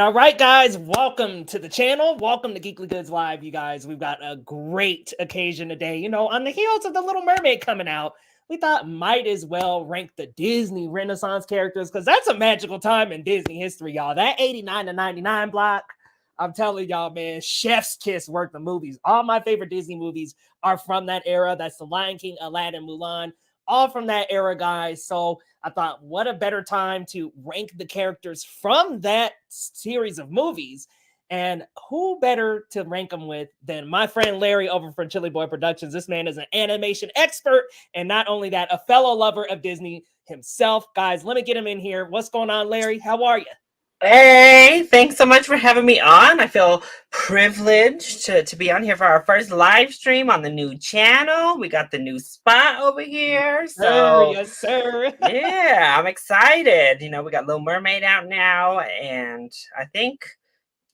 All right, guys. Welcome to the channel. Welcome to Geekly Goods Live, you guys. We've got a great occasion today. You know, on the heels of The Little Mermaid coming out, we thought might as well rank the Disney Renaissance characters because that's a magical time in Disney history, y'all. That 89 to 99 block, I'm telling y'all, man, chef's kiss worth the movies. All my favorite Disney movies are from that era. That's The Lion King, Aladdin, Mulan, all from that era, guys. So I thought, what a better time to rank the characters from that series of movies. And who better to rank them with than my friend Larry over from Chili Boy Productions. This man is an animation expert. And not only that, a fellow lover of Disney himself. Guys, let me get him in here. What's going on, Larry? How are you? Hey, thanks so much for having me on. I feel privileged to be on here for our first live stream on the new channel. We got the new spot over here. So, yes, sir. Yeah, I'm excited. You know, we got Little Mermaid out now. And I think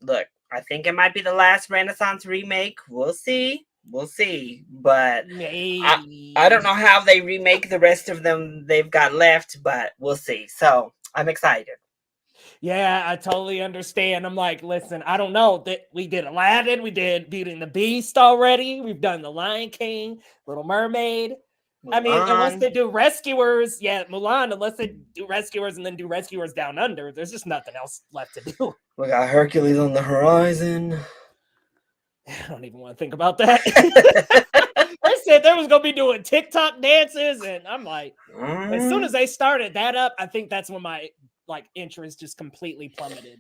it might be the last Renaissance remake. We'll see. But I don't know how they remake the rest of them they've got left, but we'll see. So I'm excited. Yeah, I totally understand. I'm like, listen, I don't know that we did Aladdin, we did Beauty and the Beast already. We've done The Lion King, Little Mermaid. Mulan. I mean, unless they do Rescuers, Mulan, unless they do Rescuers and then do Rescuers Down Under, there's just nothing else left to do. We got Hercules on the horizon. I don't even want to think about that. They said they was going to be doing TikTok dances, and I'm like, as soon as they started that up, I think that's when my interest just completely plummeted.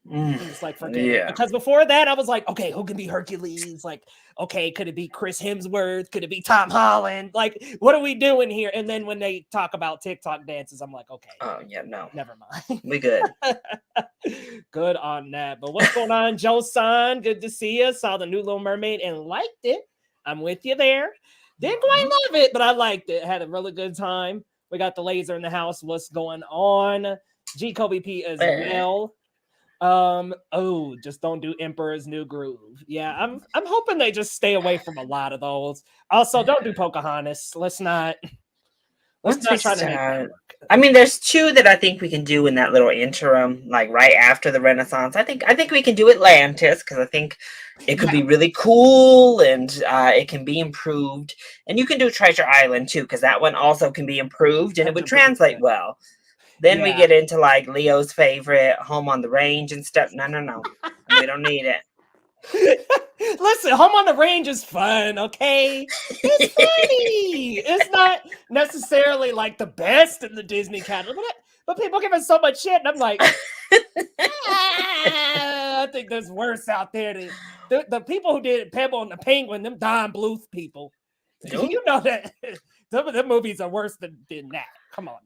It's like because before that I was like, okay, who can be Hercules? Like, okay, could it be Chris Hemsworth? Could it be Tom Holland? Like, what are we doing here? And then when they talk about TikTok dances, I'm like, okay, oh yeah, no, never mind. we good. Good on that. But what's going on, Joe-san? Good to see you. Saw the new Little Mermaid and liked it. I'm with you there. Didn't quite love it, but I liked it. Had a really good time. We got the laser in the house. What's going on? G Kobe P as well. Just don't do Emperor's New Groove. Yeah, I'm hoping they just stay away from a lot of those. Also, don't do Pocahontas. Let's not try to make that work. I mean, there's two that I think we can do in that little interim, like right after the Renaissance. I think we can do Atlantis because I think it could be really cool and it can be improved. And you can do Treasure Island too because that one also can be improved and it would translate well. Then we get into like Leo's favorite, Home on the Range and stuff. No. We don't need it. Listen, Home on the Range is fun, okay? It's funny. It's not necessarily like the best in the Disney catalog, but people give it so much shit, and I'm like, I think there's worse out there. The people who did Pebble and the Penguin, them Don Bluth people. You know that some of them movies are worse than that. Come on.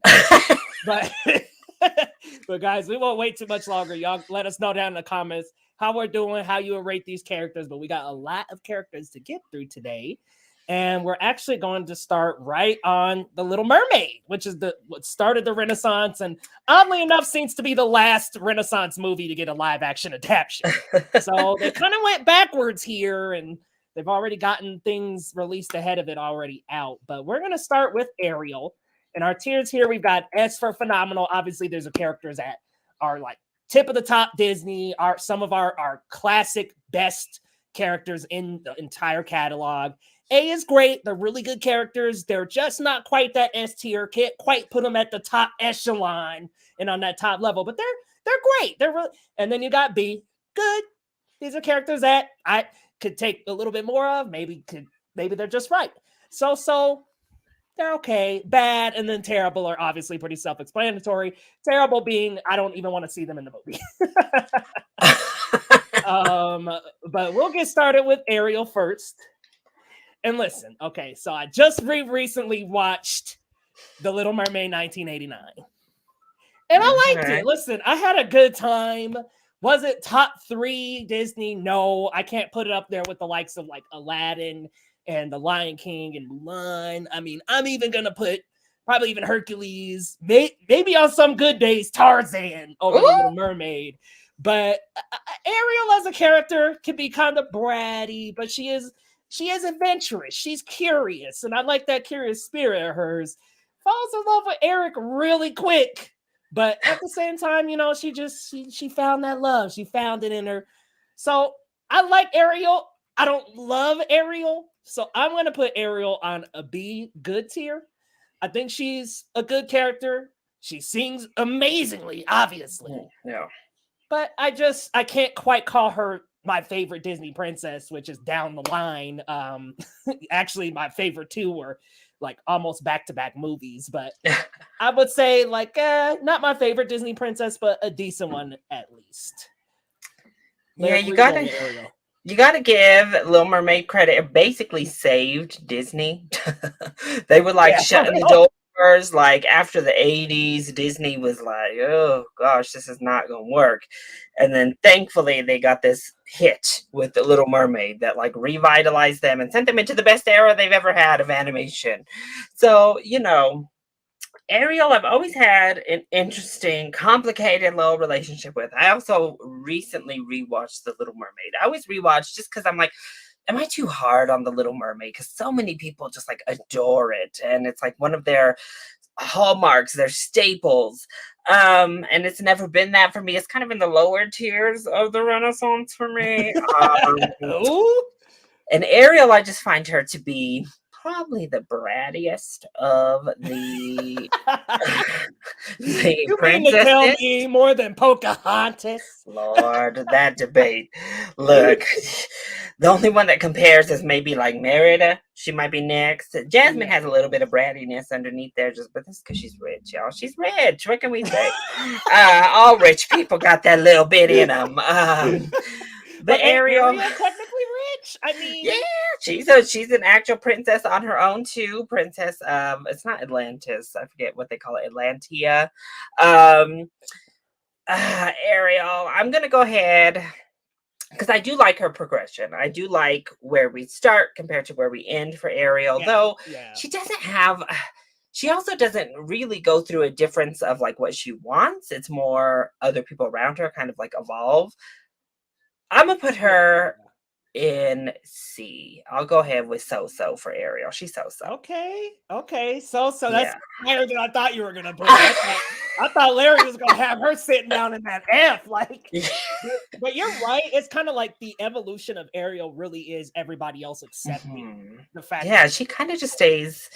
But guys, we won't wait too much longer. Y'all let us know down in the comments how we're doing, how you would rate these characters. But we got a lot of characters to get through today. And we're actually going to start right on The Little Mermaid, which is what started the Renaissance. And oddly enough, seems to be the last Renaissance movie to get a live action adaptation. So they kind of went backwards here and they've already gotten things released ahead of it already out. But we're going to start with Ariel. And our tiers here, we've got S for phenomenal. Obviously, there's a characters that are like tip of the top Disney, are some of our classic best characters in the entire catalog. A is great. They're really good characters. They're just not quite that S tier. Can't quite put them at the top echelon and on that top level, but they're great. They're really, and then you got B. Good. These are characters that I could take a little bit more of. Maybe they're just right. So they're okay. Bad and then terrible are obviously pretty self-explanatory. Terrible being I don't even want to see them in the movie. But we'll get started with Ariel first. And listen, okay, so I just recently watched The Little Mermaid 1989. And I liked it. Listen, I had a good time. Was it top 3 Disney? No, I can't put it up there with the likes of like Aladdin and The Lion King and Mulan. I mean, I'm even going to put probably even Hercules, maybe on some good days, Tarzan over The Little Mermaid. But Ariel as a character can be kind of bratty, but she is adventurous. She's curious. And I like that curious spirit of hers. Falls in love with Eric really quick. But at the same time, you know, she found that love. She found it in her. So I like Ariel. I don't love Ariel. So I'm going to put Ariel on a B good tier. I think she's a good character. She sings amazingly, obviously. Yeah. But I can't quite call her my favorite Disney princess, which is down the line. Actually, my favorite 2 were like almost back-to-back movies. But I would say like not my favorite Disney princess, but a decent one at least. Yeah, you gotta give Little Mermaid credit. It basically saved Disney. They were like shutting the doors. Like after the 80s, Disney was like, oh gosh, this is not gonna work. And then thankfully they got this hit with The Little Mermaid that like revitalized them and sent them into the best era they've ever had of animation. So, you know, Ariel, I've always had an interesting, complicated little relationship with. I also recently rewatched The Little Mermaid. I always rewatch just because I'm like, am I too hard on The Little Mermaid? Because so many people just like adore it. And it's like one of their hallmarks, their staples. And it's never been that for me. It's kind of in the lower tiers of the Renaissance for me. And Ariel, I just find her to be probably the brattiest of the the You mean to tell princesses. me more than Pocahontas? Lord, that debate. Look, the only one that compares is maybe like Merida. She might be next. Jasmine has a little bit of brattiness underneath there, just but that's because she's rich, y'all. She's rich. What can we say? All rich people got that little bit in them. But But ain't Ariel, Ariel technically rich? I yeah, mean, she's an actual princess on her own too. Princess, it's not Atlantis. I forget what they call it, Atlantia. Um, Ariel, I'm gonna go ahead because I do like her progression. I do like where we start compared to where we end for Ariel, yeah, though yeah. she doesn't have. She also doesn't really go through a difference of like what she wants. It's more other people around her kind of like evolve. I'm gonna put her in C. I'll go ahead with so for Ariel. She's so. Okay. So that's Yeah. higher than I thought you were gonna put her. I thought Larry was gonna have her sitting down in that F. Like, but you're right. It's kind of like the evolution of Ariel really is everybody else accepting the fact. Yeah, she kind of just stays.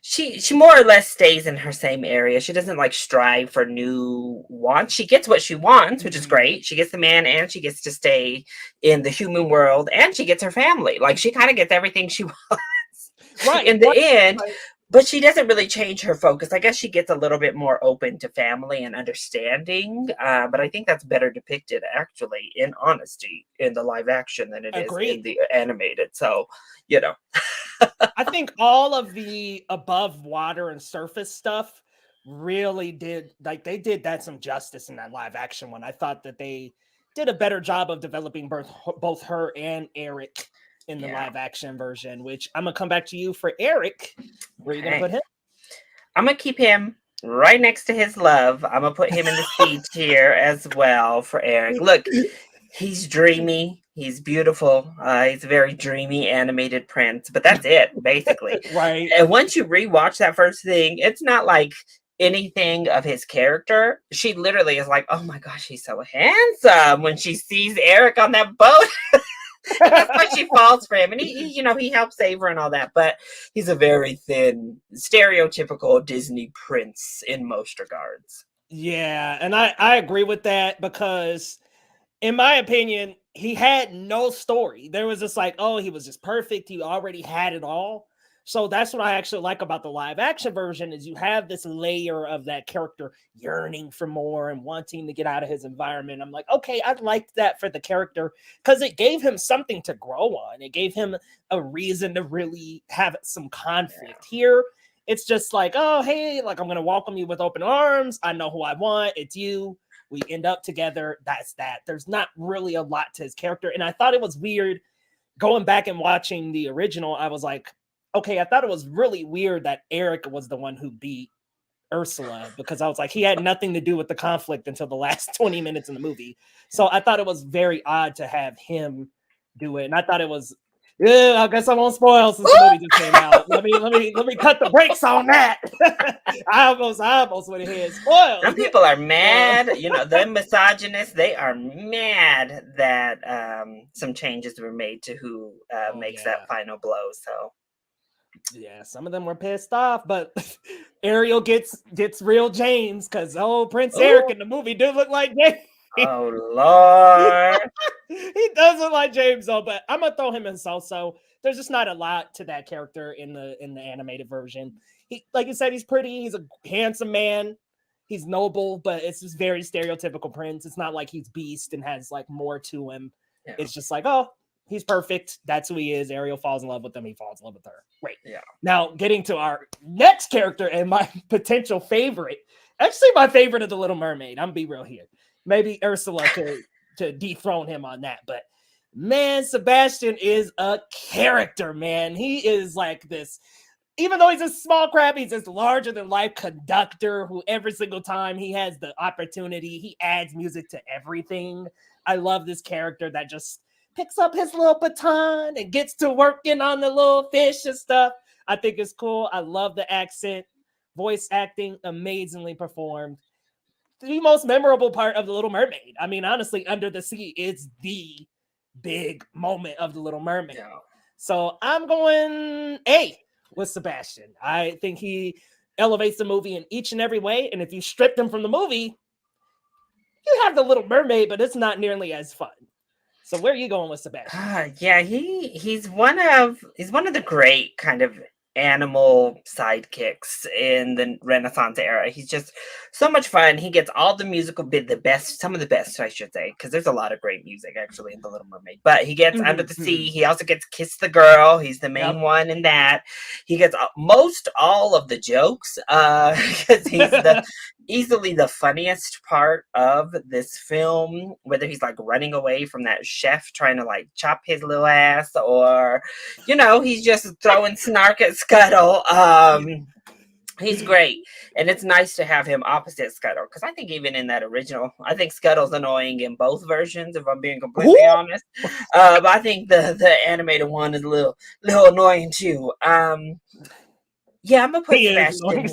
She more or less stays in her same area. She doesn't like strive for new wants. She gets what she wants, which is great. She gets the man and she gets to stay in the human world and she gets her family. Like she kind of gets everything she wants in the end. Right. But she doesn't really change her focus. I guess she gets a little bit more open to family and understanding. But I think that's better depicted, actually, in honesty, in the live action than it is in the animated. So, you know. I think all of the above water and surface stuff really did, like, they did that some justice in that live action one. I thought that they did a better job of developing both her and Eric in the live action version, which I'm gonna come back to you for Eric. Where are you gonna put him? I'm gonna keep him right next to his love. I'm gonna put him in the C tier as well for Eric. Look, he's dreamy. He's beautiful. He's a very dreamy animated prince, but that's it basically. Right. And once you rewatch that first thing, it's not like anything of his character. She literally is like, "Oh my gosh, he's so handsome!" When she sees Eric on that boat. And that's why she falls for him, and he helps save her and all that. But he's a very thin, stereotypical Disney prince in most regards. Yeah, and I agree with that because, in my opinion, he had no story. There was just like, oh, he was just perfect. He already had it all. So that's what I actually like about the live action version is you have this layer of that character yearning for more and wanting to get out of his environment. I'm like, okay, I liked that for the character because it gave him something to grow on. It gave him a reason to really have some conflict. Here, it's just like, oh, hey, like I'm going to welcome you with open arms. I know who I want. It's you. We end up together. That's that. There's not really a lot to his character. And I thought it was weird going back and watching the original. I was like, okay, I thought it was really weird that Eric was the one who beat Ursula because I was like, he had nothing to do with the conflict until the last 20 minutes in the movie. So I thought it was very odd to have him do it. And I thought it was, yeah, I guess I won't spoil since the movie just came out. Let me cut the brakes on that. I almost went ahead spoiled. Some people are mad, the misogynists, they are mad that some changes were made to who makes that final blow. So yeah, some of them were pissed off, but Ariel gets real James because Prince Eric in the movie do look like James. Oh Lord. He does look like James though, but I'm gonna throw him in so. There's just not a lot to that character in the animated version. He, like you said, he's pretty, he's a handsome man, he's noble, but it's just very stereotypical prince. It's not like he's beast and has like more to him. Yeah. It's just like, oh, he's perfect. That's who he is. Ariel falls in love with him. He falls in love with her. Great. Yeah. Now, getting to our next character and my potential favorite, actually my favorite of the Little Mermaid. I'm gonna be real here. Maybe Ursula to dethrone him on that, but man, Sebastian is a character, man. He is like this, even though he's a small crab, he's this larger than life conductor who every single time he has the opportunity, he adds music to everything. I love this character that just picks up his little baton and gets to working on the little fish and stuff. I think it's cool. I love the accent, voice acting, amazingly performed. The most memorable part of The Little Mermaid. I mean, honestly, Under the Sea is the big moment of The Little Mermaid. Yeah. So I'm going A. with Sebastian. I think he elevates the movie in each and every way. And if you stripped him from the movie, you have the Little Mermaid, but it's not nearly as fun. So where are you going with Sebastian? Yeah, he's one of the great kind of animal sidekicks in the Renaissance era. He's just so much fun. He gets all the musical bit, some of the best, I should say, because there's a lot of great music actually in The Little Mermaid. But he gets Under the Sea. He also gets Kiss the Girl. He's the main one in that. He gets most all of the jokes because he's easily the funniest part of this film, whether he's like running away from that chef trying to like chop his little ass, or he's just throwing snark at Scuttle. He's great, and it's nice to have him opposite Scuttle, because I think even in that original, I think Scuttle's annoying in both versions, if I'm being completely honest. But I think the animated one is a little annoying too. Yeah, I'm gonna put Sebastian.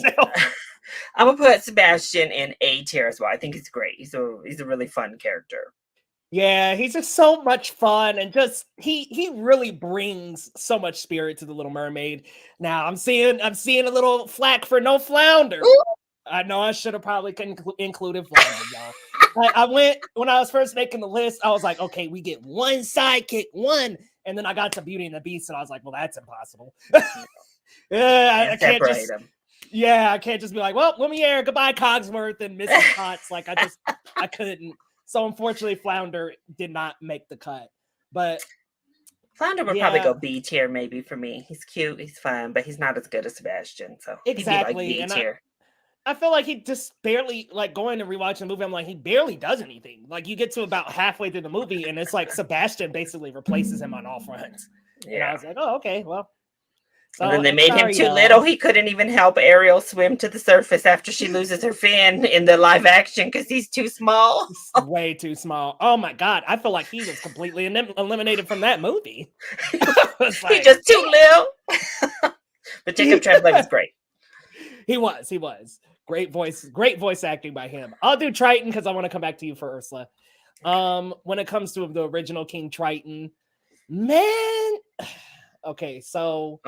I'm gonna put Sebastian in A tier as well. I think he's great. He's a really fun character. Yeah, he's just so much fun, and just he really brings so much spirit to the Little Mermaid. Now I'm seeing a little flack for no flounder. Ooh. I know I should have probably included flounder, y'all. I went when I was first making the list. I was like, okay, we get one sidekick, one, and then I got to Beauty and the Beast, and I was like, well, that's impossible. I can't just them. Yeah, I can't just be like, well, Lumiere, goodbye, Cogsworth and Mrs. Potts. Like I couldn't. So unfortunately, Flounder did not make the cut. But Flounder would probably go B tier maybe for me. He's cute, he's fun, but he's not as good as Sebastian. So exactly, he'd be like B tier. I feel like he just barely, like, going and rewatching the movie, I'm like, he barely does anything. Like, you get to about halfway through the movie, and it's like Sebastian basically replaces him on all fronts. Yeah. And I was like, oh, okay, well. So, and then they made him too little. He couldn't even help Ariel swim to the surface after she loses her fin in the live action because he's too small. He's way too small. Oh my God. I feel like he was completely eliminated from that movie. Like, he's just too little. But Jacob Tremblay was great. He was. Great voice acting by him. I'll do Triton because I want to come back to you for Ursula. When it comes to the original King Triton, man. Okay, so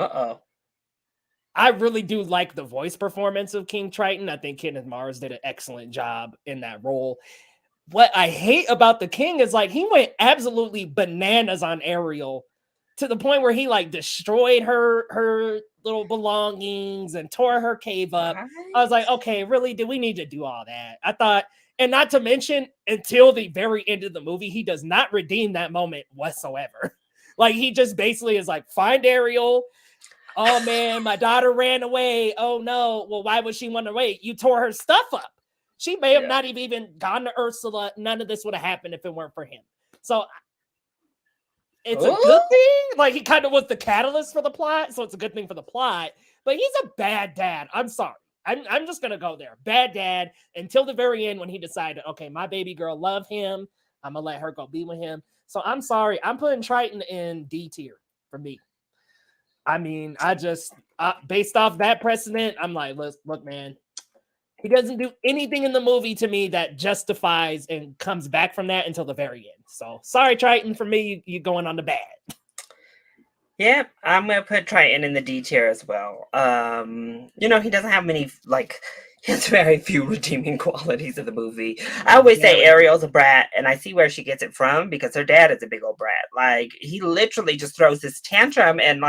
I really do like the voice performance of King Triton. I think Kenneth Mars did an excellent job in that role. What I hate about the King is like he went absolutely bananas on Ariel to the point where he like destroyed her little belongings and tore her cave up. Right. I was like, okay, really? Do we need to do all that? I thought, and not to mention, until the very end of the movie, he does not redeem that moment whatsoever. Like, he just basically is like, find Ariel. Oh, man, my daughter ran away. Oh, no. Well, why would she run away? You tore her stuff up. She may have not even gone to Ursula. None of this would have happened if it weren't for him. So it's a good thing. Like, he kind of was the catalyst for the plot. So it's a good thing for the plot. But he's a bad dad. I'm sorry. I'm just going to go there. Bad dad until the very end when he decided, okay, my baby girl love him. I'm going to let her go be with him. So I'm sorry. I'm putting Triton in D tier for me. I mean, I just, based off that precedent, I'm like, look, man, he doesn't do anything in the movie to me that justifies and comes back from that until the very end. So sorry, Triton, for me, you going on the bad. Yeah, I'm going to put Triton in the D tier as well. He doesn't have many, he has very few redeeming qualities of the movie. I always say Ariel's a brat, and I see where she gets it from because her dad is a big old brat. Like, he literally just throws this tantrum and,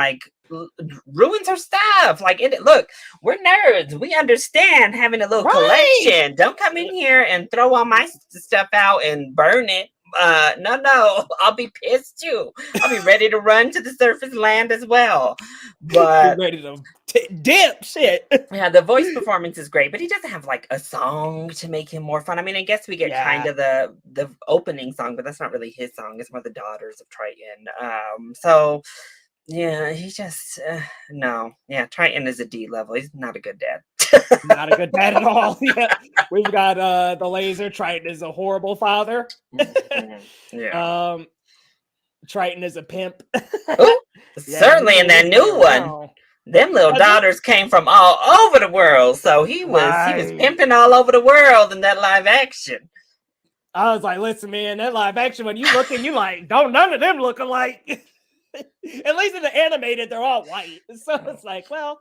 ruins her stuff. Look, we're nerds. We understand having a little collection. Don't come in here and throw all my stuff out and burn it. No, I'll be pissed too. I'll be ready to run to the surface land as well. But ready to dip shit. Yeah, the voice performance is great, but he doesn't have a song to make him more fun. I mean, I guess we get kind of the opening song, but that's not really his song. It's one of the daughters of Triton. So yeah, he just no. Yeah, Triton is a D level. He's not a good dad. Not a good dad at all. Yeah. We've got the laser. Triton is a horrible father. Yeah. Triton is a pimp. Certainly in that new one. Them little daughters came from all over the world. So he was pimping all over the world in that live action. I was like, listen, man, that live action, when you looking, you like, don't none of them look alike. At least in the animated, they're all white. So it's like, well,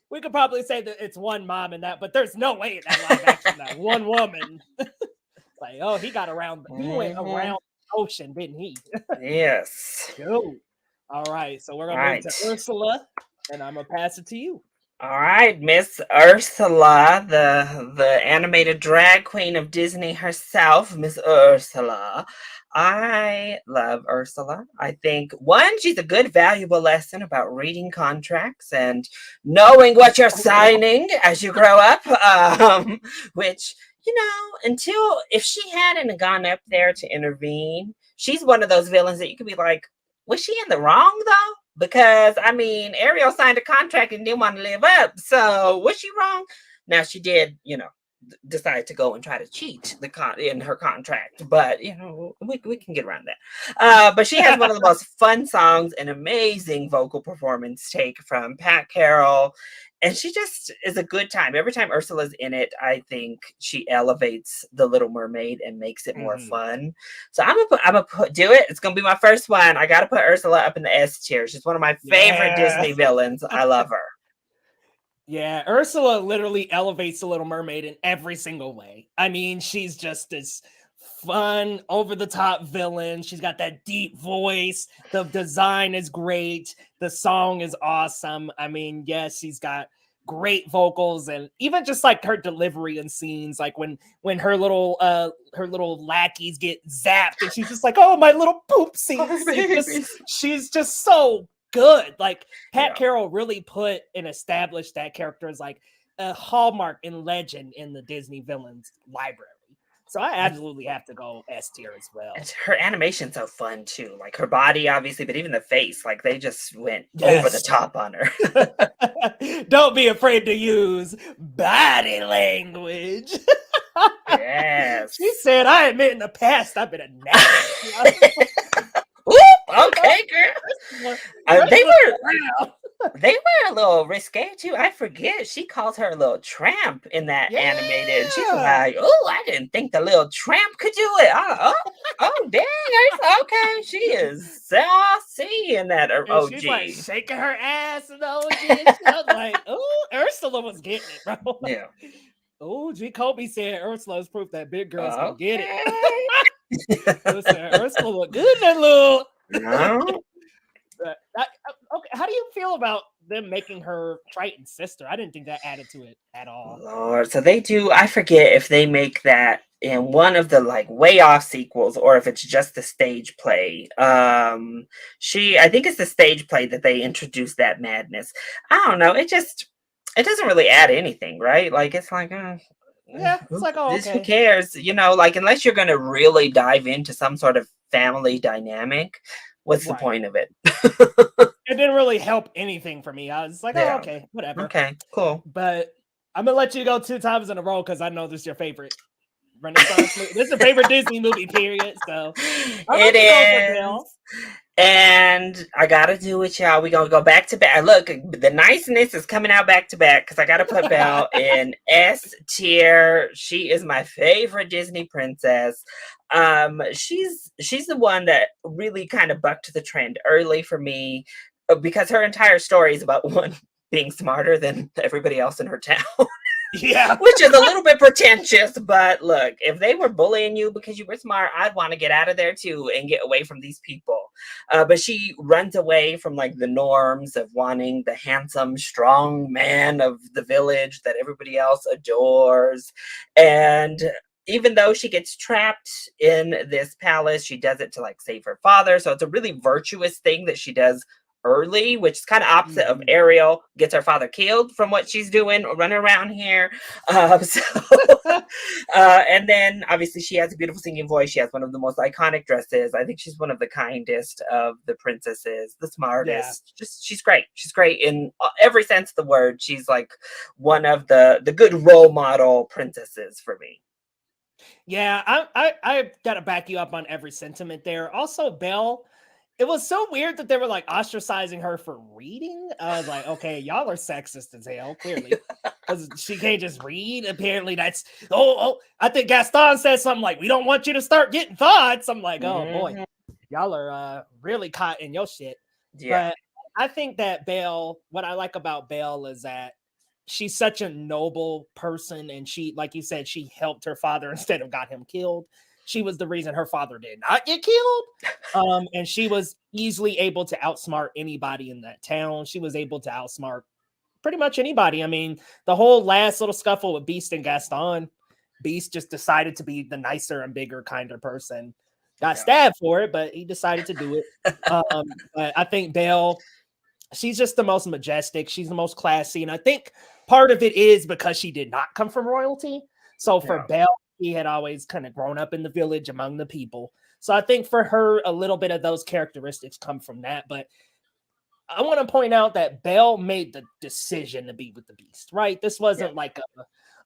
we could probably say that it's one mom in that, but there's no way in that live action that one woman. Like, oh, he went around the ocean, didn't he? Yes. Go. All right, so we're gonna move to Ursula, and I'm gonna pass it to you. All right, Miss Ursula, the animated drag queen of Disney herself, Miss Ursula. I love Ursula. I think one, she's a good, valuable lesson about reading contracts and knowing what you're signing as you grow up. Which, until if she hadn't gone up there to intervene, she's one of those villains that you could be like, was she in the wrong though? Because Ariel signed a contract and didn't want to live up. So was she wrong? Now she did, decide to go and try to cheat in her contract, but we can get around that. But she has one of the most fun songs and amazing vocal performance take from Pat Carroll. And she just is a good time. Every time Ursula's in it, I think she elevates The Little Mermaid and makes it more fun. So I'm gonna do it. It's gonna be my first one. I gotta put Ursula up in the S tier. She's one of my favorite Disney villains. I love her. Yeah, Ursula literally elevates The Little Mermaid in every single way. She's just this fun, over-the-top villain. She's got that deep voice. The design is great. The song is awesome. Yes, she's got great vocals, and even just like her delivery in scenes, like when her little lackeys get zapped, and she's just like, "Oh, my little poopsies!" She's just so good. Like Pat Carroll really put and established that character as like a hallmark and legend in the Disney villains library. So I absolutely have to go S tier as well. Her animation's so fun too. Like her body, obviously, but even the face, like they just went over the top on her. Don't be afraid to use body language. Yes. She said, I admit in the past I've been a nasty. Okay, girl. They were a little risque too. I forget. She calls her a little tramp in that animated. She's like, "Oh, I didn't think the little tramp could do it." Oh, dang! Okay, she is saucy in that OG. She's like shaking her ass in the OG. I was like, "Oh, Ursula was getting it, bro." Yeah. OG Kobe said Ursula is proof that big girls can get it. Listen, Ursula look good in that little. No. Okay, how do you feel about them making her Triton's sister? I didn't think that added to it at all. Lord, so they do. I forget if they make that in one of the like way off sequels or if it's just the stage play. I think it's the stage play that they introduced that madness. I don't know. It doesn't really add anything, right? Like it's like, yeah, it's like, oh, okay. Who cares? Like unless you're gonna really dive into some sort of family dynamic. What's the point of it? It didn't really help anything for me. I was like, oh, okay, whatever. Okay, cool. But I'm going to let you go 2 times in a row because I know this is your favorite Renaissance movie. This is your favorite Disney movie, period. So it is. And I got to do it, y'all. We're going to go back to back. Look, the niceness is coming out back to back because I got to put Belle in S tier. She is my favorite Disney princess. She's the one that really kind of bucked the trend early for me because her entire story is about one being smarter than everybody else in her town. Yeah. Which is a little bit pretentious, but look, if they were bullying you because you were smart, I'd want to get out of there too and get away from these people. But she runs away from like the norms of wanting the handsome, strong man of the village that everybody else adores. And even though she gets trapped in this palace, she does it to like save her father. So it's a really virtuous thing that she does early, which is kind of opposite of Ariel, gets her father killed from what she's doing, running around here. And then obviously she has a beautiful singing voice. She has one of the most iconic dresses. I think she's one of the kindest of the princesses, the smartest. Just she's great. She's great in every sense of the word. She's like one of the good role model princesses for me. Yeah, I gotta back you up on every sentiment there. Also, Belle, it was so weird that they were like ostracizing her for reading. I was like, okay, y'all are sexist as hell, clearly, because she can't just read. Apparently, that's I think Gaston said something like, "We don't want you to start getting thoughts." I'm like, oh boy, y'all are really caught in your shit. Yeah. But I think that Belle, what I like about Belle is that she's such a noble person, and she, like you said, she helped her father instead of got him killed. She was the reason her father did not get killed. And she was easily able to outsmart anybody in that town. She was able to outsmart pretty much anybody. I mean, the whole last little scuffle with Beast and Gaston, Beast just decided to be the nicer and bigger, kinder person. Got stabbed for it, but he decided to do it. But I think Belle, she's just the most majestic. She's the most classy. And I think part of it is because she did not come from royalty. So for Belle, she had always kind of grown up in the village among the people. So I think for her, a little bit of those characteristics come from that. But I want to point out that Belle made the decision to be with the Beast, right? This wasn't like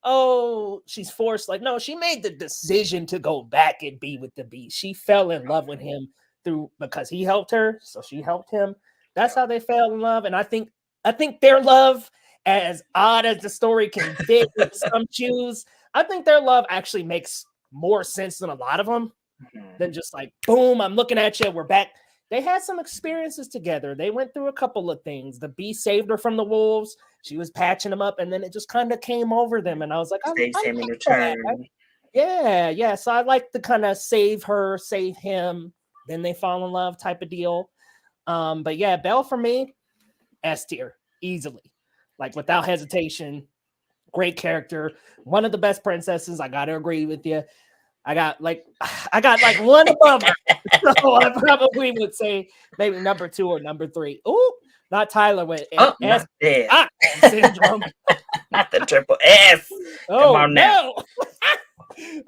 oh, she's forced. Like, no, she made the decision to go back and be with the Beast. She fell in love with him because he helped her, so she helped him. That's how they fell in love. And I think their love, as odd as the story can fit with some shoes, I think their love actually makes more sense than a lot of them. Than just like, boom, I'm looking at you, we're back. They had some experiences together. They went through a couple of things. The Beast saved her from the wolves. She was patching them up, and then it just kind of came over them. And I was like, I like in that. return. Yeah. So I like to kind of save her, save him, then they fall in love type of deal. But yeah, Belle for me, S tier, easily, like without hesitation. Great character, one of the best princesses. I gotta agree with you. I got like one above her. So I probably would say maybe number 2 or number 3. Oh, not Tyler with S syndrome. Not the triple S. Oh, come on now.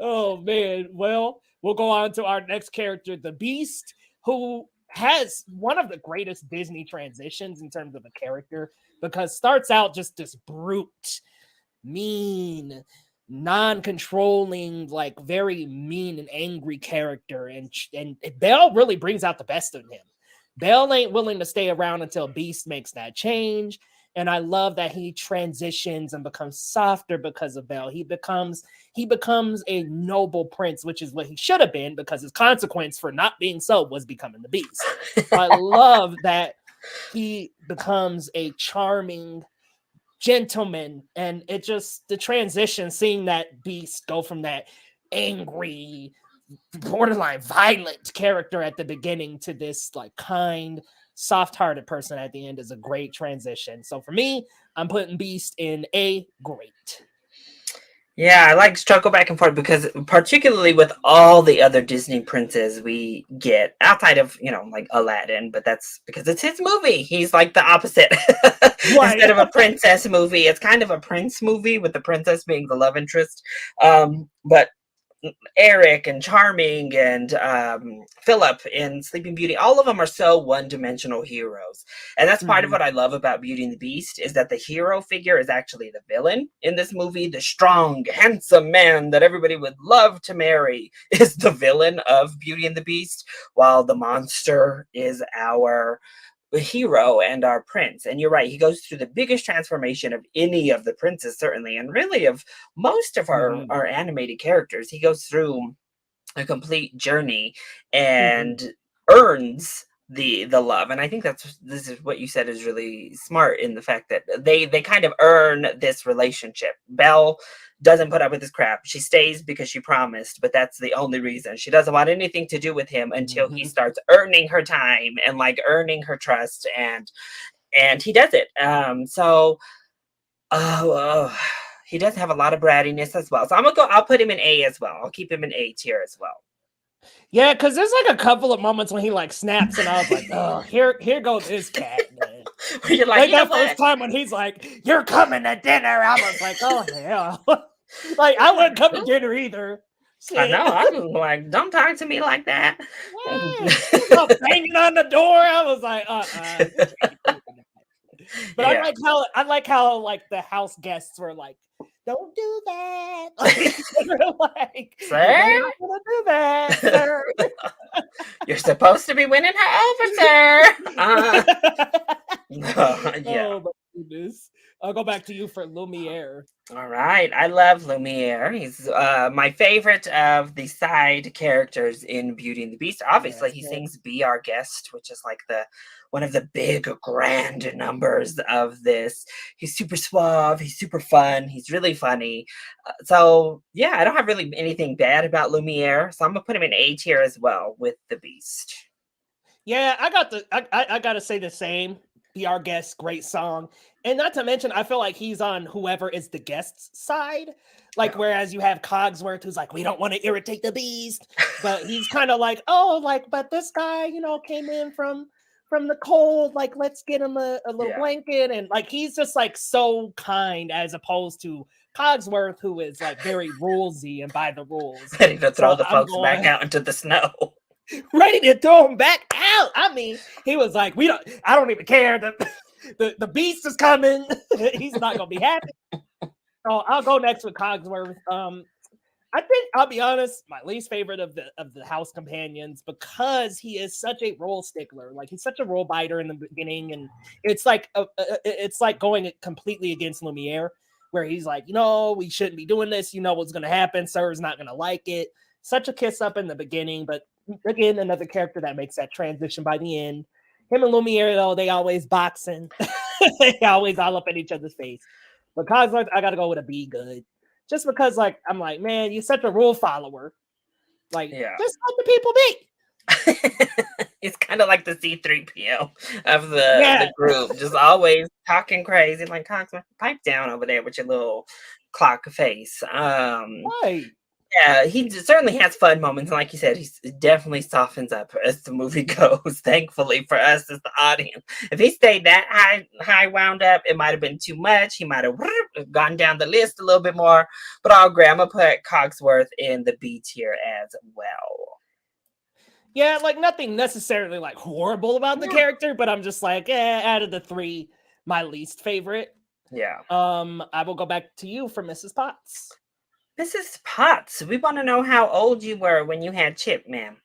Oh man. Well, we'll go on to our next character, the Beast, who has one of the greatest Disney transitions in terms of a character, because starts out just this brute, mean, non-controlling, like very mean and angry character, and Belle really brings out the best in him. Belle ain't willing to stay around until Beast makes that change, and I love that he transitions and becomes softer because of Belle. He becomes a noble prince, which is what he should have been, because his consequence for not being so was becoming the Beast. So I love that he becomes a charming gentleman, and it just, the transition, seeing that Beast go from that angry, borderline violent character at the beginning to this like kind, soft-hearted person at the end is a great transition. So for me, I'm putting Beast in a great. Yeah, I like struggle back and forth because particularly with all the other Disney princes we get outside of, like Aladdin, but that's because it's his movie. He's like the opposite. Right. Instead of a princess movie, it's kind of a prince movie with the princess being the love interest. But Eric and Charming and Philip in Sleeping Beauty, all of them are so one-dimensional heroes. And that's part of what I love about Beauty and the Beast, is that the hero figure is actually the villain in this movie. The strong, handsome man that everybody would love to marry is the villain of Beauty and the Beast, while the monster is our hero and our prince. And you're right, he goes through the biggest transformation of any of the princes, certainly, and really of most of our animated characters. He goes through a complete journey and earns the love. And I think this is what you said is really smart, in the fact that they kind of earn this relationship. Belle doesn't put up with his crap. She stays because she promised, but that's the only reason. She doesn't want anything to do with him until he starts earning her time and like earning her trust, and he does it. He does have a lot of brattiness as well. So I'll put him in A as well. I'll keep him in A tier as well. Yeah, because there's like a couple of moments when he like snaps, and I was like, oh, here goes this cat, man. You're like that first time when he's like, you're coming to dinner, I was like, oh hell. Like, I wouldn't come to dinner either. Shit. I know. I was like, don't talk to me like that. Banging on the door. I was like, But yeah. I like how like the house guests were like, don't do that. Like, sir, you're not gonna do that, sir. You're supposed to be winning her over, sir. Yeah. Oh my goodness. I'll go back to you for Lumiere. All right, I love Lumiere. He's my favorite of the side characters in Beauty and the Beast. Obviously, Yes, he yes. sings "Be Our Guest," which is like the one of the big grand numbers of this. He's super suave. He's super fun. He's really funny. So yeah, I don't have really anything bad about Lumiere, so I'm gonna put him in A tier as well with the Beast. Yeah, I gotta say the same. Be Our Guest, great song. And not to mention, I feel like he's on whoever is the guest's side. Like, Yeah. whereas you have Cogsworth, who's like, we don't want to irritate the beast. But he's kind of like, oh, like, but this guy, came in from the cold. Like, let's get him a little Yeah. blanket. And like he's just like so kind as opposed to Cogsworth, who is like very rulesy and by the rules. Ready to throw So the I'm folks back going out into the snow. ready to throw him back out. I mean, he was like, I don't even care. The beast is coming. He's not gonna be happy. So I'll go next with Cogsworth. I think I'll be honest, my least favorite of the house companions, because he is such a role stickler. Like he's such a role biter in the beginning, and it's like going completely against Lumiere, where he's like, we shouldn't be doing this. You know what's gonna happen. Sir's not gonna like it. Such a kiss up in the beginning, but again, another character that makes that transition by the end. Him and Lumiere, though, they always boxing. They always all up in each other's face. But Cogsworth, I gotta go with a B good. Just because, like, I'm like, man, you're such a rule follower. Like, Yeah. just let the people be. It's kind of like the C3PO of the group, just always talking crazy. Like, Cogsworth, pipe down over there with your little clock face. Right. Yeah, he certainly has fun moments. And like you said, he definitely softens up as the movie goes, thankfully for us as the audience. If he stayed that high wound up, it might have been too much. He might have gone down the list a little bit more. But I'll agree. I'm going to put Cogsworth in the B tier as well. Yeah, like nothing necessarily like horrible about the character, but I'm just like, out of the three, my least favorite. Yeah. I will go back to you for Mrs. Potts. Mrs. Potts, we want to know how old you were when you had Chip, ma'am.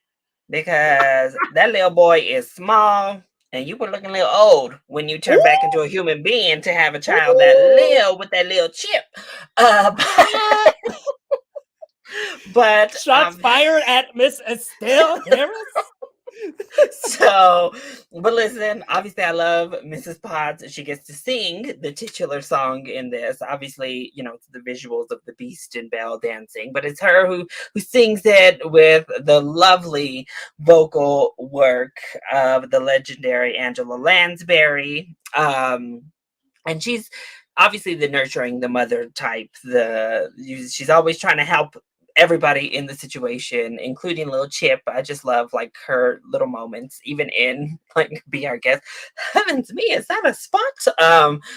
Because that little boy is small and you were looking a little old when you turned back into a human being to have a child that little with that little Chip. But shots fired at Miss Estelle Harris. But listen, obviously I love Mrs. Potts. She gets to sing the titular song in this. Obviously, it's the visuals of the Beast and Belle dancing, but it's her who sings it with the lovely vocal work of the legendary Angela Lansbury. And she's obviously the nurturing, the mother type. She's always trying to help everybody in the situation, including little Chip. I just love like her little moments, even in like Be Our Guest. Heavens me, is that a spot?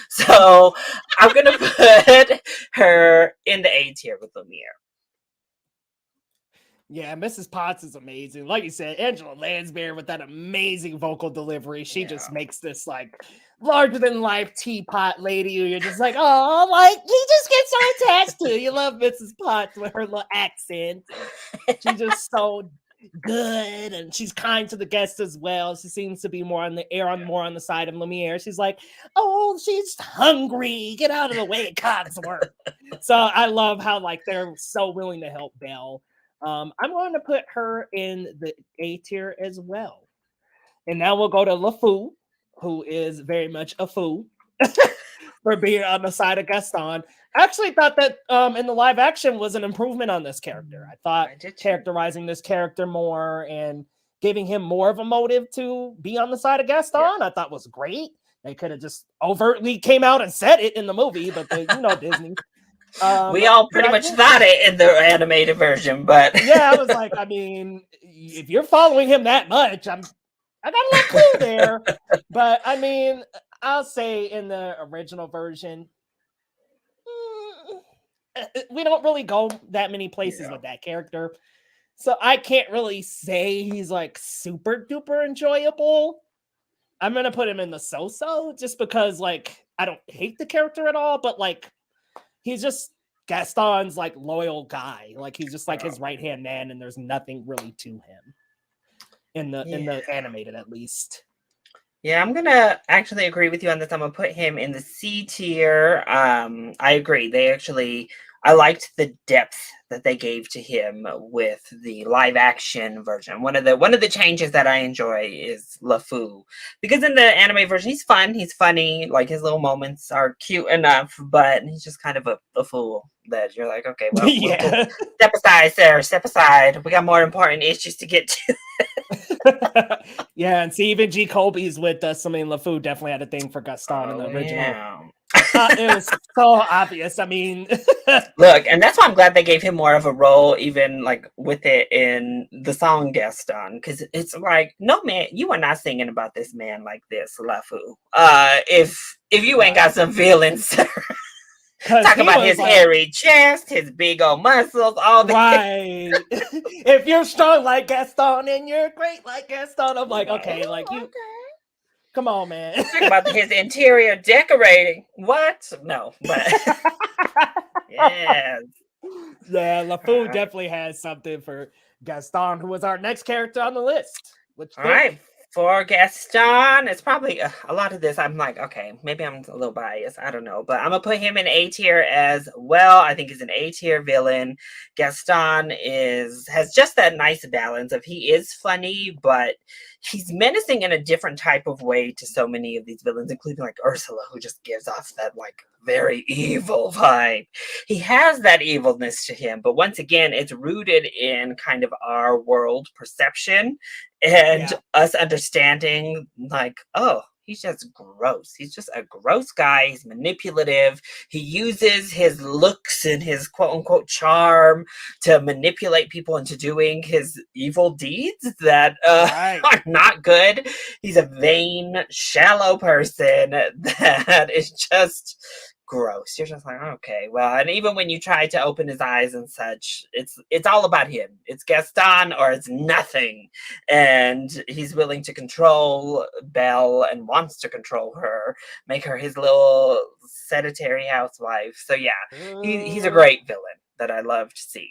So I'm gonna put her in the A tier with Lumiere. Yeah, Mrs. Potts is amazing. Like you said, Angela Lansbury with that amazing vocal delivery. She just makes this like larger than life teapot lady who you're just like, oh, like you just get so attached to. You love Mrs. Potts with her little accent. She's just so good, and she's kind to the guests as well. She seems to be more on the side of Lumiere. She's like, oh, she's hungry. Get out of the way, Cogsworth. So I love how like they're so willing to help Belle. I'm going to put her in the A tier as well. And now we'll go to LeFou, who is very much a fool for being on the side of Gaston. I actually thought that in the live action was an improvement on this character. I thought characterizing this character more and giving him more of a motive to be on the side of Gaston, I thought was great. They could have just overtly came out and said it in the movie, but Disney. We all pretty much thought it in the animated version, but yeah, I was like, I mean, if you're following him that much, I got a little clue there. But I mean, I'll say in the original version, we don't really go that many places with that character. So I can't really say he's like super duper enjoyable. I'm gonna put him in the so-so just because like I don't hate the character at all, but like he's just Gaston's like loyal guy. Like he's just like his right hand man, and there's nothing really to him in the animated at least. Yeah, I'm gonna actually agree with you on this. I'm gonna put him in the C tier. I agree. I liked the depth that they gave to him with the live action version. One of the changes that I enjoy is LeFou, because in the anime version he's fun, he's funny, like his little moments are cute enough, but he's just kind of a fool that you're like, okay, well, we'll just Yeah. step aside, Sarah, step aside. We got more important issues to get to. Yeah, and see, even G. Colby's with us. I mean, LeFou definitely had a thing for Gaston in the Oh original. yeah. It was so obvious. I mean, Look, and that's why I'm glad they gave him more of a role, even like with it in the song Gaston, because it's like, no man, you are not singing about this man like this, Lafu. If you ain't got right. some feelings, Because talk he about was his like, hairy chest, his big old muscles, all the right. If you're strong like Gaston and you're great like Gaston, I'm like, okay, like oh, you, okay. come on, man. Talk about his interior decorating. What? No, but yeah. Yeah, LeFou definitely has something for Gaston, who was our next character on the list. What you All think? right, for Gaston, it's probably a lot of this. I'm like, okay, maybe I'm a little biased. I don't know, but I'm gonna put him in A tier as well. I think he's an A tier villain. Gaston has just that nice balance of he is funny, but he's menacing in a different type of way to so many of these villains, including like Ursula, who just gives off that like very evil vibe. He has that evilness to him, but once again, it's rooted in kind of our world perception and Yeah. us understanding like, oh, he's just gross, he's just a gross guy, he's manipulative, he uses his looks and his quote unquote charm to manipulate people into doing his evil deeds that Right. are not good. He's a vain, shallow person that is just gross. You're just like, okay, well, and even when you try to open his eyes and such, it's all about him. It's Gaston or it's nothing. And he's willing to control Belle and wants to control her, make her his little sedentary housewife. So yeah, he's a Uh, great villain that I love to see.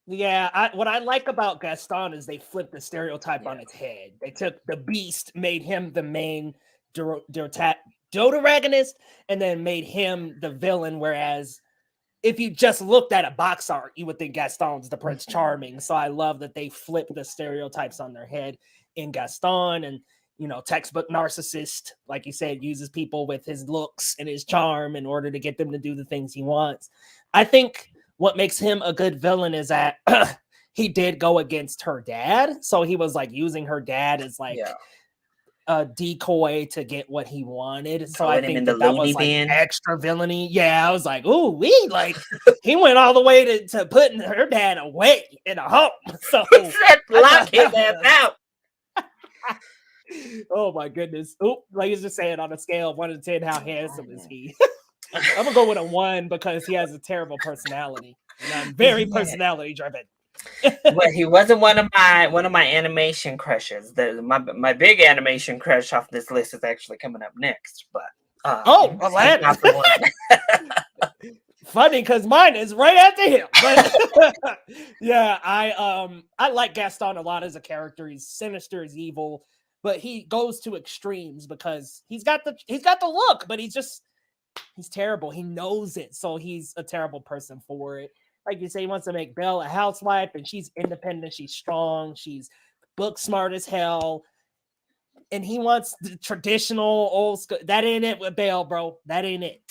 yeah, what I like about Gaston is they flipped the stereotype Yeah. on its head. They took the Beast, made him the main Dodoragonist, and then made him the villain. Whereas if you just looked at a box art, you would think Gaston's the Prince Charming. So I love that they flip the stereotypes on their head in Gaston. And textbook narcissist, like you said, uses people with his looks and his charm in order to get them to do the things he wants. I think what makes him a good villain is that he did go against her dad. So he was like using her dad as like Yeah. a decoy to get what he wanted. So I Throwing him in think the that loony was like bin. extra villainy. Yeah, I was like, ooh, like he went all the way to putting her dad away in a home. So He said, I lock thought his that ass was, out. oh my goodness. Oh, like he's just saying on a scale of 1 to 10, how handsome is he? I'm gonna go with a 1 because he has a terrible personality, and I'm very Yeah. personality driven. Well, he wasn't one of my animation crushes. My big animation crush off this list is actually coming up next, but Oh, he's Aladdin. not the one. Funny because mine is right after him. But yeah, I like Gaston a lot as a character. He's sinister, he's evil, but he goes to extremes because he's got the look, but he's terrible. He knows it, so he's a terrible person for it. Like you say, he wants to make Belle a housewife, and she's independent, she's strong, she's book smart as hell, and he wants the traditional old school. That ain't it with Belle, bro. That ain't it.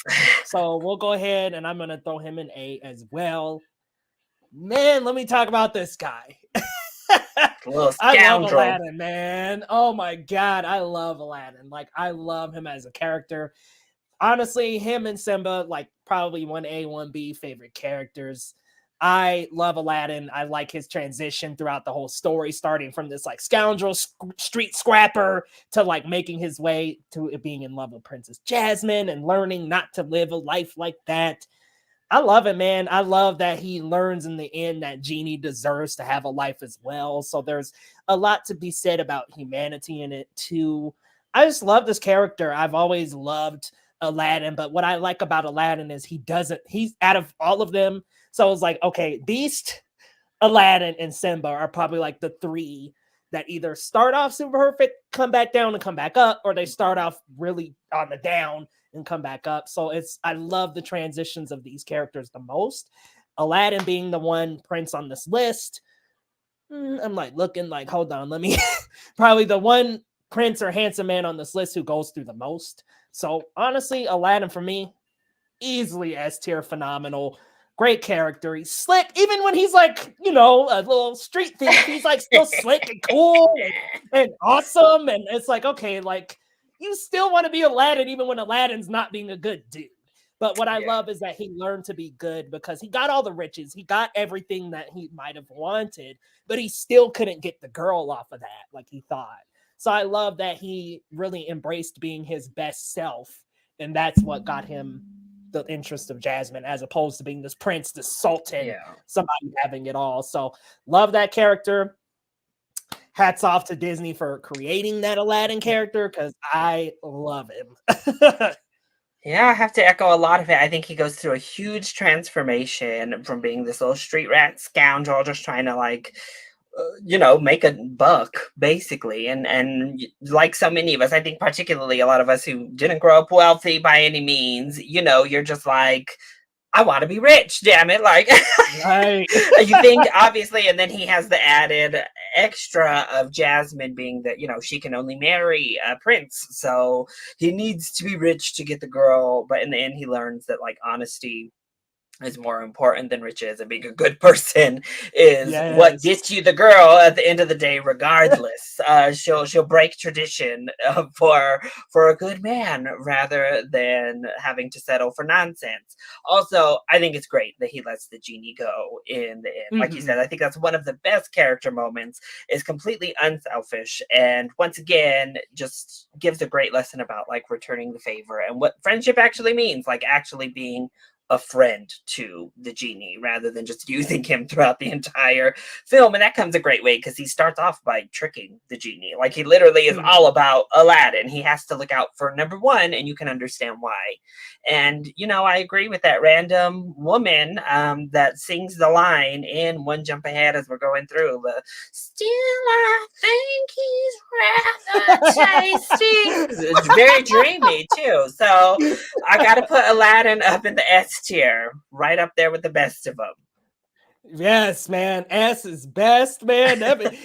So we'll go ahead, and I'm gonna throw him an A as well. Man, let me talk about this guy. Little I love scoundrel. Aladdin, man. Oh my god, I love Aladdin. Like I love him as a character. Honestly, him and Simba, like probably 1A, 1B favorite characters. I love Aladdin. I like his transition throughout the whole story, starting from this like scoundrel street scrapper to like making his way to being in love with Princess Jasmine and learning not to live a life like that. I love it, man. I love that he learns in the end that Genie deserves to have a life as well. So there's a lot to be said about humanity in it too. I just love this character. I've always loved Aladdin, but what I like about Aladdin is he's out of all of them. So it's like, okay, Beast, Aladdin, and Simba are probably like the three that either start off super perfect, come back down and come back up, or they start off really on the down and come back up. So I love the transitions of these characters the most. Aladdin being the one prince on this list. I'm like looking like, hold on, let me probably the one prince or handsome man on this list who goes through the most. So honestly, Aladdin for me, easily S tier, phenomenal. Great character. He's slick. Even when he's like, a little street thief, he's like still slick and cool and awesome. And it's like, okay, like you still want to be Aladdin even when Aladdin's not being a good dude. But what I love is that he learned to be good because he got all the riches. He got everything that he might have wanted, but he still couldn't get the girl off of that like he thought. So I love that he really embraced being his best self. And that's what got him the interest of Jasmine, as opposed to being this prince, this sultan, somebody having it all. So love that character. Hats off to Disney for creating that Aladdin character because I love him. Yeah, I have to echo a lot of it. I think he goes through a huge transformation from being this little street rat scoundrel just trying to make a buck basically. And like so many of us, I think particularly a lot of us who didn't grow up wealthy by any means, you're just like, I want to be rich, damn it. Like, right. You think obviously, and then he has the added extra of Jasmine being that, she can only marry a prince. So he needs to be rich to get the girl. But in the end, he learns that like honesty is more important than riches, and being a good person is what gets you the girl at the end of the day, regardless. She'll break tradition for a good man rather than having to settle for nonsense. Also, I think it's great that he lets the genie go in the end. Like you said, I think that's one of the best character moments, is completely unselfish, and once again just gives a great lesson about like returning the favor and what friendship actually means, like actually being a friend to the genie rather than just using him throughout the entire film. And that comes a great way because he starts off by tricking the genie. Like he literally is all about Aladdin. He has to look out for number one, and you can understand why. And I agree with that random woman that sings the line in One Jump Ahead as we're going through the still I think he's rather tasty. It's very dreamy too. So I gotta put Aladdin up in the S tier, right up there with the best of them. Yes, man. S is best, man.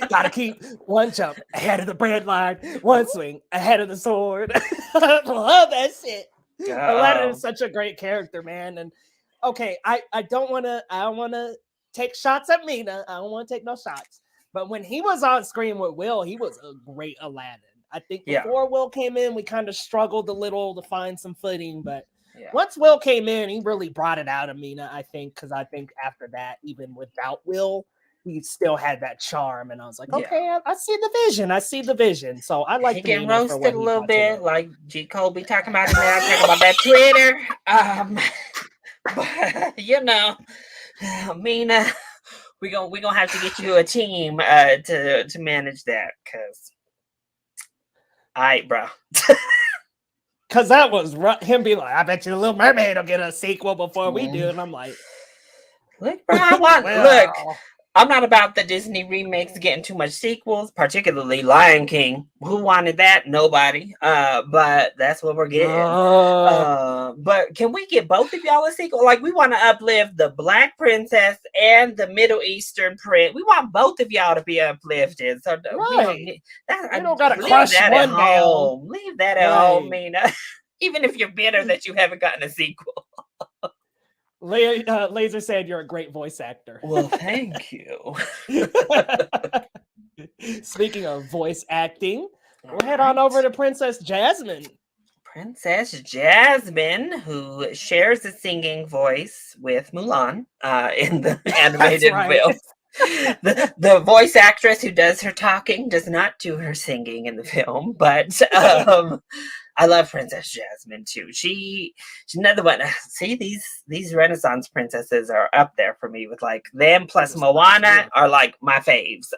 Gotta keep one jump ahead of the bread line, one swing ahead of the sword. Love that shit. Aladdin is such a great character, man. And okay, I don't want to take shots at Mina. I don't want to take no shots. But when he was on screen with Will, he was a great Aladdin. I think before Will came in, we kind of struggled a little to find some footing, but once Will came in, he really brought it out of Mina, I think, because I think after that, even without Will, he still had that charm. And I was like, okay, I see the vision. I see the vision. So I like getting roasted a little bit, like G. Cole be talking about it now, talking about that Twitter. But, Mina, we're gonna have to get you a team to manage that, because all right, bro. Because that was him being like, I bet you The Little Mermaid will get a sequel before we do. And I'm like, look, bro, look, I'm not about the Disney remakes getting too much sequels, particularly Lion King. Who wanted that? Nobody. But that's what we're getting. But can we get both of y'all a sequel? Like, we want to uplift the Black Princess and the Middle Eastern Prince. We want both of y'all to be uplifted. So we don't gotta crush that one down. Leave that at home, Mina. Even if you're bitter that you haven't gotten a sequel. Laser said you're a great voice actor. Well, thank you. Speaking of voice acting, we'll head on over to Princess Jasmine. Princess Jasmine, who shares a singing voice with Mulan in the animated film. The voice actress who does her talking does not do her singing in the film, but I love Princess Jasmine too. She's another one. See, these Renaissance princesses are up there for me with like them plus Moana are like my faves.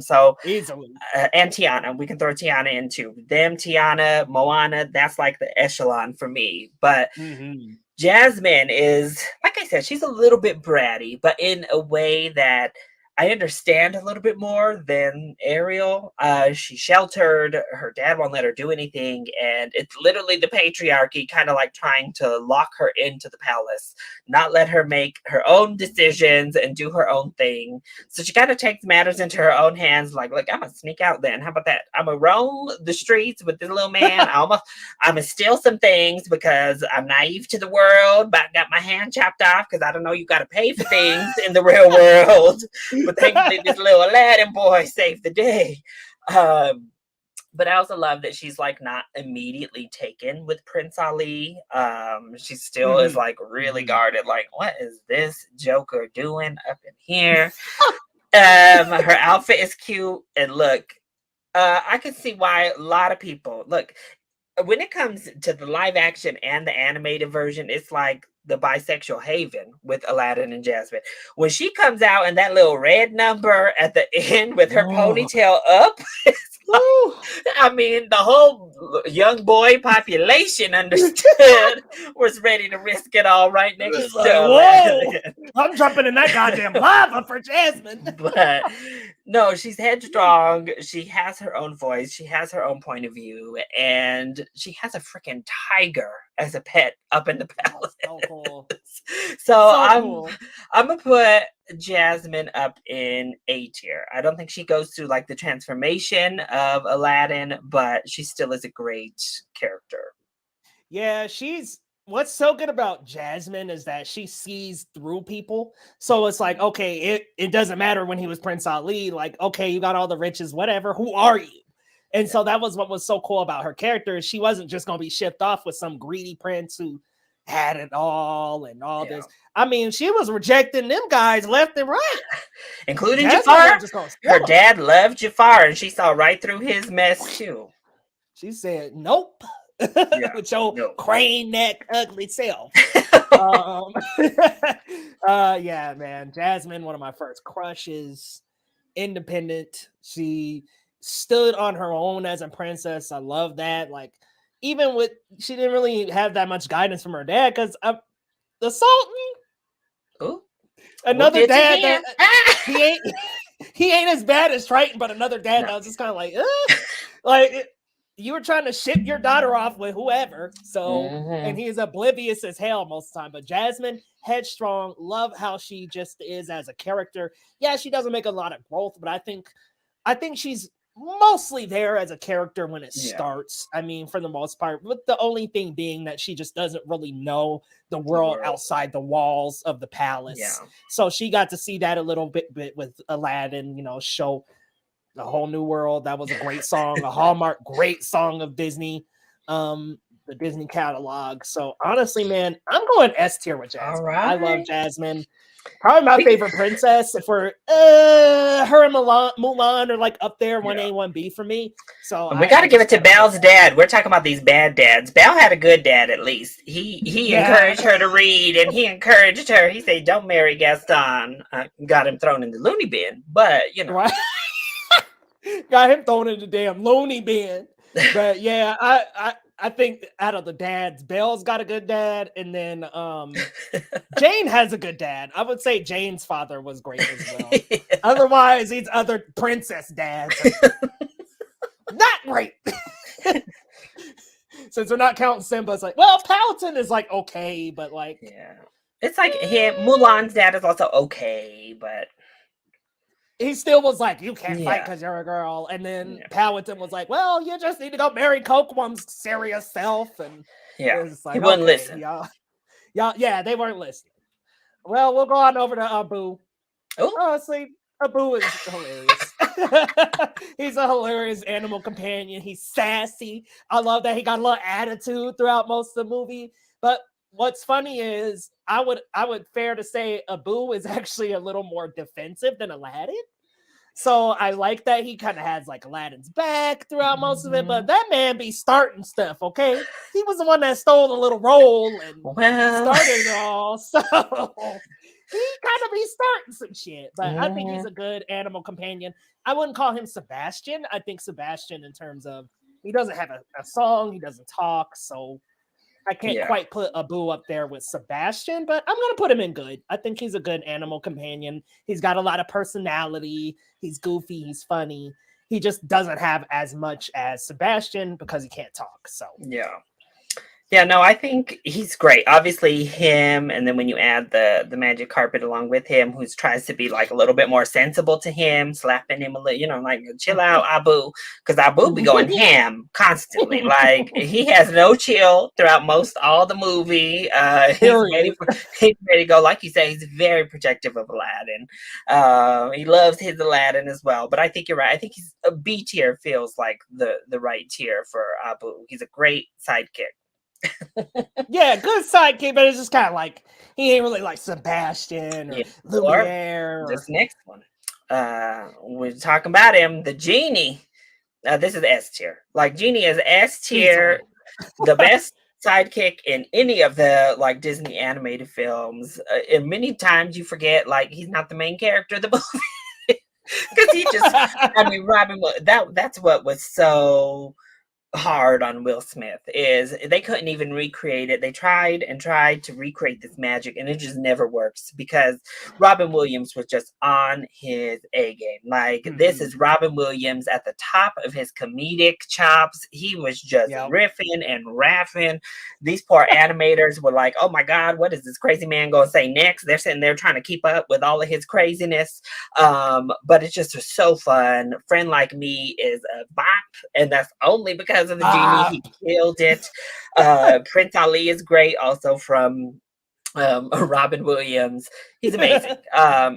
So easily. And Tiana, we can throw Tiana in too. Them, Tiana, Moana, that's like the echelon for me. But Jasmine is, like I said, she's a little bit bratty, but in a way that I understand a little bit more than Ariel. She's sheltered. Her dad won't let her do anything, and it's literally the patriarchy kind of like trying to lock her into the palace, not let her make her own decisions and do her own thing. So she kind of takes matters into her own hands. Like, look, I'm gonna sneak out. Then how about that? I'm gonna roam the streets with this little man. I'm gonna steal some things because I'm naive to the world. But I got my hand chopped off because I don't know you got to pay for things in the real world. But thankfully, this little Aladdin boy saved the day. But I also love that she's like not immediately taken with Prince Ali. She still is like really guarded. Like, what is this Joker doing up in here? Her outfit is cute, and look, I can see why a lot of people look. When it comes to the live action and the animated version, it's like the bisexual haven with Aladdin and Jasmine. When she comes out in that little red number at the end with her ponytail up, I mean, the whole young boy population understood, was ready to risk it all right next to Aladdin. I'm jumping in that goddamn lava for Jasmine. But no, she's headstrong. She has her own voice. She has her own point of view, and she has a freaking tiger as a pet up in the palace. So cool. So I'm gonna put Jasmine up in A tier. I don't think she goes through like the transformation of Aladdin, but she still is a great character. Yeah, what's so good about Jasmine is that she sees through people. So it's like, okay, it doesn't matter when he was Prince Ali. Like, okay, you got all the riches, whatever. Who are you? And so that was what was so cool about her character. She wasn't just going to be shipped off with some greedy prince who had it all and all this. I mean, she was rejecting them guys left and right. Including Jafar. Her dad loved Jafar, and she saw right through his mess too. She said, nope. With your crane neck ugly self. Yeah, man. Jasmine, one of my first crushes. Independent. She stood on her own as a princess. I love that. Like, even she didn't really have that much guidance from her dad because the Sultan, another dad that he ain't as bad as Triton, but another dad that was just kind of like, you were trying to ship your daughter off with whoever. So, and he's oblivious as hell most of the time. But Jasmine, headstrong, love how she just is as a character. Yeah, she doesn't make a lot of growth, but I think she's mostly there as a character when it starts. I mean, for the most part, with the only thing being that she just doesn't really know the world outside the walls of the palace. Yeah. So she got to see that a little bit with Aladdin, show the whole new world. That was a great song, a Hallmark great song of Disney, the Disney catalog. So honestly, man, I'm going S tier with Jasmine. I love Jasmine. Probably my favorite princess. If we're her and Mulan are like up there, 1A, 1B for me. So we got to give it to Belle's dad. We're talking about these bad dads. Belle had a good dad, at least. He encouraged her to read, and he encouraged her. He said, "Don't marry Gaston." Got him thrown in the loony bin, but right. Got him thrown in the damn loony bin. But yeah, I think out of the dads, Belle's got a good dad, and then Jane has a good dad. I would say Jane's father was great as well. Otherwise, these other princess dads not great. Since we're not counting Simba, it's like, well, Paladin is like okay, but like it's like Mulan's dad is also okay, but he still was like, you can't fight because you're a girl. And then Paladin was like, well, you just need to go marry Coquemon's serious self. And it's like, he wouldn't listen. Yeah, they weren't listening. Well, we'll go on over to Abu. Honestly, Abu is hilarious. He's a hilarious animal companion. He's sassy. I love that he got a little attitude throughout most of the movie. But what's funny is I would fair to say Abu is actually a little more defensive than Aladdin. So I like that he kind of has like Aladdin's back throughout most of it, but that man be starting stuff, okay? He was the one that stole the little roll and started it all. So he kind of be starting some shit, but I think he's a good animal companion. I wouldn't call him Sebastian. I think Sebastian, in terms of he doesn't have a song, he doesn't talk, so I can't quite put Abu up there with Sebastian, but I'm going to put him in good. I think he's a good animal companion. He's got a lot of personality. He's goofy. He's funny. He just doesn't have as much as Sebastian because he can't talk. So yeah, no, I think he's great. Obviously, him, and then when you add the magic carpet along with him, who tries to be like a little bit more sensible to him, slapping him a little, you know, like chill out, Abu, because Abu be going ham constantly. Like he has no chill throughout all the movie. He's ready to go. Like you say, he's very protective of Aladdin. He loves his Aladdin as well. But I think you're right. I think he's a B tier. Feels like the right tier for Abu. He's a great sidekick. Yeah, good sidekick, but it's just kind of like he ain't really like Sebastian or Lumiere. This next one, we're talking about him, the genie. This is S tier. Like Genie is S tier, the best sidekick in any of the like Disney animated films. And many times you forget like he's not the main character of the movie because he just. I mean, Robin. That's what was so hard on Will Smith is they couldn't even recreate it. They tried and tried to recreate this magic and it just never works because Robin Williams was just on his A game. Like this is Robin Williams at the top of his comedic chops. He was just riffing and raffing. These poor animators were like, oh my God, what is this crazy man going to say next? They're sitting there trying to keep up with all of his craziness. But it just was so fun. Friend Like Me is a bop, and that's only because of the genie. He killed it. Prince Ali is great, also from Robin Williams. He's amazing.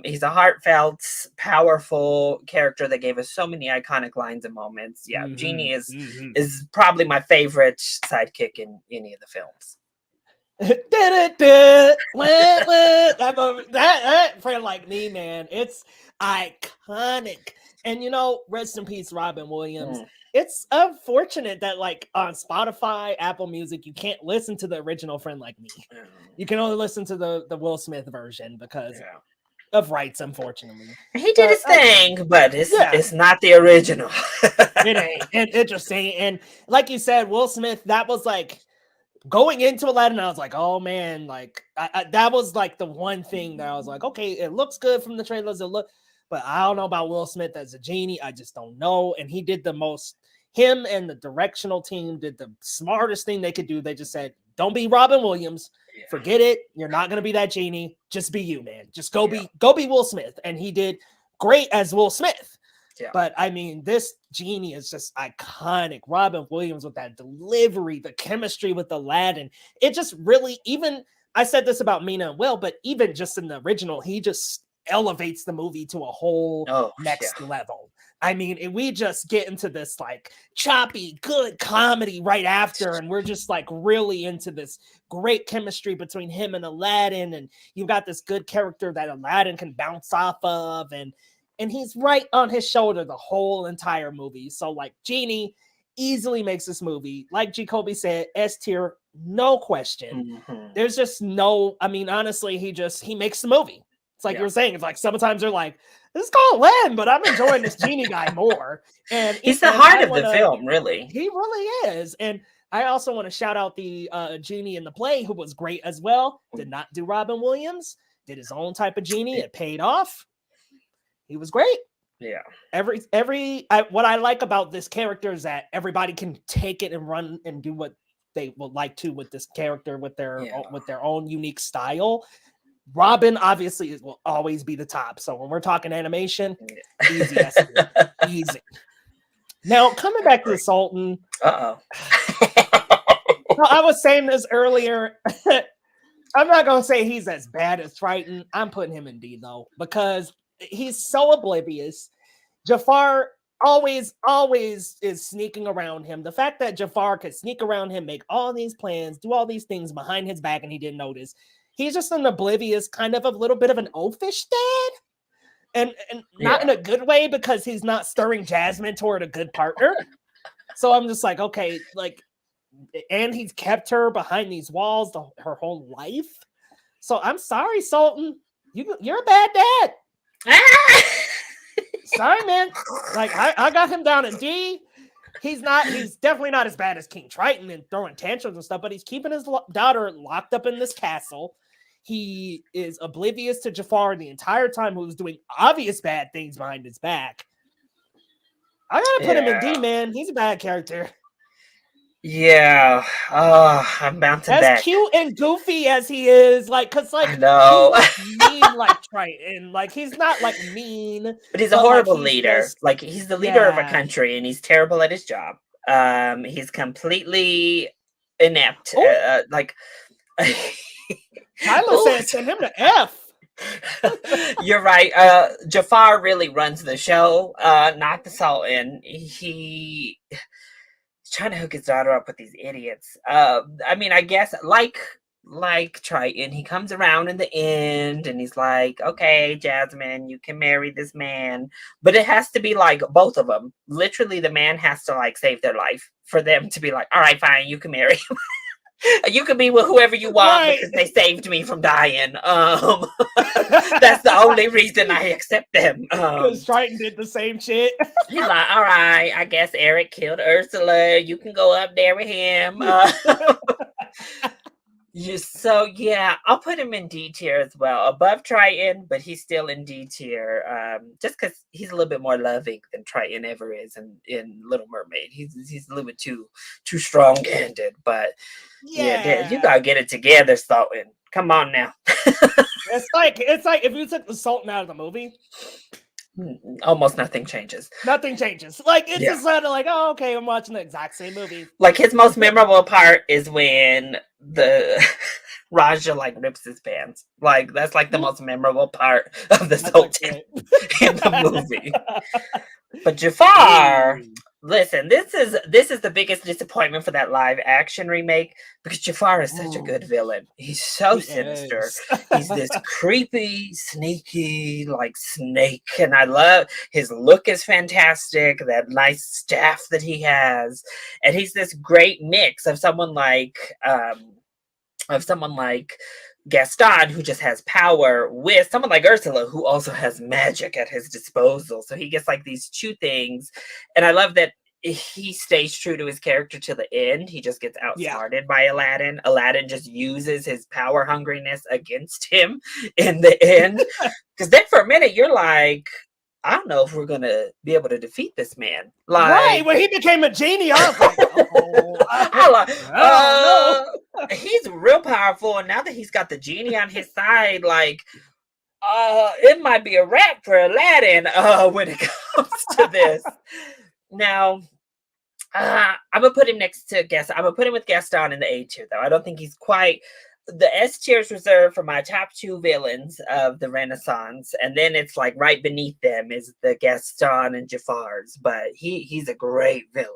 He's a heartfelt, powerful character that gave us so many iconic lines and moments. Yeah, Genie is probably my favorite sidekick in any of the films. that Friend Like Me, man, it's iconic. And you know, rest in peace, Robin Williams. It's unfortunate that like on Spotify, Apple Music, you can't listen to the original Friend Like Me. You can only listen to the Will Smith version because of rights, unfortunately. He did his thing, but it's not the original. It ain't. And interesting. And like you said, Will Smith, that was like going into Aladdin, I was like, oh man, like that was like the one thing that I was like, okay, it looks good from the trailers. But I don't know about Will Smith as a genie. I just don't know. And he did the most, him and the directional team did the smartest thing they could do. They just said, don't be Robin Williams. Forget it. You're not going to be that genie. Just be you, man. Just go be Will Smith. And he did great as Will Smith. But I mean, this genie is just iconic. Robin Williams with that delivery, the chemistry with Aladdin. It just really, even, I said this about Mina and Will, but even just in the original, he just elevates the movie to a whole next level. I mean, we just get into this like choppy, good comedy right after, and we're just like really into this great chemistry between him and Aladdin, and you've got this good character that Aladdin can bounce off of, and he's right on his shoulder the whole entire movie. So like Genie easily makes this movie, like Jacoby said, S tier, no question. There's just no, I mean, honestly, he makes the movie. It's like you were saying, it's like sometimes they're like, this is called Len, but I'm enjoying this genie guy more. And he's the heart of the film, really. He really is. And I also want to shout out the genie in the play who was great as well. Did not do Robin Williams, did his own type of genie. It paid off. He was great. Yeah. What I like about this character is that everybody can take it and run and do what they would like to with this character with their own unique style. Robin obviously will always be the top. So when we're talking animation, easy. Easy. Now coming back to the Sultan. I was saying this earlier. I'm not gonna say he's as bad as Triton. I'm putting him in D though, because he's so oblivious. Jafar always is sneaking around him. The fact that Jafar could sneak around him, make all these plans, do all these things behind his back, and he didn't notice. He's just an oblivious, kind of a little bit of an oafish dad. And not in a good way, because he's not stirring Jasmine toward a good partner. So I'm just like, okay, like, and he's kept her behind these walls her whole life. So I'm sorry, Sultan. You're a bad dad. Sorry, man. Like, I got him down in D. he's definitely not as bad as King Triton and throwing tantrums and stuff, but he's keeping his daughter locked up in this castle. He is oblivious to Jafar the entire time, who's doing obvious bad things behind his back. I gotta put him in D, man. He's a bad character. Yeah. Oh, I'm bouncing As back. cute and goofy as he is, like, cause like I know. he's not mean like Triton. Like he's not like mean, But he's a but like horrible he's leader. just Like he's the leader of a yeah. country, and he's terrible at his job. He's completely inept. Oh, Like, Tyler Ooh, said send him to F. you're right. Jafar really runs the show, not the Sultan. He's trying to hook his daughter up with these idiots. I mean, I guess like Triton, he comes around in the end and he's like, okay, Jasmine, you can marry this man. But it has to be like both of them. Literally, the man has to like save their life for them to be like, all right, fine, you can marry him. You can be with whoever you want Right. because they saved me from dying. That's the only reason I accept them. Because Triton did the same shit. He's like, all right, I guess Eric killed Ursula. You can go up there with him. So yeah, I'll put him in D tier as well, above Triton, but he's still in D tier. Just because he's a little bit more loving than Triton ever is in Little Mermaid. He's a little bit too strong handed, but yeah, you gotta get it together, Sultan. Come on now. It's like if you took the Sultan out of the movie, almost nothing changes. Nothing changes. Like it's just kind of like, oh, okay, I'm watching the exact same movie. Like his most memorable part is when the Raja like rips his pants. Like that's like the most memorable part of the Sultan in the movie. But Jafar, listen, this is the biggest disappointment for that live action remake because Jafar is such a good villain. He's so sinister. He's this creepy, sneaky, like snake, and I love his look is fantastic. That nice staff that he has, and he's this great mix of someone like Gaston, who just has power, with someone like Ursula, who also has magic at his disposal. So he gets like these two things. And I love that he stays true to his character to the end. He just gets outsmarted by Aladdin. Aladdin just uses his power hungriness against him in the end. Because then for a minute, you're like, I don't know if we're going to be able to defeat this man. Like, right, when he became a genie, I was like, he's real powerful, and now that he's got the genie on his side, like, it might be a wrap for Aladdin when it comes to this. Now, I'm gonna put him next to Gaston. I'm gonna put him with Gaston in the A tier, though. I don't think he's quite. The S tier is reserved for my top two villains of the Renaissance, and then it's like right beneath them is the Gaston and Jafar's. But he's a great villain,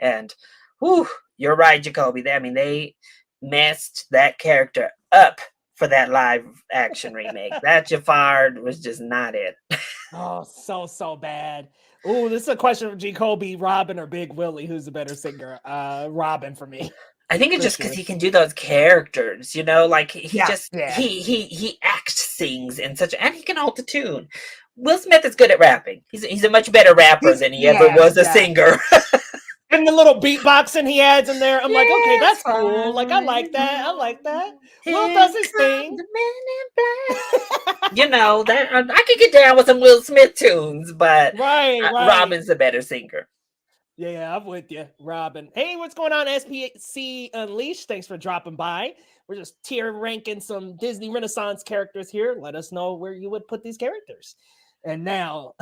and whew, you're right, Jacoby. I mean, they messed that character up for that live action remake. That Jafar was just not it. Oh, so bad. Oh, this is a question from Jacoby, Robin, or Big Willie. Who's the better singer? Robin for me. I think it's just because he can do those characters, you know, like he act sings in such, and he can hold the tune. Will Smith is good at rapping. He's a much better rapper than he ever was a singer. And the little beatboxing he adds in there, I'm like, okay, that's cool. Like, I like that. Will does his thing. You know, that I could get down with some Will Smith tunes, but Robin's a better singer. Yeah, I'm with you, Robin. Hey, what's going on, SPC Unleashed? Thanks for dropping by. We're just tier ranking some Disney Renaissance characters here. Let us know where you would put these characters. And now,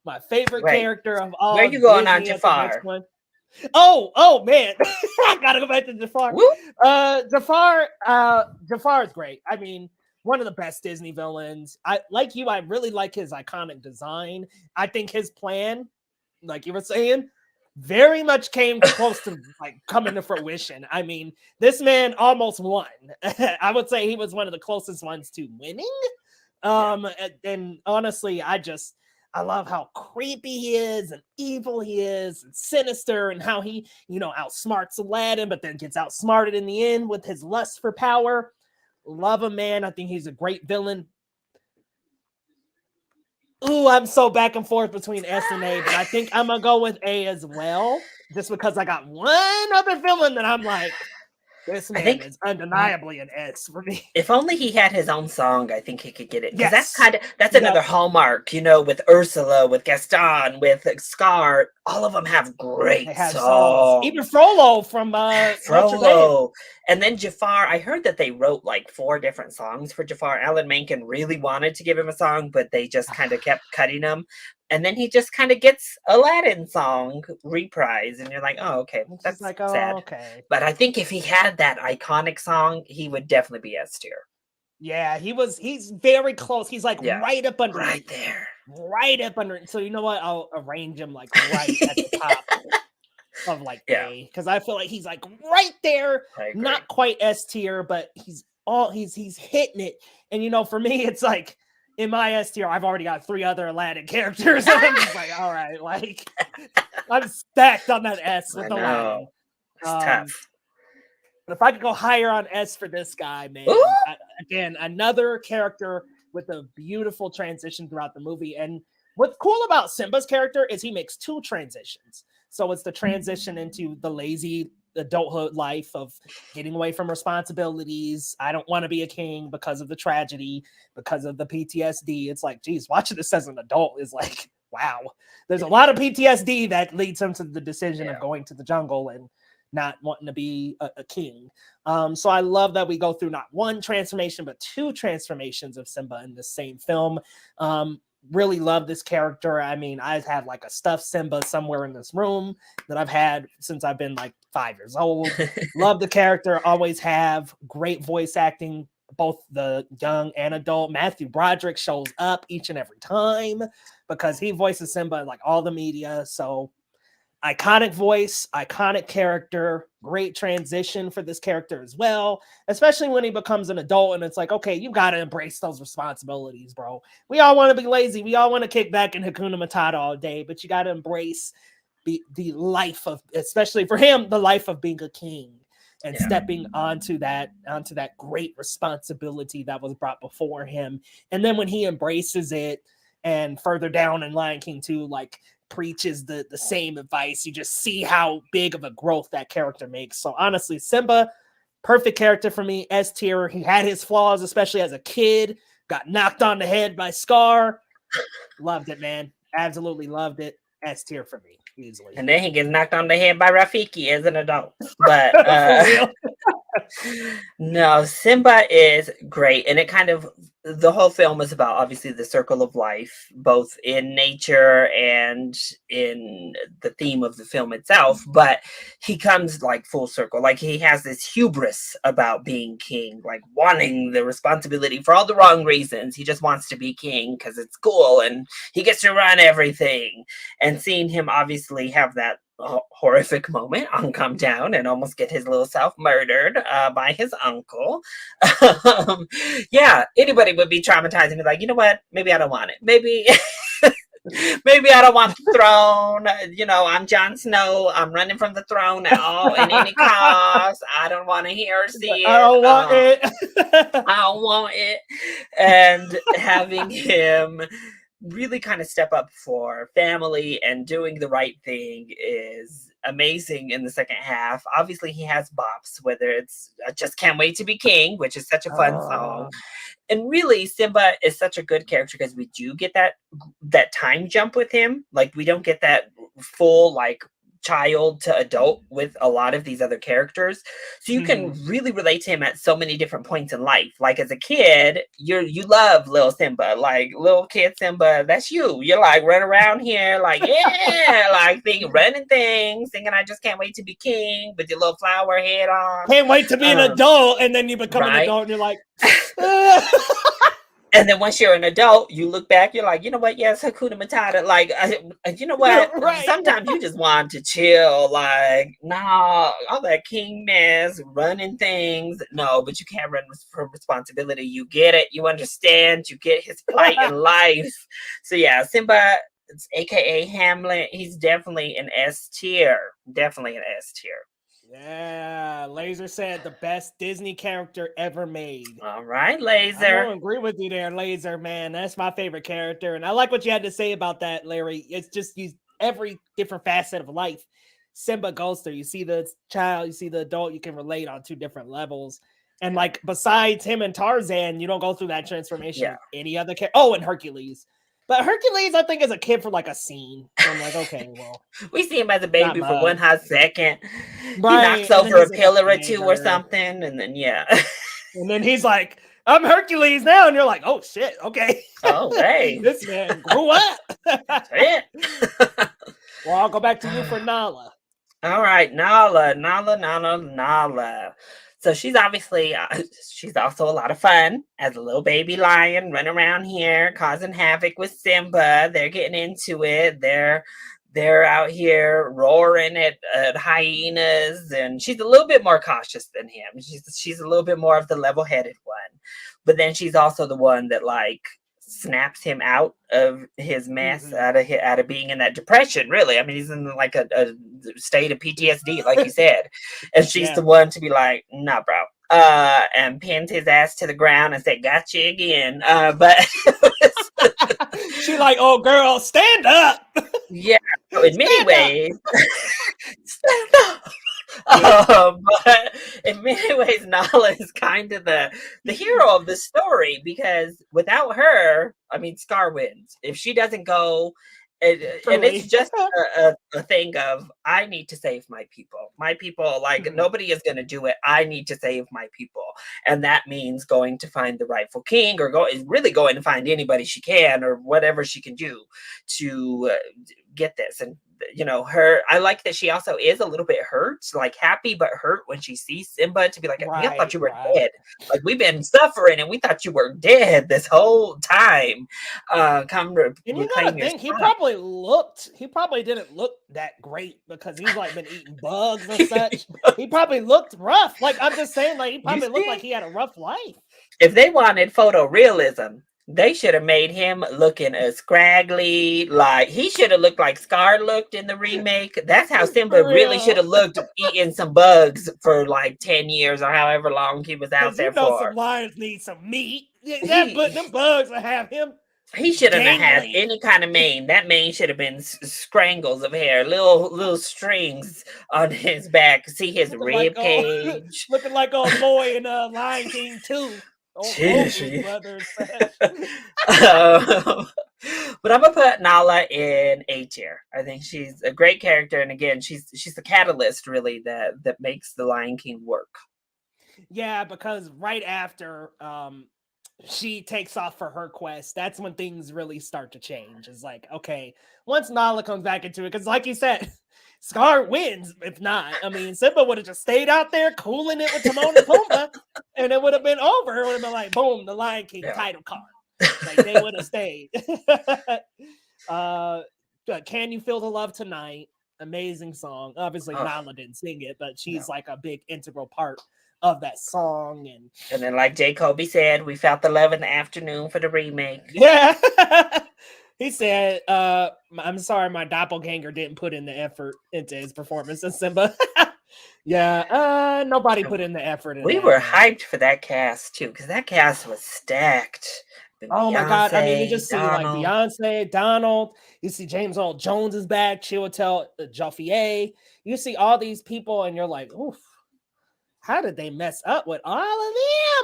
my favorite character of all. Where are you going on Jafar? Oh man, I gotta go back to Jafar. Jafar is great. I mean, one of the best Disney villains. I really like his iconic design. I think his plan, like you were saying, very much came close to like coming to fruition. I mean, this man almost won. I would say he was one of the closest ones to winning. And honestly, I love how creepy he is and evil he is and sinister, and how he, outsmarts Aladdin, but then gets outsmarted in the end with his lust for power. Love him, man. I think he's a great villain. Ooh, I'm so back and forth between S and A, but I think I'm gonna go with A as well, just because I got one other villain that I'm like, this I man think is undeniably an S for me. if only he had his own song, I think he could get it. Because Yes. that's Yep. another hallmark, you know, with Ursula, with Gaston, with Scar. All of them have They great have songs. Even songs. Frollo from Notre Dame. Frollo. And then Jafar, I heard that they wrote like 4 different songs for Jafar. Alan Menken really wanted to give him a song, but they just kind of kept cutting him. And then he just kind of gets Aladdin song reprise. And you're like, oh, okay, It's just that's like, oh, sad. okay. But I think if he had that iconic song, he would definitely be S tier. Yeah, he's very close. He's like Yeah. right up Right underneath. there. Right up under. So you know what? I'll arrange him like right at the top of like Yeah, A, because I feel like he's like right there, I agree. not quite S tier, but he's hitting it. And you know, for me, it's like in my S tier, I've already got 3 other Aladdin characters. And I'm just like, all right, like I'm stacked on that S with Aladdin. It's tough. But if I could go higher on S for this guy, man, Ooh! again, another character with a beautiful transition throughout the movie. And what's cool about Simba's character is he makes 2 transitions. So it's the transition into the lazy adulthood life of getting away from responsibilities. I don't want to be a king because of the tragedy, because of the PTSD. It's like, geez, watching this as an adult is like, wow. There's a lot of PTSD that leads him to the decision of going to the jungle and not wanting to be a king. So I love that we go through not 1 transformation, but 2 transformations of Simba in the same film. Really love this character. I mean, I have like a stuffed Simba somewhere in this room that I've had since I've been like 5 years old. Love the character, always have. Great voice acting, both the young and adult. Matthew Broderick shows up each and every time because he voices Simba in like all the media. So iconic voice, iconic character, great transition for this character as well, especially when he becomes an adult and it's like, okay, you got to embrace those responsibilities, bro. We all want to be lazy. We all want to kick back in Hakuna Matata all day, but you got to embrace the life of, especially for him, the life of being a king and stepping onto that great responsibility that was brought before him. And then when he embraces it, and further down in Lion King 2, like preaches the same advice. You just see how big of a growth that character makes. So honestly, Simba, perfect character for me. S tier. He had his flaws, especially as a kid. Got knocked on the head by Scar. Loved it, man. Absolutely loved it. S tier for me, easily. And then he gets knocked on the head by Rafiki as an adult. But for real. No, Simba is great. And it kind of, the whole film is about obviously the circle of life, both in nature and in the theme of the film itself. But he comes like full circle. Like he has this hubris about being king, like wanting the responsibility for all the wrong reasons. He just wants to be king because it's cool and he gets to run everything. And seeing him obviously have that horrific moment on Come Down and almost get his little self murdered by his uncle. Yeah, anybody would be traumatized and be like, you know what? Maybe I don't want it. Maybe maybe I don't want the throne. You know, I'm Jon Snow. I'm running from the throne at all in any cost. I don't want to hear or see it. I don't want it. I don't want it. And having him really kind of step up for family and doing the right thing is amazing in the second half. Obviously, he has bops, whether it's I Just Can't Wait to Be King, which is such a fun song. And really, Simba is such a good character because we do get that time jump with him. Like we don't get that full like child to adult with a lot of these other characters, so you can really relate to him at so many different points in life. Like as a kid, you love little Simba, like little kid Simba, that's you're like running around here like like running things thinking I just can't wait to be king with your little flower head on, can't wait to be an adult, and then you become an adult and you're like and then once you're an adult, you look back, you're like, you know what? Yes, Hakuna Matata. Like, you know what? Sometimes you just want to chill. Like, nah, all that kingness, running things. No, but you can't run from responsibility. You get it. You understand. You get his plight in life. So yeah, Simba, it's AKA Hamlet. He's definitely an S tier. Definitely an S tier. Yeah, Laser said the best Disney character ever made. All right, I'm Laser. gonna agree with you there, Laser, man. That's my favorite character. And I like what you had to say about that, Larry. It's just every different facet of life Simba goes through. You see the child, you see the adult, you can relate on two different levels. And like besides him and Tarzan, you don't go through that transformation with any other character. Oh, and Hercules. But Hercules, I think, is a kid for like a scene. So I'm like, okay, well. We see him as a baby for one hot second. He knocks Right. over a pillar or two or something, and then and then he's like, I'm Hercules now, and you're like, oh shit, okay. Oh, hey. This man grew up. It. Well, I'll go back to you for Nala. All right, Nala. So she's obviously, she's also a lot of fun as a little baby lion running around here, causing havoc with Simba. They're getting into it. They're out here roaring at hyenas, and she's a little bit more cautious than him. She's a little bit more of the level-headed one, but then she's also the one that like snaps him out of his mess, out of being in that depression. Really, I mean, he's in like a state of PTSD, like you said, and she's the one to be like, "Nah, bro," and pins his ass to the ground and say, "Gotcha again." But she like, "Oh, girl, stand up." Yeah, in many ways, stand up. But in many ways, Nala is kind of the hero of the story, because without her, I mean, Scar wins. If she doesn't go, and it's just a thing of, I need to save my people. My people, like nobody is going to do it. I need to save my people, and that means going to find the rightful king, or really going to find anybody she can, or whatever she can do to get this. And you know, I like that she also is a little bit hurt, like happy but hurt when she sees Simba, to be like, I thought you were dead. Like, we've been suffering and we thought you were dead this whole time. Come to and you gotta think, he probably didn't look that great, because he's like been eating bugs and such. He probably looked rough. Like, I'm just saying, like, he probably looked like he had a rough life. If they wanted photorealism, they should have made him looking scraggly. Like, he should have looked like Scar looked in the remake. That's how Simba really should have looked, eating some bugs for like 10 years or however long he was out there for. Some lions need some meat. Them bugs will have him. He shouldn't have had any kind of mane. That mane should have been strangles of hair, little strings on his back. See his rib cage. Looking like old boy in Lion King 2. But I'm gonna put Nala in A tier. I think she's a great character, and again, she's the catalyst really that makes the Lion King work. Yeah, because right after she takes off for her quest, that's when things really start to change. It's like, okay, once Nala comes back into it, because like you said, Scar wins. If not, I mean, Simba would have just stayed out there cooling it with Timon and Pumbaa, and it would have been over. It would have been like, boom, the Lion King title card. Like, they would have stayed. Can You Feel the Love Tonight? Amazing song. Obviously, Nala didn't sing it, but she's like a big integral part of that song. And then, like J. Kobe said, we felt the love in the afternoon for the remake. Yeah. He said, I'm sorry my doppelganger didn't put in the effort into his performance in Simba. Yeah, nobody put in the effort. We were hyped for that cast, too, because that cast was stacked. Oh, my God. I mean, you just see like Beyonce, Donald. You see James Earl Jones is back, Chiwetel Ejiofor. You see all these people, and you're like, oof. How did they mess up with all of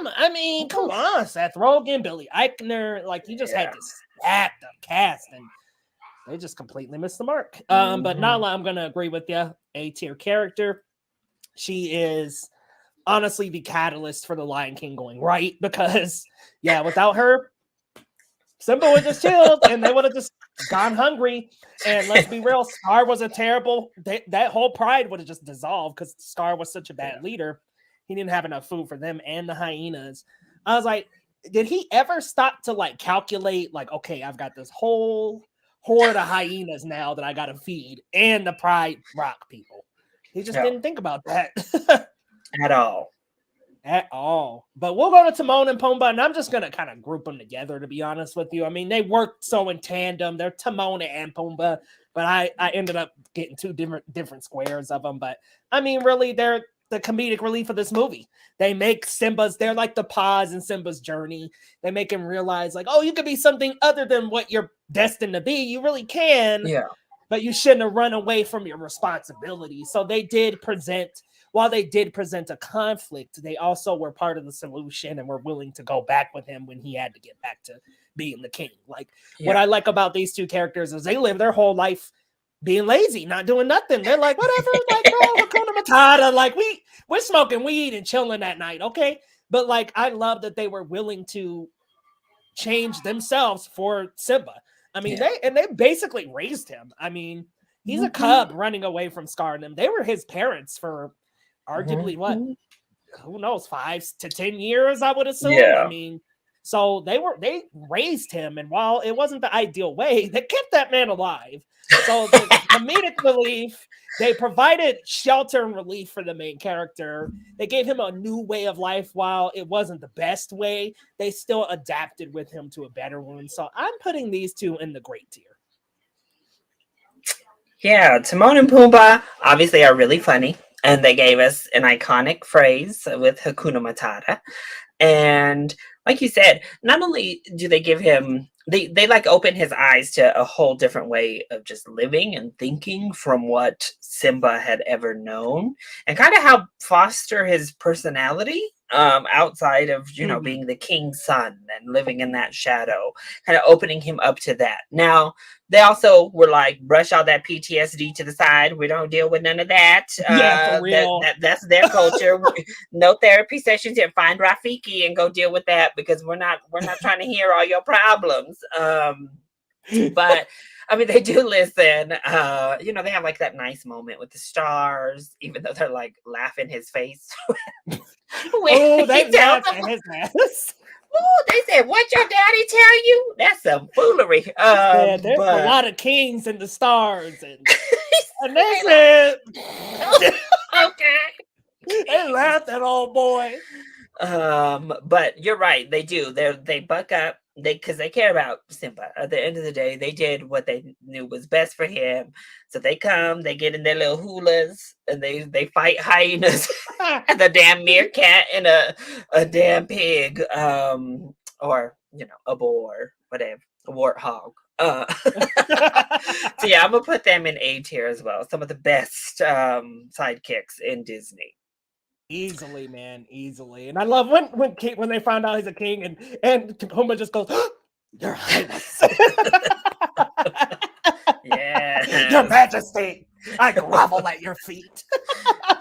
them? I mean, come on, Seth Rogen, Billy Eichner. Like, you just had to stack the cast, and they just completely missed the mark. But Nala, I'm going to agree with you. A-tier character. She is honestly the catalyst for the Lion King going right, because, yeah, without her, Simba would just chilled, and they would have just gone hungry. And let's be real, Scar was a terrible. That whole pride would have just dissolved, because Scar was such a bad leader. He didn't have enough food for them and the hyenas. I was like, did he ever stop to like calculate, like, okay, I've got this whole horde of hyenas now that I got to feed, and the Pride Rock people? He just didn't think about that at all. At all. But we'll go to Timon and Pumbaa, and I'm just going to kind of group them together, to be honest with you. I mean, they work so in tandem. They're Timon and Pumbaa. but I ended up getting two different squares of them. But I mean, really, they're the comedic relief of this movie. They make they're like the pause in Simba's journey. They make him realize, like, oh, you could be something other than what you're destined to be. You really can. Yeah. But you shouldn't have run away from your responsibility. So they did present, while they did present a conflict, they also were part of the solution and were willing to go back with him when he had to get back to being the king. Like, what I like about these two characters is they live their whole life being lazy, not doing nothing. They're like, whatever, like, bro, Hakuna Matata, like, we're smoking weed and chilling that night, okay? But like, I love that they were willing to change themselves for Simba. I mean, they basically raised him. I mean, he's a cub running away from Scar and them. They were his parents for arguably what? Who knows, 5 to 10 years, I would assume. Yeah. I mean, so they raised him, and while it wasn't the ideal way, they kept that man alive. So the comedic relief, they provided shelter and relief for the main character. They gave him a new way of life. While it wasn't the best way, they still adapted with him to a better one. So I'm putting these two in the great tier. Yeah, Timon and Pumbaa obviously are really funny, and they gave us an iconic phrase with Hakuna Matata. And like you said, not only do they give him, they like open his eyes to a whole different way of just living and thinking from what Simba had ever known, and kind of help foster his personality outside of, you know, being the king's son and living in that shadow, kind of opening him up to that. Now, they also were like, brush all that PTSD to the side. We don't deal with none of that. Yeah, for real. That's their culture. No therapy sessions yet. Find Rafiki and go deal with that, because we're not trying to hear all your problems. But I mean, they do listen. You know, they have like that nice moment with the stars, even though they're like laughing his face. Oh, they laugh at his ass. Oh, they said, "What your daddy tell you?" That's some foolery. Yeah, there's a lot of kings in the stars, and they said, "Okay." They laughed at old boy. But you're right. They do. They buck up. Because they care about Simba. At the end of the day, they did what they knew was best for him. So they come, they get in their little hulas, and they fight hyenas, and the damn meerkat, and a damn pig, or you know, a boar, whatever, a warthog. So yeah, I'm gonna put them in A tier as well. Some of the best sidekicks in Disney. Easily, man, easily. And I love when they found out he's a king, and Pumbaa just goes, "Your Highness." Yeah. Your Majesty, I grovel at your feet.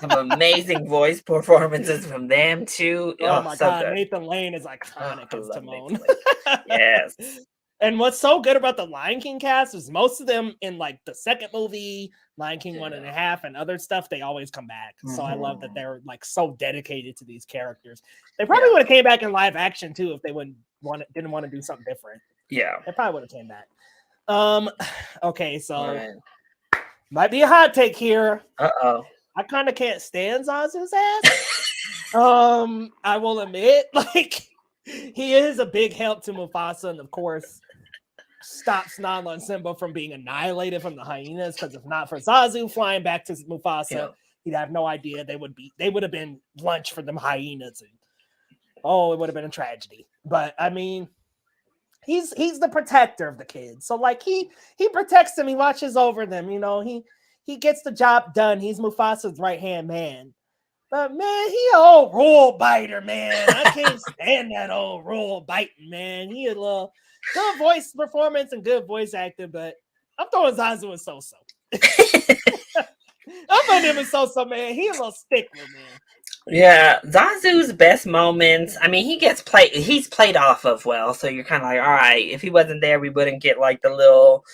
Some amazing voice performances from them too. Oh my so god, good. Nathan Lane is iconic as Timon. Yes. And what's so good about the Lion King cast is most of them in like the second movie, Lion King 1.5, and other stuff, they always come back. So I love that they're like so dedicated to these characters. They probably would have came back in live action too if they didn't want to do something different. Yeah. They probably would have came back. Okay, so might be a hot take here. I kind of can't stand Zazu's ass. I will admit, like, he is a big help to Mufasa, and of course stops Nala and Simba from being annihilated from the hyenas, because if not for Zazu flying back to Mufasa, he'd have no idea they would have been lunch for them hyenas, and it would have been a tragedy. But I mean, he's the protector of the kids, so like he protects them, he watches over them, you know, he gets the job done. He's Mufasa's right hand man. But man, he an old rule biter, man. I can't stand that old rule biting, man. He a little good voice performance and good voice acting, but I'm throwing Zazu in so-so. I'm putting him in so-so, man. He a little stickler, man. Yeah, Zazu's best moments. I mean, he's played off of well, so you're kind of like, all right, if he wasn't there, we wouldn't get like the little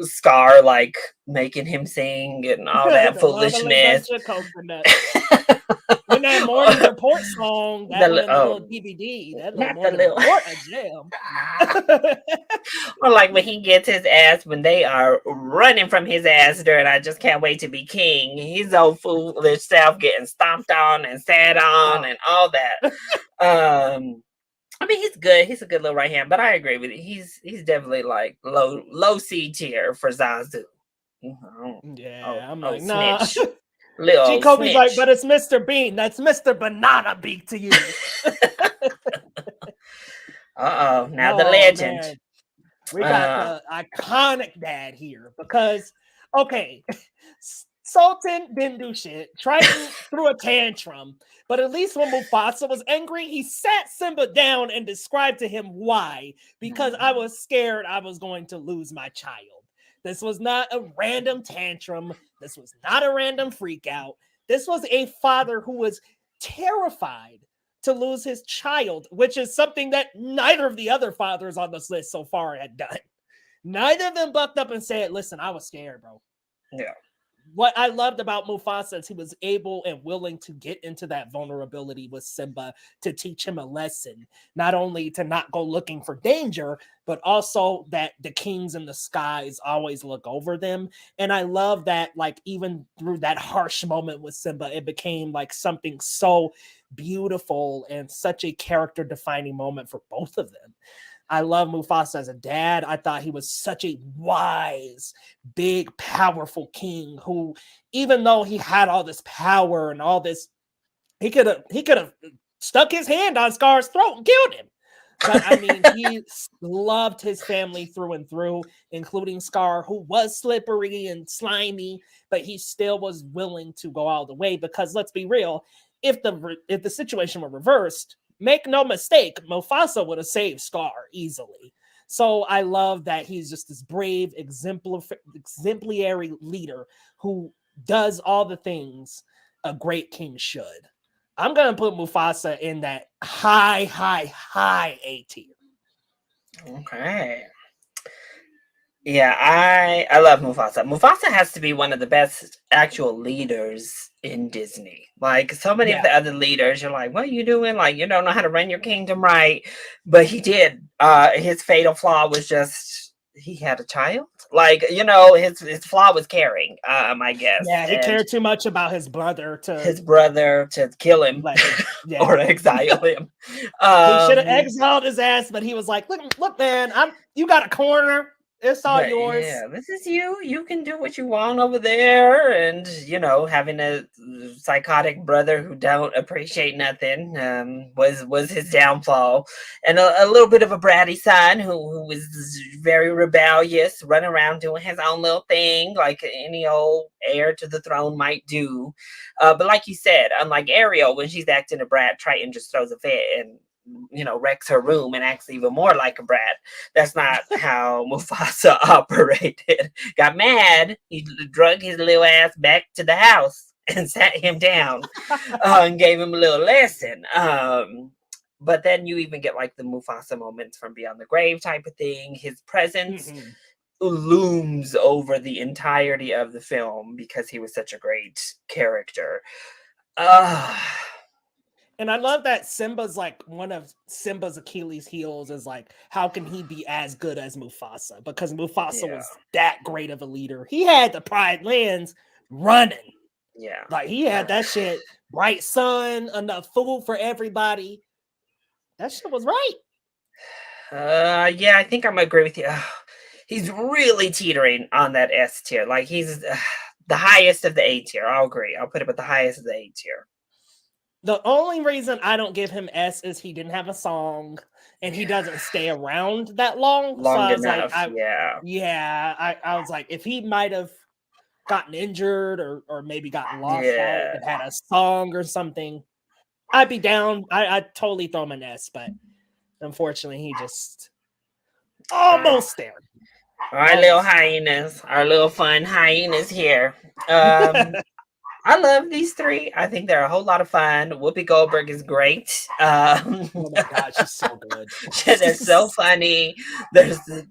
Scar like making him sing and all that foolishness. When that morning report song, that little DVD, that little report a jam. Or like when he gets his ass, when they are running from his ass during I Just Can't Wait to Be King. His old foolish self getting stomped on and sat on and all that. I mean, he's good. He's a good little right hand, but I agree with you. He's definitely like low C tier for Zazu. Oh, Yeah, I'm oh, like, nah. snitch. Little Jacoby's like, snitch. but it's Mr. Bean. That's Mr. Banana Beak to you. Uh-oh, now the Oh legend. man. We got Uh, the iconic dad here because, okay, Sultan didn't do shit. Triton threw a tantrum, but at least when Mufasa was angry, he sat Simba down and described to him why. Because I was scared I was going to lose my child. This was not a random tantrum. This was not a random freak out. This was a father who was terrified to lose his child, which is something that neither of the other fathers on this list so far had done. Neither of them bucked up and said, listen, I was scared, bro. Yeah. What I loved about Mufasa is he was able and willing to get into that vulnerability with Simba to teach him a lesson, not only to not go looking for danger, but also that the kings in the skies always look over them. And I love that, like, even through that harsh moment with Simba, it became like something so beautiful and such a character defining moment for both of them. I love Mufasa as a dad. I thought he was such a wise, big, powerful king who, even though he had all this power and all this, he could have stuck his hand on Scar's throat and killed him. But I mean, he loved his family through and through, including Scar, who was slippery and slimy, but he still was willing to go all the way. Because let's be real, if the situation were reversed, make no mistake, Mufasa would have saved Scar easily. So I love that he's just this brave, exemplary leader who does all the things a great king should. I'm gonna put Mufasa in that high A tier. Okay. Yeah, I love Mufasa. Mufasa has to be one of the best actual leaders in Disney. Like so many of Yeah. the other leaders, you're like, what are you doing? Like you don't know how to run your kingdom right. But he did. His fatal flaw was just he had a child. Like, his flaw was caring, I guess. Yeah, he And cared too much about his brother to his brother to kill him let him. Yeah. or exile him. He should have exiled his ass, but he was like, look, man, you got a corner. It's all But yours. yeah, this is you. You can do what you want over there. And, having a psychotic brother who don't appreciate nothing was his downfall. And a little bit of a bratty son who was very rebellious, running around doing his own little thing, like any old heir to the throne might do. But like you said, unlike Ariel, when she's acting a brat, Triton just throws a fit and wrecks her room and acts even more like a brat. That's not how Mufasa operated. Got mad, he drug his little ass back to the house and sat him down and gave him a little lesson. But then you even get like the Mufasa moments from Beyond the Grave type of thing. His presence looms over the entirety of the film because he was such a great character. And I love that Simba's like one of Simba's Achilles' heels is like, how can he be as good as Mufasa? Because Mufasa was that great of a leader. He had the Pride Lands running. Yeah. Like he had that shit, bright sun, enough food for everybody. That shit was right. Yeah, I think I'm gonna agree with you. He's really teetering on that S tier. Like he's the highest of the A tier. I'll agree. I'll put him at the highest of the A tier. The only reason I don't give him S is he didn't have a song and he doesn't stay around that long. So I was enough, like, I was like, if he might have gotten injured or maybe gotten lost out and had a song or something, I'd be down. I'd totally throw him an S, but unfortunately he just almost there. Our little hyenas, our little fun hyenas here. I love these three. I think they're a whole lot of fun. Whoopi Goldberg is great. Oh my god, she's so good. They're so funny.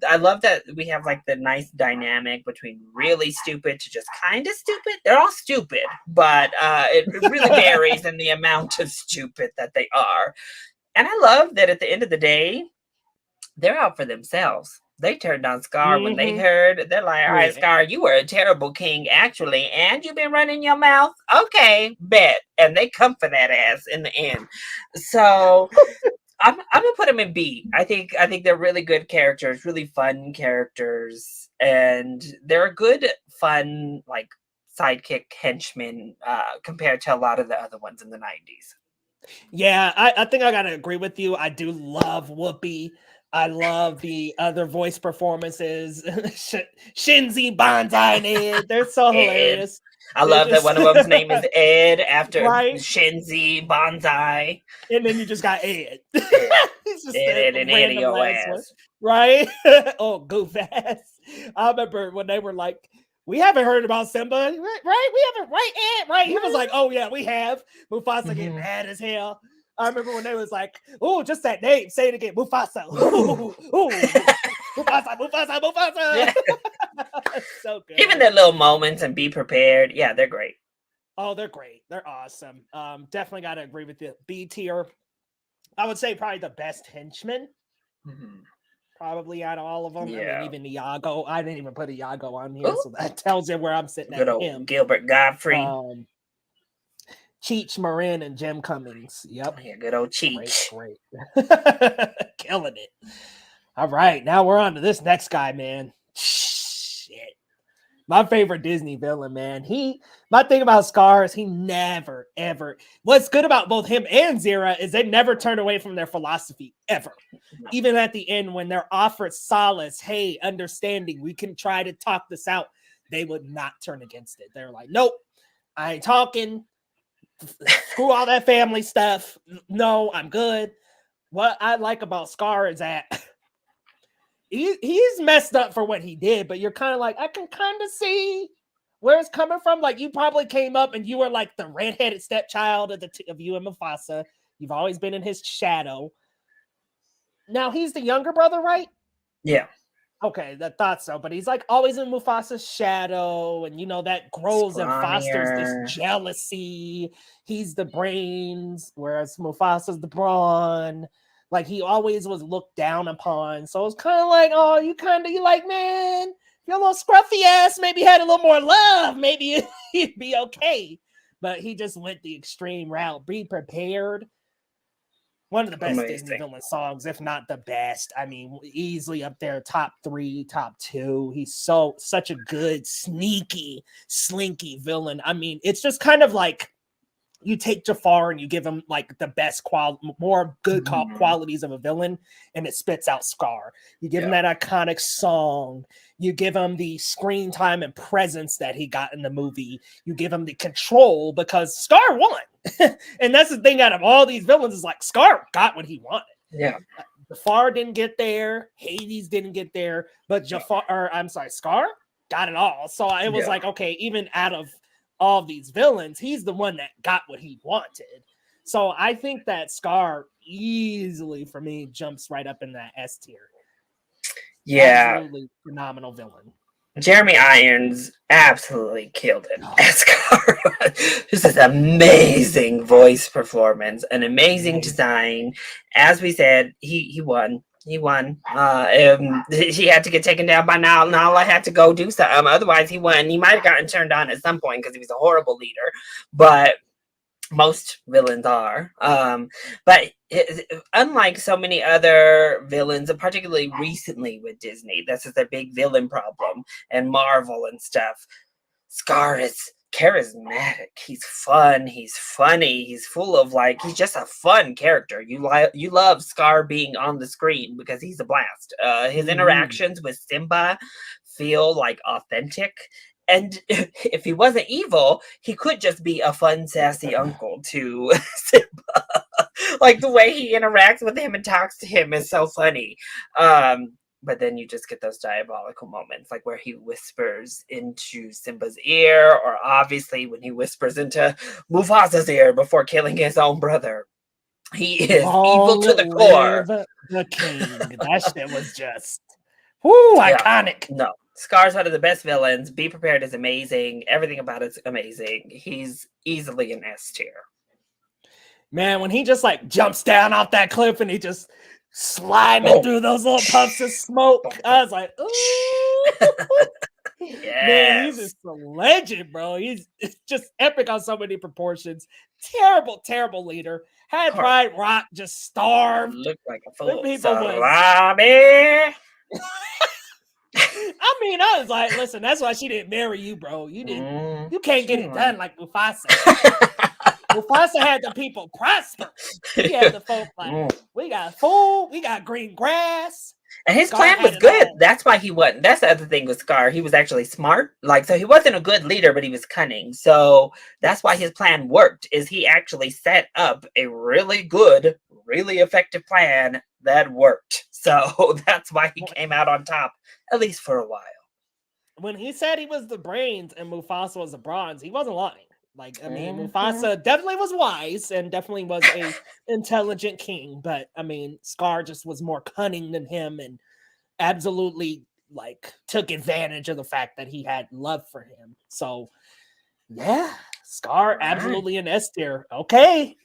I love that we have like the nice dynamic between really stupid to just kind of stupid. They're all stupid, but it really varies in the amount of stupid that they are. And I love that at the end of the day, they're out for themselves. They turned on Scar when they heard. They're like, all right, Scar, you were a terrible king, actually, and you've been running your mouth. Okay, bet. And they come for that ass in the end. So I'm gonna put them in B. I think they're really good characters, really fun characters, and they're a good, fun like sidekick henchman compared to a lot of the other ones in the 90s. Yeah, I think I gotta agree with you. I do love Whoopi. I love the other voice performances. Shinzi, Banzai, and Ed. They're so Ed. hilarious. I They're love that just one of them's name is Ed after right. Shinzi Banzai. And then you just got Ed. Ed, He's just Ed, the Ed, and Eddie random your last one. ass. Right? Oh, goof ass. I remember when they were like, we haven't heard about Simba, right? We haven't, right, Ed? Right? He was like, oh, yeah, we have. Mufasa getting mad as hell. I remember when they was like, oh, just that name. Say it again. Mufasa. Ooh, Mufasa. Yeah. So good. Even their little moments and be prepared. Yeah, they're great. Oh, they're great. They're awesome. Definitely got to agree with you. B tier. I would say probably the best henchman. Probably out of all of them. Yeah. I mean, even Iago. I didn't even put Iago on here, Ooh. so that tells you where I'm sitting Good at old him. Gilbert Godfrey. Cheech Marin and Jim Cummings. Yep. Yeah, good old Cheech. Great. Killing it. All right, now we're on to this next guy, man. Shit. My favorite Disney villain, man. My thing about Scar is he never, ever. What's good about both him and Zira is they never turn away from their philosophy, ever. Even at the end, when they're offered solace, hey, understanding, we can try to talk this out, they would not turn against it. They're like, nope, I ain't talking. Screw all that family stuff. No, I'm good. What I like about Scar is that he's messed up for what he did, but you're kind of like, I can kind of see where it's coming from. Like, you probably came up and you were like the redheaded stepchild of you and Mufasa. You've always been in his shadow. Now he's the younger brother, right? Yeah. Okay, that thought so. But he's like always in Mufasa's shadow, and you know that grows and fosters this jealousy. He's the brains, whereas Mufasa's the brawn. Like, he always was looked down upon. So it's kind of like, oh, you like, man, your little scruffy ass maybe had a little more love, maybe he'd be okay. But he just went the extreme route. Be prepared. One of the best Disney villain songs, if not the best. I mean, easily up there, top 3, top 2. He's such a good, sneaky, slinky villain. I mean, it's just kind of like you take Jafar and you give him like the best more good qualities of a villain, and it spits out Scar. You give him that iconic song. You give him the screen time and presence that he got in the movie. You give him the control because Scar won. And that's the thing out of all these villains is like Scar got what he wanted. Yeah. Jafar didn't get there. Hades didn't get there. But Scar got it all. So it was like, okay, even out of all these villains, he's the one that got what he wanted. So I think that Scar easily, for me, jumps right up in that S tier. Yeah. Absolutely phenomenal villain. Jeremy Irons absolutely killed it as Scar. Just this amazing voice performance, an amazing design. As we said, he won. He won. He had to get taken down by Nala had to go do something. Otherwise, he won. He might have gotten turned on at some point because he was a horrible leader. But most villains are. But unlike so many other villains, and particularly recently with Disney, this is their big villain problem, and Marvel and stuff, Scar is charismatic. He's fun. He's funny. He's full of he's just a fun character. You love Scar being on the screen because he's a blast. His interactions with Simba feel like authentic. And if he wasn't evil, he could just be a fun, sassy uncle to Simba. Like, the way he interacts with him and talks to him is so funny. But then you just get those diabolical moments, like where he whispers into Simba's ear, or obviously when he whispers into Mufasa's ear before killing his own brother. He is evil to the core. The king. That shit was just iconic. No. Scar's one of the best villains. Be Prepared is amazing. Everything about it's amazing. He's easily an S tier. Man, when he just jumps down off that cliff and he just sliding through those little puffs of smoke, I was like, ooh. Man, he's Yes. just a legend, bro. It's just epic on so many proportions. Terrible, terrible leader. Had Poor Pride Rock just starved. looked like a The full people was salami. I mean, I was like, listen, that's why she didn't marry you, bro. You can't get She it was. done like Mufasa. Mufasa had the people prosper. He had the folk like, we got food, we got green grass. And his Scar plan had was it good. all. That's why he wasn't. That's the other thing with Scar. He was actually smart. Like, so he wasn't a good leader, but he was cunning. So that's why his plan worked, is he actually set up a really good, really effective plan that worked. So that's why he came out on top, at least for a while. When he said he was the brains and Mufasa was the bronze, he wasn't lying. Like, I mean, Mhm. Mufasa definitely was wise and definitely was a intelligent king, but I mean, Scar just was more cunning than him and absolutely like took advantage of the fact that he had love for him. So yeah, Scar All right. absolutely an S tier. Okay.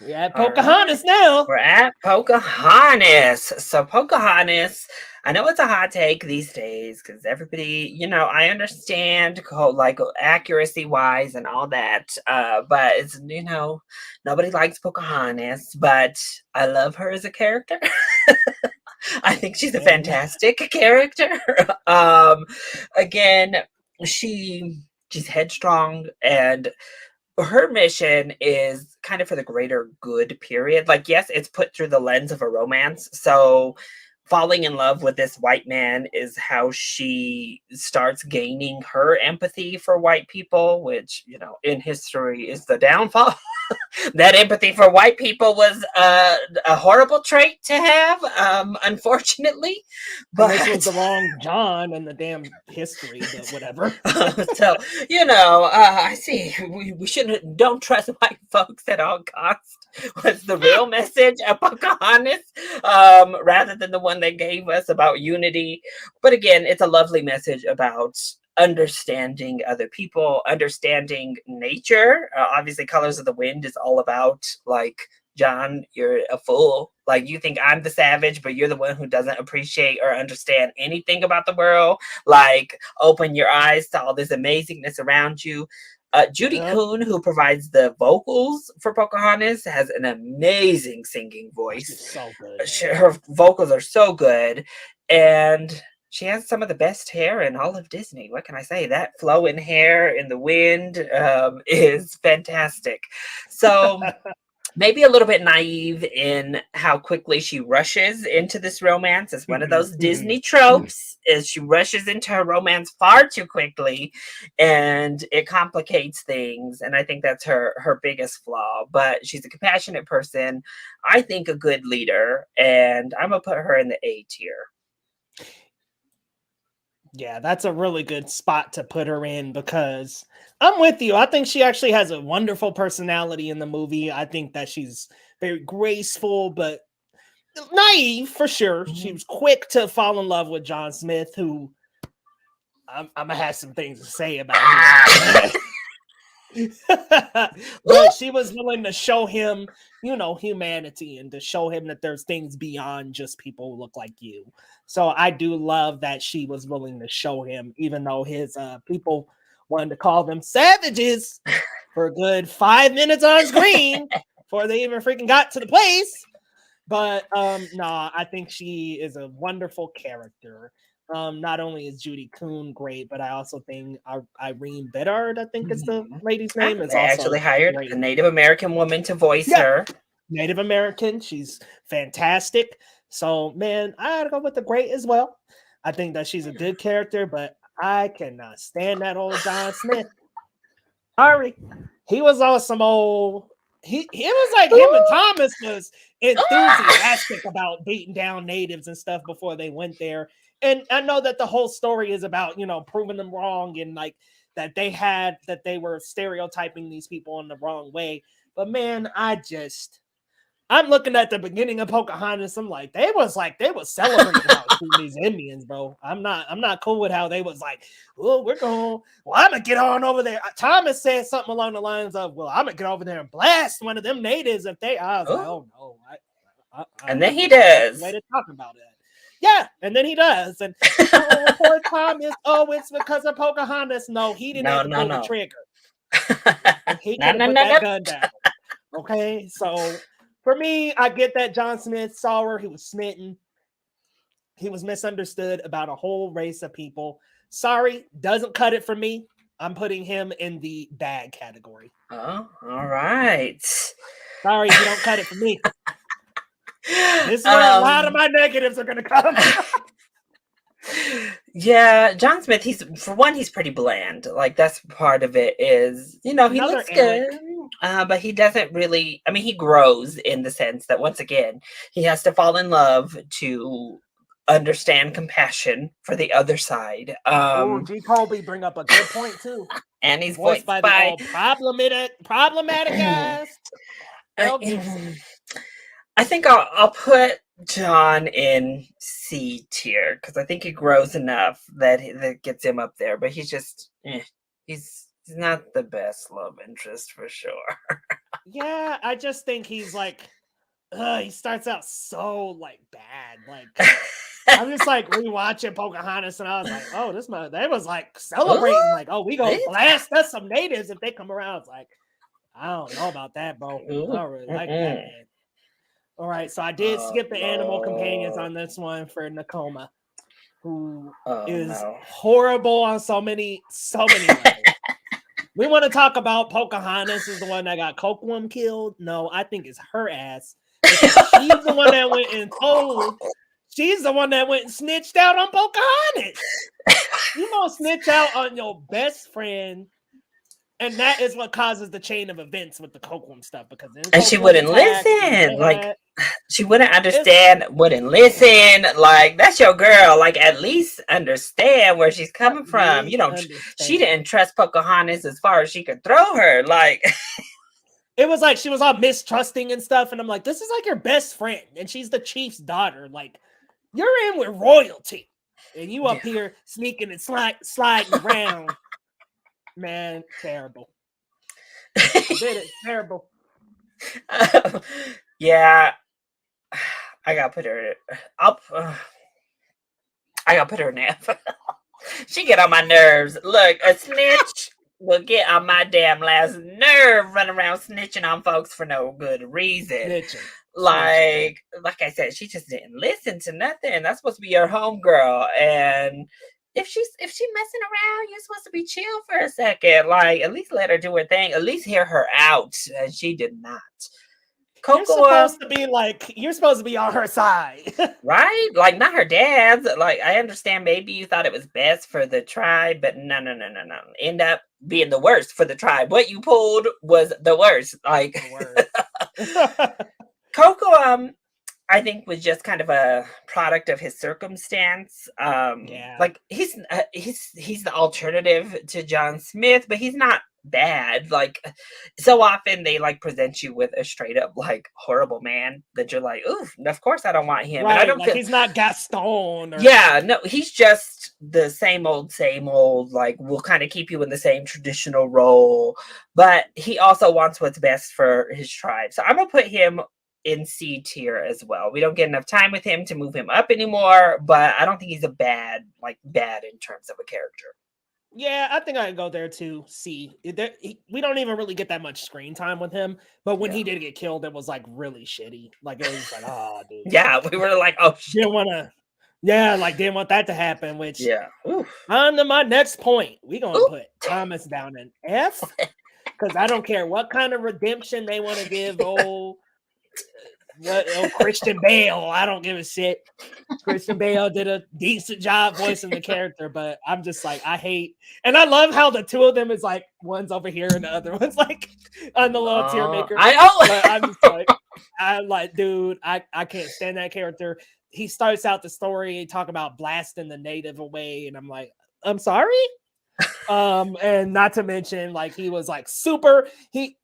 We at All Pocahontas right. now. We're at Pocahontas. So Pocahontas, I know it's a hot take these days because everybody, I understand like accuracy wise and all that. But it's nobody likes Pocahontas, but I love her as a character. I think she's a And fantastic character. um, again, she's headstrong and her mission is kind of for the greater good, period. Like, yes, it's put through the lens of a romance. So falling in love with this white man is how she starts gaining her empathy for white people, which, in history is the downfall. That empathy for white people was a horrible trait to have, unfortunately. this was But the wrong John in the damn history, but whatever. so I see we don't trust white folks at all costs was the real message of Pocahontas, rather than the one they gave us about unity. But again, it's a lovely message about understanding other people, understanding nature. Obviously, Colors of the Wind is all about like, John, you're a fool. Like, you think I'm the savage, but you're the one who doesn't appreciate or understand anything about the world. Like, open your eyes to all this amazingness around you. Judy Yep. Kuhn, who provides the vocals for Pocahontas, has an amazing singing voice. She's so good. Her vocals are so good. And she has some of the best hair in all of Disney. What can I say? That flowing hair in the wind is fantastic. So maybe a little bit naive in how quickly she rushes into this romance. It's one of those Disney tropes, is she rushes into her romance far too quickly and it complicates things. And I think that's her biggest flaw. But she's a compassionate person. I think a good leader. And I'm going to put her in the A tier. Yeah, that's a really good spot to put her in because I'm with you. I think she actually has a wonderful personality in the movie. I think that she's very graceful, but naive for sure. Mm-hmm. She was quick to fall in love with John Smith, who I'm gonna have some things to say about him. But she was willing to show him, humanity and to show him that there's things beyond just people who look like you. So I do love that she was willing to show him, even though his people wanted to call them savages for a good 5 minutes on screen before they even freaking got to the place. But no, I think she is a wonderful character. Not only is Judy Kuhn great, but I also think Irene Bedard, I think is the lady's name, is They also actually hired great. a Native American woman to voice her. Native American. She's fantastic. So, man, I gotta go with the great as well. I think that she's a good character, but I cannot stand that old John Smith. Sorry. He was on some old. It was like him and Thomas was enthusiastic about beating down natives and stuff before they went there. And I know that the whole story is about, proving them wrong and like that they were stereotyping these people in the wrong way. But man, I'm looking at the beginning of Pocahontas. I'm like, they was celebrating how these Indians, bro. I'm not cool with how they was like, well, I'm gonna get on over there. Thomas said something along the lines of, well, I'm gonna get over there and blast one of them natives if they. I was like, oh no, and then he does. Way to talk about that. Yeah, and then he does. And poor Thomas, it's because of Pocahontas. No, he didn't have to pull the trigger. And he could have put that gun down. Okay, so for me, I get that John Smith saw her. He was smitten. He was misunderstood about a whole race of people. Sorry, doesn't cut it for me. I'm putting him in the bad category. Oh, all right. Sorry, you don't cut it for me. This is where a lot of my negatives are going to come. Yeah, John Smith, he's pretty bland. Like, that's part of it is, he looks good, but he doesn't really, he grows in the sense that, once again, he has to fall in love to understand compassion for the other side. G. Colby bring up a good point, too. And he's voiced by the old problematic ass. I think I'll put John in C tier because I think he grows enough that gets him up there. But he's just he's not the best love interest for sure. Yeah, I just think he's like he starts out so like bad. Like I'm just like rewatching Pocahontas and I was like, oh, they was like celebrating, like, oh, we gonna blast us some natives if they come around. It's like, I don't know about that, bro. I don't really like that, man. All right, so I did skip the animal companions on this one for Nakoma, who is horrible on so many levels. We want to talk about Pocahontas is the one that got Coquitlam killed. No, I think it's her ass. She's the one that went and told. She's the one that went and snitched out on Pocahontas. You gonna snitch out on your best friend. And that is what causes the chain of events with the Coquitlam stuff and she wouldn't listen. Like she wouldn't understand, wouldn't listen. Like, that's your girl. Like, at least understand where she's coming from. She didn't trust Pocahontas as far as she could throw her. Like, it was like she was all mistrusting and stuff. And I'm like, this is like your best friend, and she's the chief's daughter. Like, you're in with royalty, and you up here sneaking and sliding around. Man, terrible. Did it terrible. Yeah, I gotta put her up. I gotta put her in F. She get on my nerves. Look, a snitch will get on my damn last nerve, running around snitching on folks for no good reason. Snitching. Like I said, she just didn't listen to nothing. That's supposed to be your homegirl, and if she's messing around, you're supposed to be chill for a second. Like, at least let her do her thing. At least hear her out. And she did not. You're supposed to be on her side. Right? Like, not her dad's. Like, I understand maybe you thought it was best for the tribe, but no. End up being the worst for the tribe. What you pulled was the worst. Like, Coco, I think was just kind of a product of his circumstance. Like, he's the alternative to John Smith, but he's not bad. Like, so often they like present you with a straight up like horrible man that you're like, oof, of course I don't want him. Right, and I don't he's not Gaston. No, he's just the same old. Like, we'll kind of keep you in the same traditional role, but he also wants what's best for his tribe. So I'm gonna put him in C tier as well. We don't get enough time with him to move him up anymore, but I don't think he's bad in terms of a character. Yeah, I think I can go there too. C. We don't even really get that much screen time with him, but when he did get killed, it was like really shitty. Like, it was like, oh, dude. Yeah, we were like, oh, shit. Didn't want that to happen. Which, on to my next point, we're gonna put Thomas down in F because I don't care what kind of redemption they want to give Christian Bale. I don't give a shit. Christian Bale did a decent job voicing the character, but I'm just like, I hate, and I love how the two of them is like, one's over here and the other one's like on the little tier maker. I'm just like, dude, I can't stand that character. He starts out the story talking about blasting the native away, and I'm like, I'm sorry. And not to mention, like, he was like super. He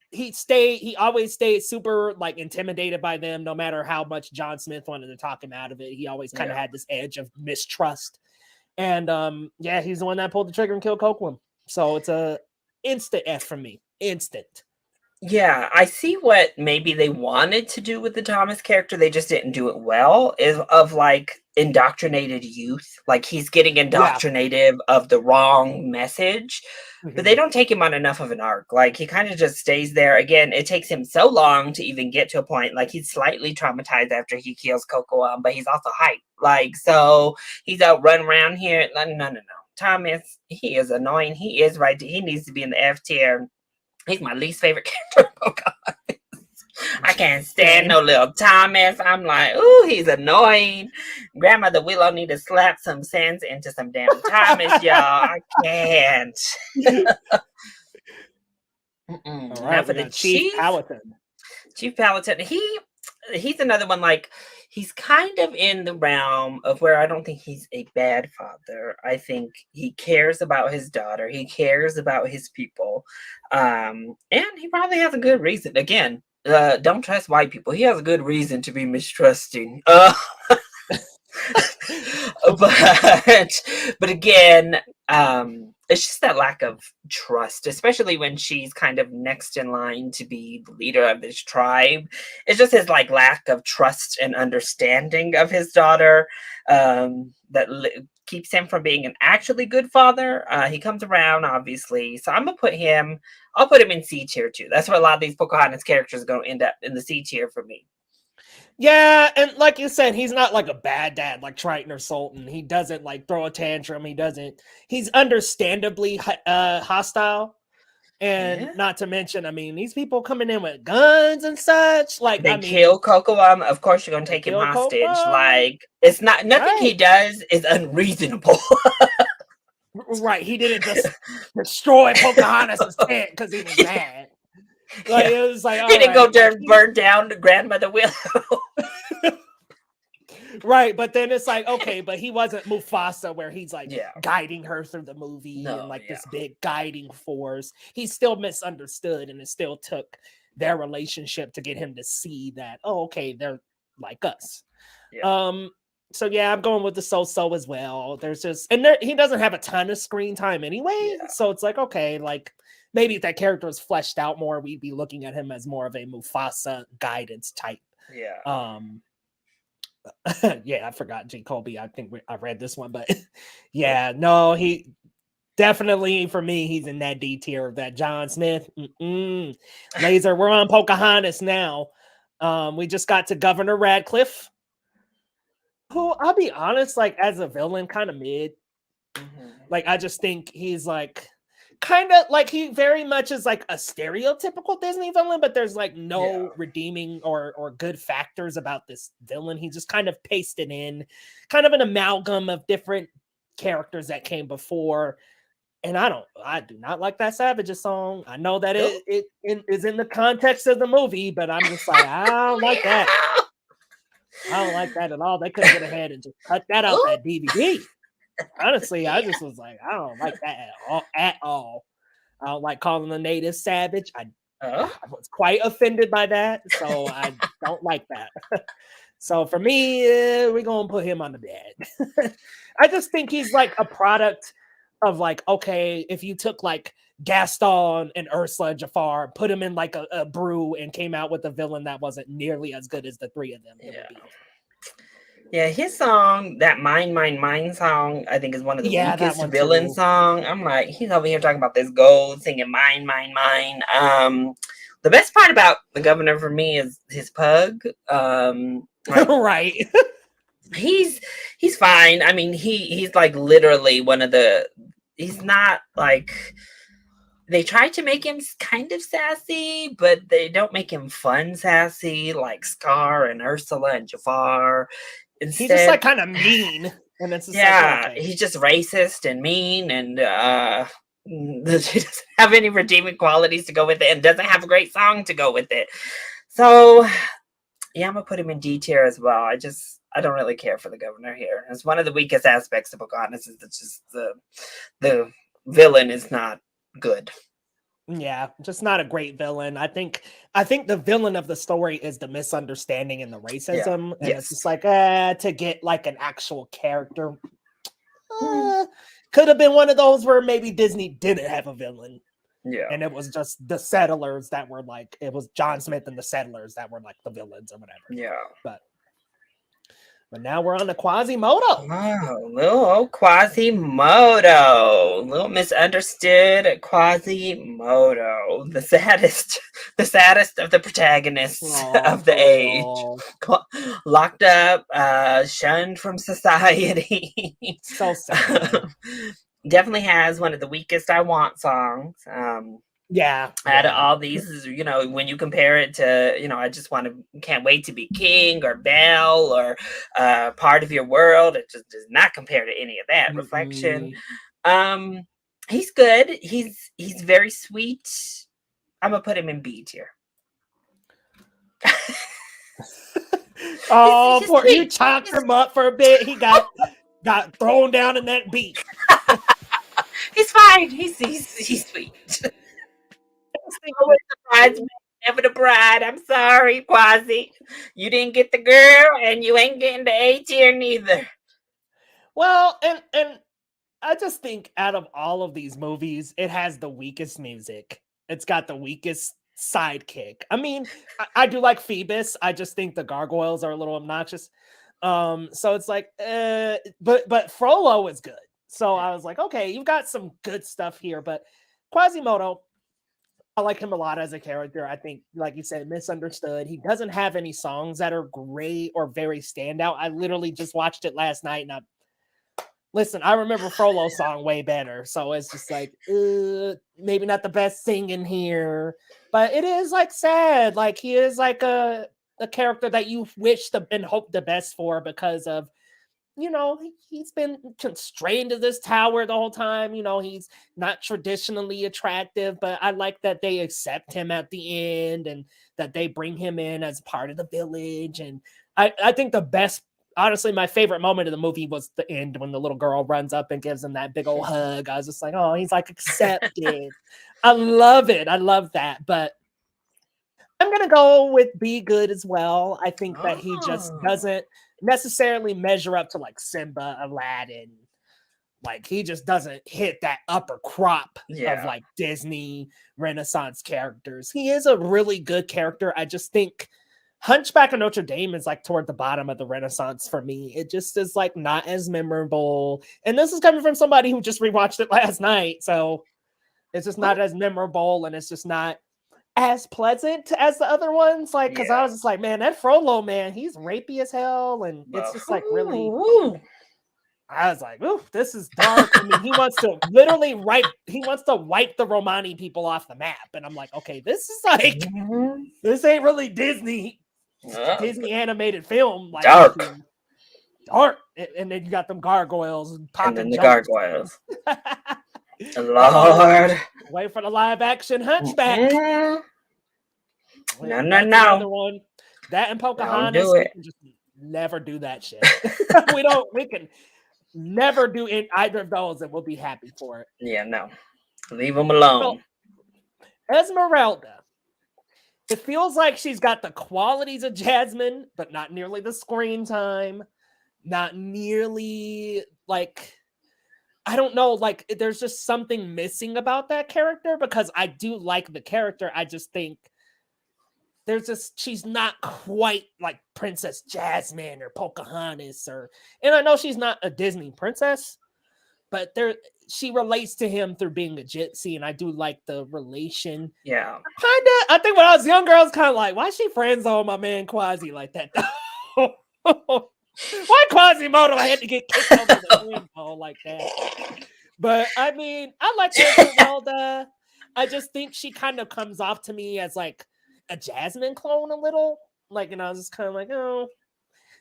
always stayed super like intimidated by them, no matter how much John Smith wanted to talk him out of it. He always kind of had this edge of mistrust. And he's the one that pulled the trigger and killed Coquitlam. So it's a instant F from me. Instant. Yeah, I see what maybe they wanted to do with the Thomas character. They just didn't do it well. Is of like indoctrinated youth. Like he's getting Yeah. indoctrinated of the wrong message. But they Mhm. don't take him on enough of an arc. Like he kind of just stays there. Again, it takes him so long to even get to a point. Like he's slightly traumatized after he kills Coco, but he's also hyped. Like so, he's out running around here. No, no, no, no. Thomas, he is annoying. He is right. He needs to be in the F tier. He's my least favorite character. Oh God, I can't stand Same. no little Thomas. I'm like, ooh, he's annoying. Grandmother Willow need to slap some sense into some damn Thomas, y'all. I can't. All Now right, for we the got Chief Palatine. Chief Palatine. He's another one. Like he's kind of in the realm of where I don't think he's a bad father. I think he cares about his daughter. He cares about his people, and he probably has a good reason. Again, don't trust white people. He has a good reason to be mistrusting. but but again, it's just that lack of trust, especially when she's kind of next in line to be the leader of this tribe. It's just his like lack of trust and understanding of his daughter that keeps him from being an actually good father. He comes around, obviously, so I'm gonna put him. I'll put him in C tier too. That's where a lot of these Pocahontas characters are going to end up in the C tier for me. Yeah, and like you said, he's not like a bad dad like Triton or Sultan. He doesn't like throw a tantrum. He's understandably hostile. And Yeah. not to mention, I mean, these people coming in with guns and such. Like, I They mean, kill Coco. Of course, you're gonna they take him kill hostage. Coco. Like it's not nothing he Right. does is unreasonable. Right. He didn't just destroy Pocahontas' tent because he was mad. Like, Yeah, it was like, he all didn't go right, like turn burn down the grandmother Willow. right, but then it's like, okay, but he wasn't Mufasa where he's like Yeah, guiding her through the movie and no, like yeah, this big guiding force. He's still misunderstood, and it still took their relationship to get him to see that, oh, okay, they're like us. yeah, Um, so yeah, I'm going with the so-so as well. There's just and there, he doesn't have a ton of screen time anyway, yeah, so it's like, okay, like maybe if that character was fleshed out more, we'd be looking at him as more of a Mufasa guidance type. yeah. Um, yeah, I forgot J. Colby. I think I read this one, but Oh, yeah, no, he definitely for me, he's in that D tier of that John Smith. Laser, we're on Pocahontas now. We just got to Governor Radcliffe, who I'll be honest, like as a villain, kind of mid. mhm. Like I just think he's like kind of like he very much is like a stereotypical Disney villain, but there's like Yeah, no redeeming or good factors about this villain. He just kind of pasted in kind of an amalgam of different characters that came before. And I do not like that Savages song. I know that no, it is in the context of the movie, but I'm just like, I don't like that. yeah. I don't like that at all. They could have went ahead and just cut that out Ooh, that DVD. Honestly, I yeah. just was like, I don't like that at all. At all. I don't like calling the native savage. Oh, I was quite offended by that, so I don't like that. So for me, we're gonna put him on the bed. I just think he's like a product of like, okay, if you took like Gaston and Ursula and Jafar, put him in like a brew and came out with a villain that wasn't nearly as good as the three of them, it would yeah. be different. Yeah, his song, that Mine, Mine, Mine song, I think is one of the Yeah, that weakest one villain too. song. I'm like, he's over here talking about this gold, singing Mine, Mine, Mine. The best part about the governor for me is his pug. Like Right. he's he's fine. I mean, he's like literally one of the. He's not like they try to make him kind of sassy, but they don't make him fun sassy like Scar and Ursula and Jafar. He's just like Instead, kind of mean. And it's just like, yeah, okay. he's just racist and mean and he doesn't have any redeeming qualities to go with it and doesn't have a great song to go with it. So yeah, I'm gonna put him in D tier as well. I don't really care for the governor here. It's one of the weakest aspects of Pocahontas is that just the villain is not good. Yeah, just not a great villain. I think the villain of the story is the misunderstanding and the Yeah. racism, and it's Yes. just like to get like an actual character. Mm, Could have been one of those where maybe Disney didn't have a villain. Yeah. And it was just the settlers that were like, it was John Smith and the settlers that were like the villains or whatever. Yeah. But now we're on to Quasimodo. Oh, little old Quasimodo. Little misunderstood Quasimodo. The saddest of the protagonists of the age. Locked up, shunned from society. So sad. Definitely has one of the weakest "I Want" songs. Yeah. Out of all these, you know, when you compare it to, you know, I just can't wait to be king or Belle or part of your world. It just does not compare to any of that. Reflection. He's good. He's very sweet. I'm gonna put him in B tier. Oh, poor you chopped him up for a bit. He got thrown down in that B. He's fine. He's sweet. Always the bridesmaid, never the bride. I'm sorry, Quasi. You didn't get the girl, and you ain't getting the A tier neither. Well, and I just think out of all of these movies, it has the weakest music. It's got the weakest sidekick. I mean, I do like Phoebus. I just think the gargoyles are a little obnoxious. So it's like, but Frollo is good. So I was like, okay, you've got some good stuff here, but Quasimodo, I like him a lot as a character. I think, like you said, misunderstood. He doesn't have any songs that are great or very standout. I literally just watched it last night, and I remember Frollo's song way better. So it's just like, maybe not the best singing here, but it is like sad. Like he is like a character that you wish and hope the best for because of, you know, he's been constrained to this tower the whole time. You know, he's not traditionally attractive, but I like that they accept him at the end and that they bring him in as part of the village. And I think honestly, my favorite moment of the movie was the end when the little girl runs up and gives him that big old hug. I was just like, oh, he's like accepted. I love it. I love that. But I'm going to go with Be Good as well. I think that he just doesn't necessarily measure up to like Simba, Aladdin. Like he just doesn't hit that upper crop of like Disney Renaissance characters. He is a really good character. I just think Hunchback of Notre Dame is like toward the bottom of the Renaissance for me. It just is like not as memorable. And this is coming from somebody who just rewatched it last night. So it's just not as memorable and it's just not as pleasant as the other ones. Like, because I was just like, man, that Frollo, man, he's rapey as hell. And it's just like really, I was like, ooh, this is dark. I mean, he wants to wipe the Romani people off the map. And I'm like, okay, this is like, this ain't really Disney animated film. Like dark. And then you got them gargoyles popping. And then the gargoyles. Lord. Wait for the live action Hunchback. No. Another one. That and Pocahontas. We can just never do that shit. We can never do either of those and we'll be happy for it. Yeah, no. Leave them alone. So, Esmeralda. It feels like she's got the qualities of Jasmine, but not nearly the screen time. Not nearly like, I don't know, like there's just something missing about that character because I do like the character. I just think she's not quite like Princess Jasmine or Pocahontas and I know she's not a Disney princess, but she relates to him through being a gypsy, and I do like the relation. Yeah. I think when I was younger, I was kind of like, why is she friend zone my man Quasi like that? Why Quasimodo had to get kicked over the window like that? But I mean, I like Esmeralda. I just think she kind of comes off to me as like a Jasmine clone a little. Like, and I was just kind of like, oh,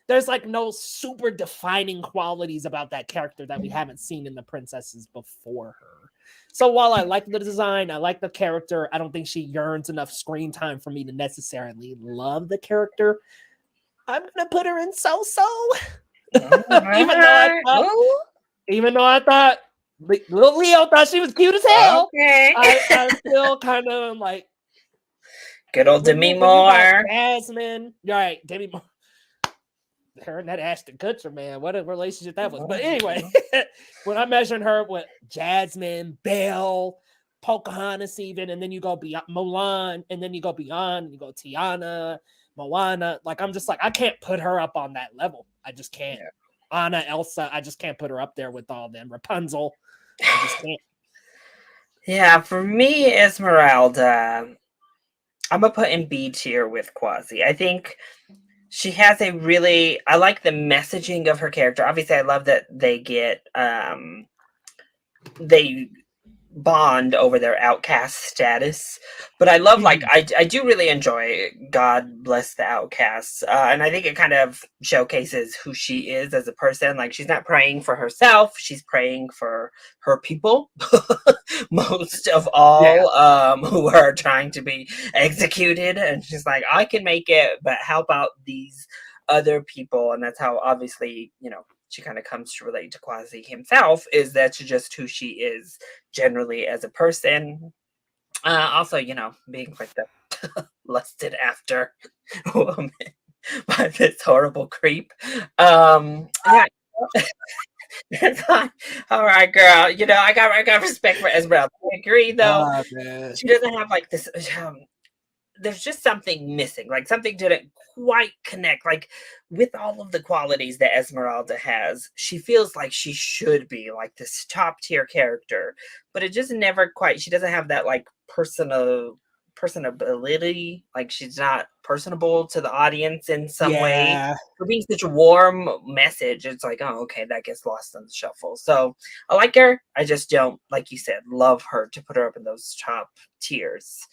there's like no super defining qualities about that character that we haven't seen in the princesses before her. So while I like the design, I like the character, I don't think she yearns enough screen time for me to necessarily love the character. I'm gonna put her in so-so. Even though I thought little Leo thought she was cute as hell. Okay. I still kind of like good old Demi Moore. Jasmine. Right, Demi Moore. Her and that Ashton Kutcher, man, what a relationship that was. But anyway, when I'm measuring her with Jasmine, Belle, Pocahontas even, and then you go beyond Mulan, and then you go beyond, and you go Tiana, Moana. Like I'm just like, I can't put her up on that level. I just can't. Yeah. Anna, Elsa, I just can't put her up there with all them. Rapunzel, I just can't. Yeah, for me, Esmeralda, I'm gonna put in B tier with Quasi. I think she has a really, I like the messaging of her character. Obviously, I love that they bond over their outcast status, but I love, like, I do really enjoy God Bless the Outcasts, and I think it kind of showcases who she is as a person. Like, she's not praying for herself, she's praying for her people most of all, who are trying to be executed, and she's like, I can make it, but how about these other people? And that's how, obviously, she kind of comes to relate to Quasi himself, is that's just who she is generally as a person. Also, being like the lusted after woman by this horrible creep. Yeah. That's fine. All right, girl. I got respect for Esmeralda. I agree, though. She doesn't have like this. There's just something missing. Like, something didn't quite connect. Like, with all of the qualities that Esmeralda has, she feels like she should be like this top tier character, but it just never quite. She doesn't have that like personability. Like, she's not personable to the audience in some way. For being such a warm message, it's like, oh, okay, that gets lost in the shuffle. So I like her. I just don't, like you said, love her to put her up in those top tiers.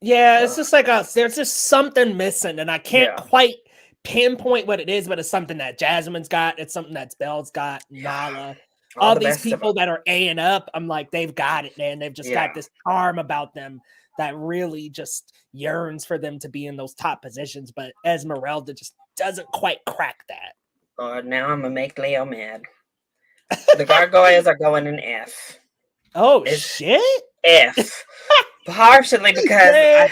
Yeah, it's just like there's just something missing, and I can't quite pinpoint what it is, but it's something that Jasmine's got. It's something that Belle's got, Nala. All these people that are A and up, I'm like, they've got it, man. They've just got this charm about them that really just yearns for them to be in those top positions, but Esmeralda just doesn't quite crack that. Now I'm gonna make Leo mad. The gargoyles are going in F. Oh, shit? F. Partially because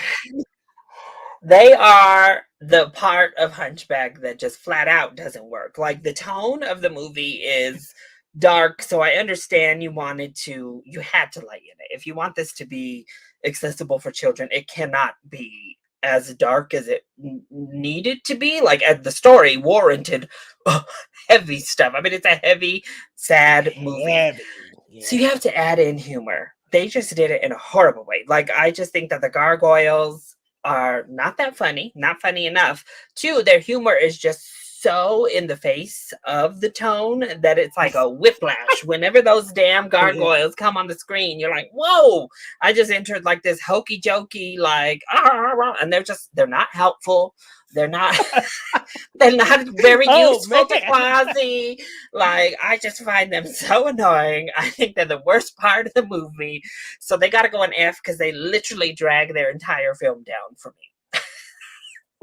they are the part of Hunchback that just flat out doesn't work. Like, the tone of the movie is dark, so I understand you had to lighten it. If you want this to be accessible for children, it cannot be as dark as it needed to be. Like, the story warranted heavy stuff. I mean, it's a heavy, sad movie. So you have to add in humor. They just did it in a horrible way. Like, I just think that the gargoyles are not that funny, not funny enough. Two, their humor is just so in the face of the tone that it's like a whiplash. Whenever those damn gargoyles come on the screen, you're like, whoa, I just entered like this hokey jokey, like, and they're not helpful. They're not very useful to Quasi. Like, I just find them so annoying. I think they're the worst part of the movie. So they got to go in F because they literally drag their entire film down for me.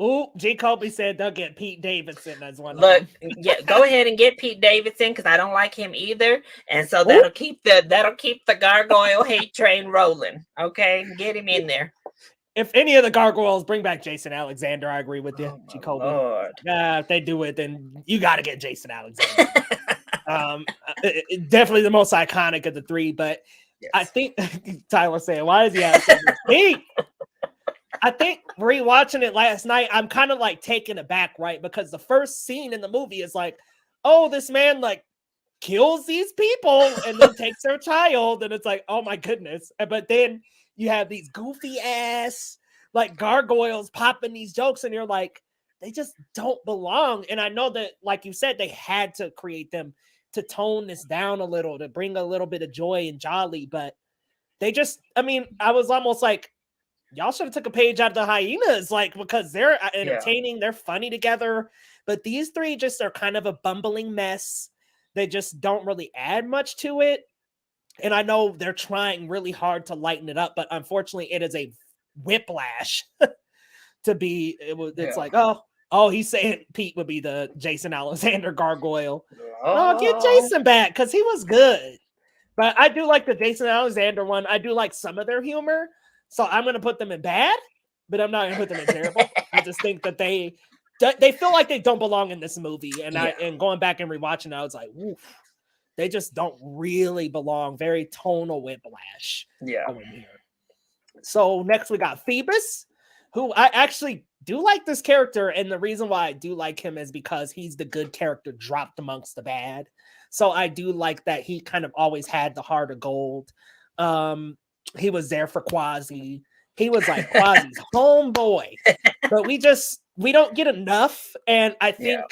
Ooh, G. Colby said they'll get Pete Davidson as one of them. Yeah, go ahead and get Pete Davidson, because I don't like him either. And so that'll keep the gargoyle hate train rolling. Okay, get him in there. If any of the gargoyles bring back Jason Alexander, I agree with you, G. Colby. If they do it, then you got to get Jason Alexander. Definitely the most iconic of the three. But yes. I think Tyler saying, "Why is he asking me?" I think rewatching it last night, I'm kind of like taken aback, right? Because the first scene in the movie is like, oh, this man like kills these people and then takes their child, and it's like, oh my goodness. But then you have these goofy ass like gargoyles popping these jokes, and you're like, they just don't belong. And I know that, like you said, they had to create them to tone this down a little, to bring a little bit of joy and jolly, but they just, I mean, I was almost like, y'all should have took a page out of the hyenas, like, because they're entertaining, they're funny together, but these three just are kind of a bumbling mess. They just don't really add much to it. And I know they're trying really hard to lighten it up, but unfortunately it is a whiplash to be, it's like, oh, he's saying Pete would be the Jason Alexander gargoyle. Oh, get Jason back, because he was good. But I do like the Jason Alexander one. I do like some of their humor. So I'm going to put them in bad, but I'm not going to put them in terrible. I just think that they feel like they don't belong in this movie. And and going back and rewatching it, I was like, woof, They just don't really belong. Very tonal whiplash Yeah. going here. So next we got Phoebus, who I actually do like this character, and the reason why I do like him is because he's the good character dropped amongst the bad. So I do like that he kind of always had the heart of gold. He was there for Quasi. He was like Quasi's homeboy, but we don't get enough, and I think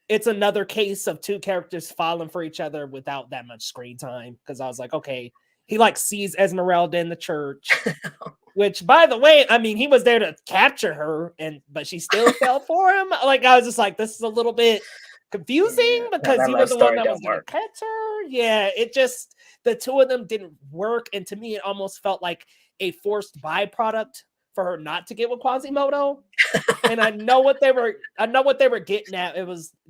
it's another case of two characters falling for each other without that much screen time. Because I was like, okay, he like sees Esmeralda in the church, which, by the way, I mean, he was there to capture her, but she still fell for him. Like, I was just like, this is a little bit confusing because he was the one that was going to catch her. Yeah, it just, the two of them didn't work. And to me, it almost felt like a forced byproduct for her not to get with Quasimodo. And I know what they were getting at.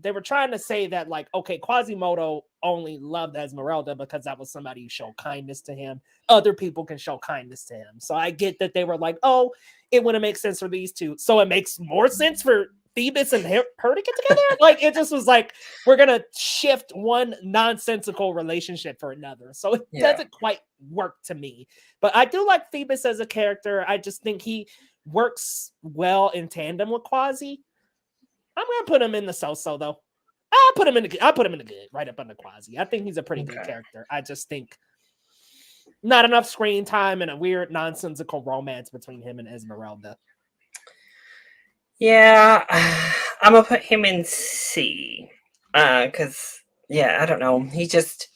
They were trying to say that, like, okay, Quasimodo only loved Esmeralda because that was somebody who showed kindness to him. Other people can show kindness to him. So I get that they were like, oh, it wouldn't make sense for these two. So it makes more sense for Phoebus and her to get together. Like, it just was like, we're gonna shift one nonsensical relationship for another. So it doesn't quite work to me. But I do like Phoebus as a character. I just think he works well in tandem with Quasi. I'm gonna put him in the so-so though. I'll put him in the good, right up under Quasi. I think he's a pretty good character. I just think not enough screen time and a weird nonsensical romance between him and Esmeralda. Yeah, I'm gonna put him in C. Cause I don't know. He's just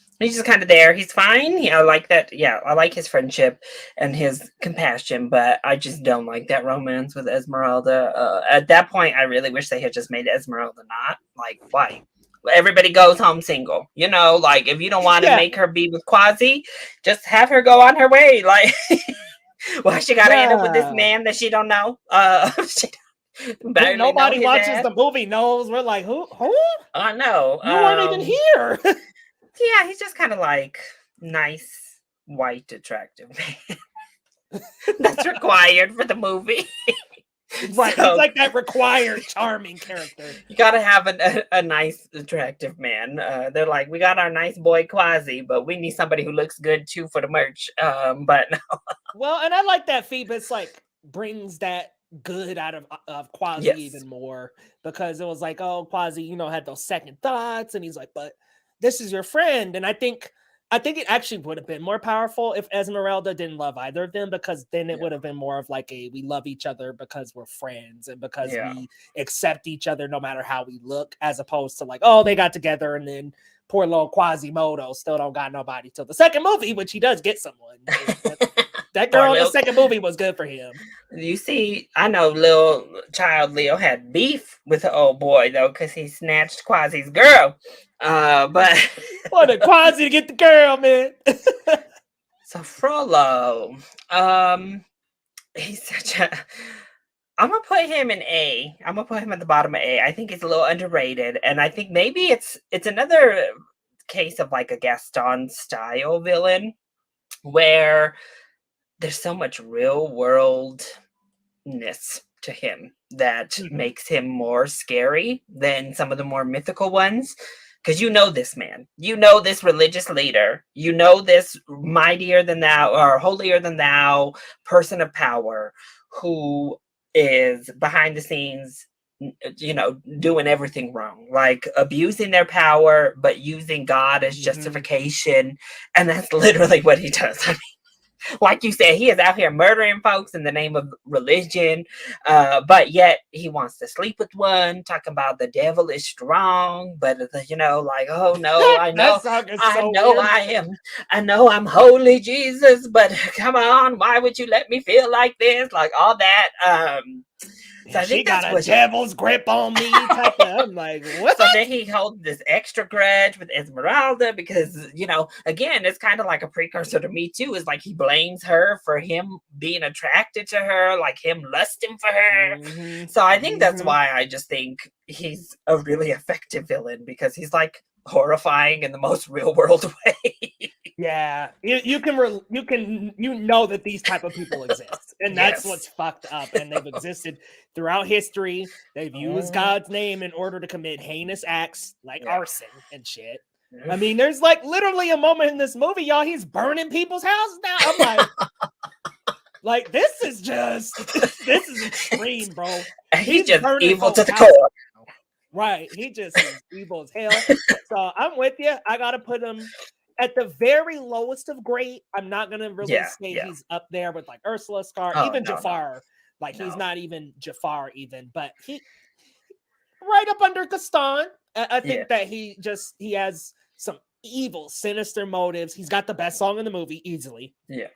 kind of there. He's fine. I like that. Yeah, I like his friendship and his compassion, but I just don't like that romance with Esmeralda. At that point, I really wish they had just made Esmeralda not. Like, why? Everybody goes home single. You know, like, if you don't want to make her be with Quasi, just have her go on her way. Like, why she gotta end up with this man that she don't know? Nobody watches the movie knows. We're like, who? I know. You weren't even here. Yeah, he's just kind of like nice, white, attractive man. That's required for the movie. Right, so, he's like that required charming character. You gotta have a nice, attractive man. They're like, we got our nice boy Quasi, but we need somebody who looks good too for the merch. But no. Well, and I like that Phoebus like brings that good out of Quasi even more, because it was like, oh, Quasi, had those second thoughts, and he's like, but this is your friend. And I think it actually would have been more powerful if Esmeralda didn't love either of them, because then it would have been more of like we love each other because we're friends and because we accept each other no matter how we look, as opposed to like, oh, they got together and then poor little Quasimodo still don't got nobody till the second movie, which he does get someone. That girl in the second movie was good for him. You see, I know little child Leo had beef with the old boy though, because he snatched Quasi's girl. But wanted Quasi to get the girl, man. So Frollo, he's such a. I'm gonna put him in A. I'm gonna put him at the bottom of A. I think he's a little underrated, and I think maybe it's another case of like a Gaston style villain, where there's so much real worldness to him that makes him more scary than some of the more mythical ones. Because this man, this religious leader, this mightier than thou or holier than thou person of power who is behind the scenes, doing everything wrong, like abusing their power, but using God as justification. And that's literally what he does. I mean, like you said, he is out here murdering folks in the name of religion, but yet he wants to sleep with one, talking about the devil is strong, but like, oh no, I know I'm holy, Jesus, but come on, why would you let me feel like this? Like all that. So I think that's got a devil's grip on me. I'm like, what? So then he holds this extra grudge with Esmeralda because, again, it's kind of like a precursor to Me Too. Is like he blames her for him being attracted to her, like him lusting for her. So I think that's why I just think he's a really effective villain, because he's like horrifying in the most real world way. Yeah, you know that these type of people exist, and that's what's fucked up. And they've existed throughout history. They've used God's name in order to commit heinous acts like arson and shit. I mean, there's like literally a moment in this movie, y'all, he's burning people's houses down. I'm like, this is extreme, bro. He's just burning evil to folks' the houses core. down. Right. He just is evil as hell. So I'm with you. I gotta put him at the very lowest of great. I'm not gonna really say he's up there with like Ursula, Scar, even Jafar. Like he's not even Jafar, even, but he right up under Gaston. I think that he has some evil, sinister motives. He's got the best song in the movie, easily. Yeah.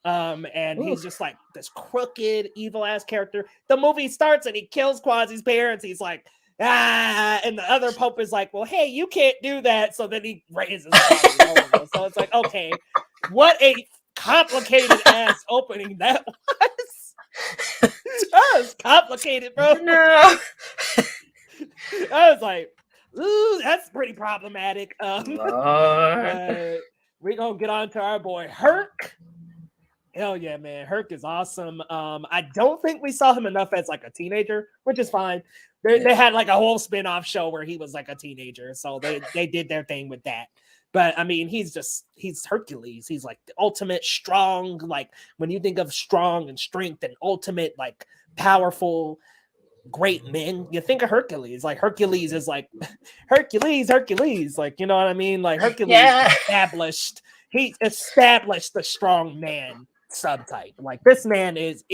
And he's just like this crooked, evil ass character. The movie starts and he kills Quasi's parents. He's like, and the other Pope is like, well, hey, you can't do that. So then he raises Quasi. So it's like, okay, what a complicated ass opening that was. That was complicated, bro. No. I was like, ooh, that's pretty problematic. We're gonna get on to our boy Herc. Hell yeah, man. Herc is awesome. I don't think we saw him enough as like a teenager, which is fine. They had like a whole spin-off show where he was like a teenager, so they did their thing with that. But I mean, he's Hercules. He's like the ultimate strong, like when you think of strong and strength and ultimate, like powerful, great men, you think of Hercules. Like Hercules is like Hercules, like, you know what I mean? Like Hercules established the strong man subtype. Like this man is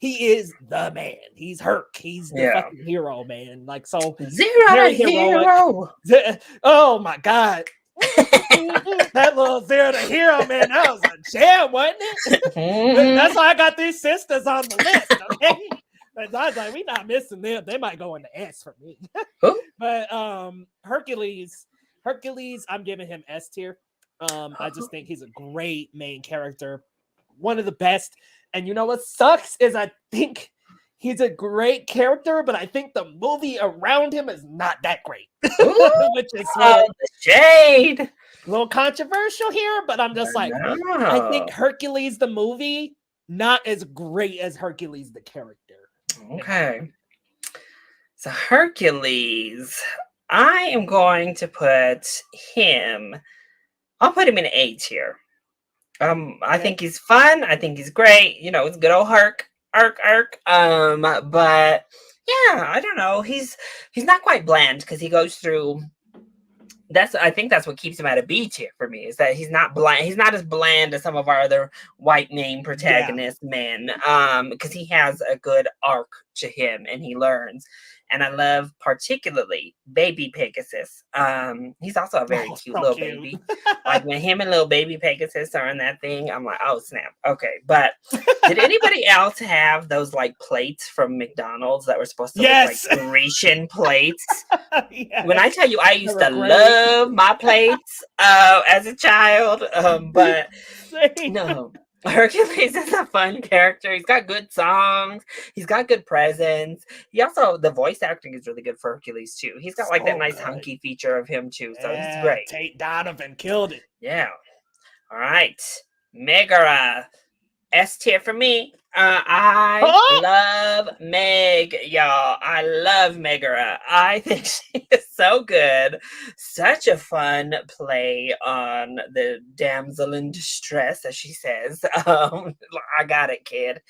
the man. He's Herc. He's the fucking hero, man. Like so Zero hero. Oh my god. That little Zero the Hero, man, that was a jam, wasn't it? That's why I got these sisters on the list, okay? I was like, we not missing them. They might go in the S for me. But Hercules, I'm giving him S tier. I just think he's a great main character, one of the best. And you know what sucks is I think he's a great character, but I think the movie around him is not that great. Which is shade. A little controversial here, but I'm just like, I think Hercules the movie not as great as Hercules the character. Okay. So Hercules, I am going to put him. I'll put him in A tier. I think he's fun. I think he's great. You know, it's good old Herc. But yeah, I don't know. He's not quite bland because he goes through. I think that's what keeps him at a B tier for me, is that he's not bland. He's not as bland as some of our other white name protagonist men. Because he has a good arc to him and he learns. And I love particularly baby Pegasus. He's also a very cute little baby. Like when him and little baby Pegasus are in that thing, I'm like, oh snap. Okay. But did anybody else have those like plates from McDonald's that were supposed to look like Grecian plates? When I tell you I used to love my plates as a child, but no. Hercules is a fun character. He's got good songs. He's got good presence. The voice acting is really good for Hercules too. He's got like that nice hunky feature of him too. So he's great. Tate Donovan killed it. Yeah. All right. Megara. S tier for me. I love Meg, y'all. I love Megara. I think she is so good. Such a fun play on the damsel in distress, as she says. I got it, kid.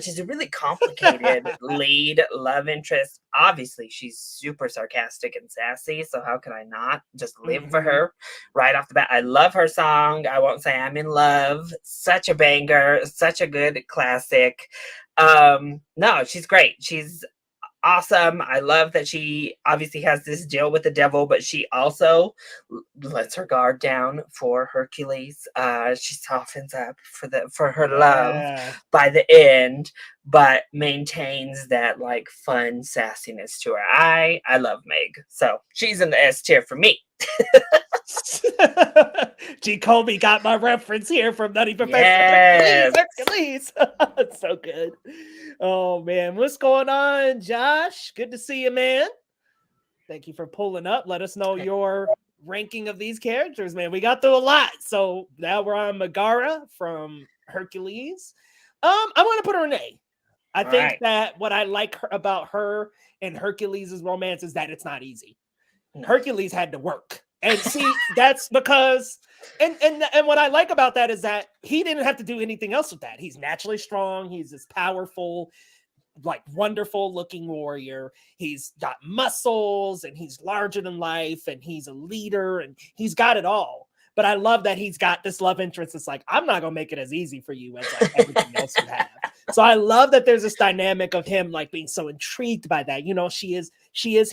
She's a really complicated lead love interest. Obviously, she's super sarcastic and sassy, so how can I not just live for her right off the bat? I love her song. I won't say I'm in love. Such a banger. Such a good classic. No, she's great. She's awesome. I love that she obviously has this deal with the devil, but she also lets her guard down for Hercules. She softens up for her love by the end, but maintains that like fun sassiness to her. I love Meg, so she's in the S tier for me. G. Colby got my reference here from Nutty Professor. Hercules. It's so good. Oh man, what's going on, Josh? Good to see you, man. Thank you for pulling up. Let us know your ranking of these characters, man. We got through a lot, so now we're on Megara from Hercules. I want to put her in A. I think that what I like about her and Hercules' romance is that it's not easy. Hercules had to work. And see, that's because and what I like about that is that he didn't have to do anything else with that. He's naturally strong. He's this powerful, like wonderful looking warrior. He's got muscles and he's larger than life and he's a leader and he's got it all. But I love that he's got this love interest. It's like, I'm not gonna make it as easy for you as like everything else you have. So I love that there's this dynamic of him like being so intrigued by that. You know, she is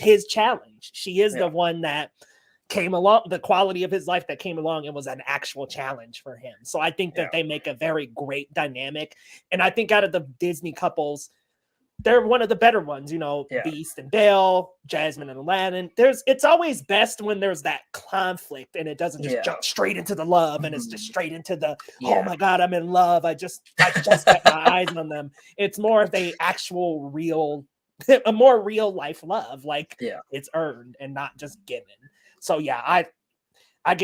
his challenge. She is the one that came along, the quality of his life that came along and was an actual challenge for him. So I think that they make a very great dynamic. And I think out of the Disney couples, they're one of the better ones, you know, Beast and Belle, Jasmine and Aladdin. It's always best when there's that conflict and it doesn't just jump straight into the love and it's just straight into the, oh my God, I'm in love. I just got my eyes on them. It's more of a actual a more real life love. Like it's earned and not just given. So yeah, I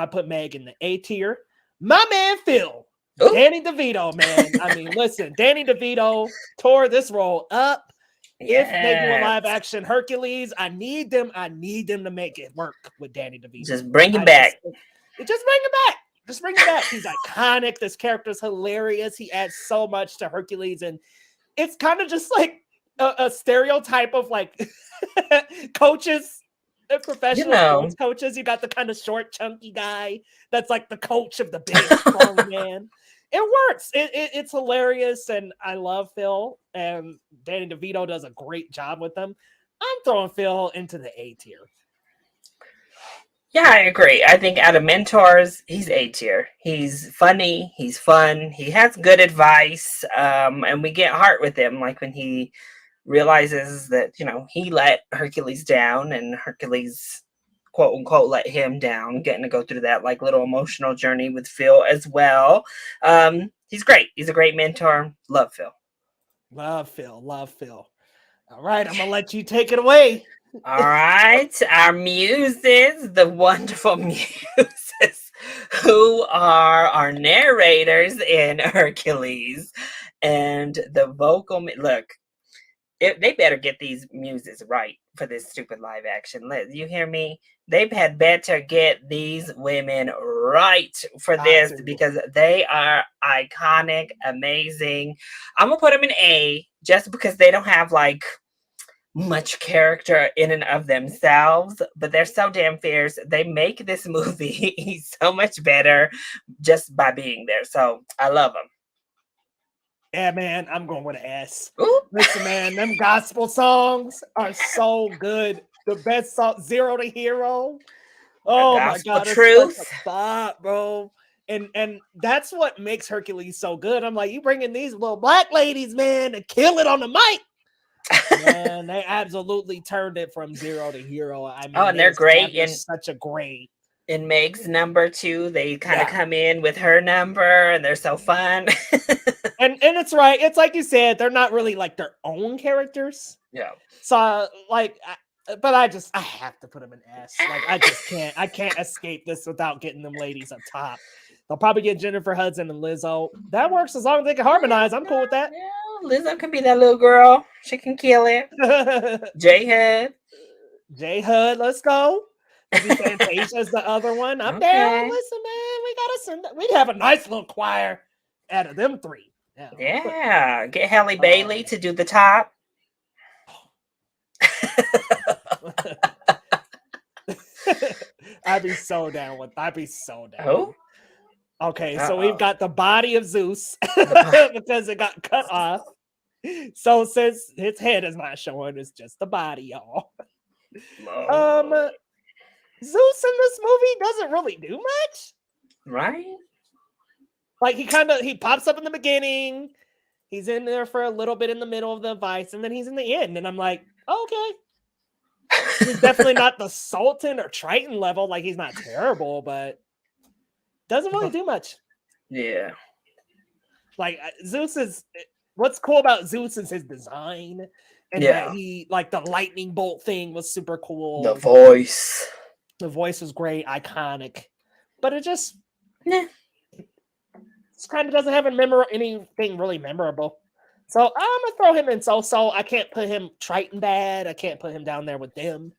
put Meg in the A tier. My man, Phil. Ooh. Danny DeVito, man. I mean, listen, Danny DeVito tore this role up. If they do a live action Hercules, I need them to make it work with Danny DeVito. Just bring him back. Just bring him back. Just bring him back. He's iconic. This character's hilarious. He adds so much to Hercules, and it's kind of just like a stereotype of like coaches. Professional sports coaches. You got the kind of short, chunky guy that's like the coach of the big, strong man. It works. It's hilarious, and I love Phil. And Danny DeVito does a great job with them. I'm throwing Phil into the A tier. Yeah, I agree. I think out of mentors, he's A tier. He's funny. He's fun. He has good advice. And we get heart with him, like when he realizes that, you know, he let Hercules down and Hercules quote unquote let him down, getting to go through that like little emotional journey with Phil as well. He's great. He's a great mentor. Love Phil. Love Phil. All right, I'm gonna let you take it away. All right, our muses, the wonderful muses who are our narrators in Hercules and the vocal look. They better get these muses right for this stupid live action. You hear me? They had better get these women right for this because they are iconic, amazing. I'm gonna put them in A just because they don't have like much character in and of themselves, but they're so damn fierce. They make this movie so much better just by being there. So I love them. Yeah, man, I'm going with an S. Ooh. Listen, man, them gospel songs are so good. The best song, Zero to Hero. Oh my God, truth, it's such a bop, bro. And that's what makes Hercules so good. I'm like, you bringing these little black ladies, man, to kill it on the mic. Man, they absolutely turned it from Zero to Hero. I mean, and they're great in such a great. In Meg's number too, they kind of come in with her number and they're so fun. and it's right. It's like you said, they're not really like their own characters. Yeah. So like, but I have to put them in S. Like I can't escape this without getting them ladies up top. They'll probably get Jennifer Hudson and Lizzo. That works as long as they can harmonize. I'm cool with that. Yeah, Lizzo can be that little girl. She can kill it. J Hud, let's go. Fantasia's the other one. I'm down. Listen, man, we'd have a nice little choir out of them three. Yeah. Get Halle Bailey to do the top. I'd be so down. Oh? Okay, so we've got the body of Zeus because it got cut off. So since his head is not showing, it's just the body, y'all. Zeus in this movie doesn't really do much. Right? Like he pops up in the beginning. He's in there for a little bit in the middle of the vice, and then he's in the end. And I'm like, okay. He's definitely not the Sultan or Triton level. Like, he's not terrible, but doesn't really do much. Yeah. Like, what's cool about Zeus is his design. And that he, like, the lightning bolt thing was super cool. The voice was great, iconic. But it just, it kind of doesn't have anything really memorable. So I'm going to throw him in so-so. I can't put him Triton bad. I can't put him down there with them.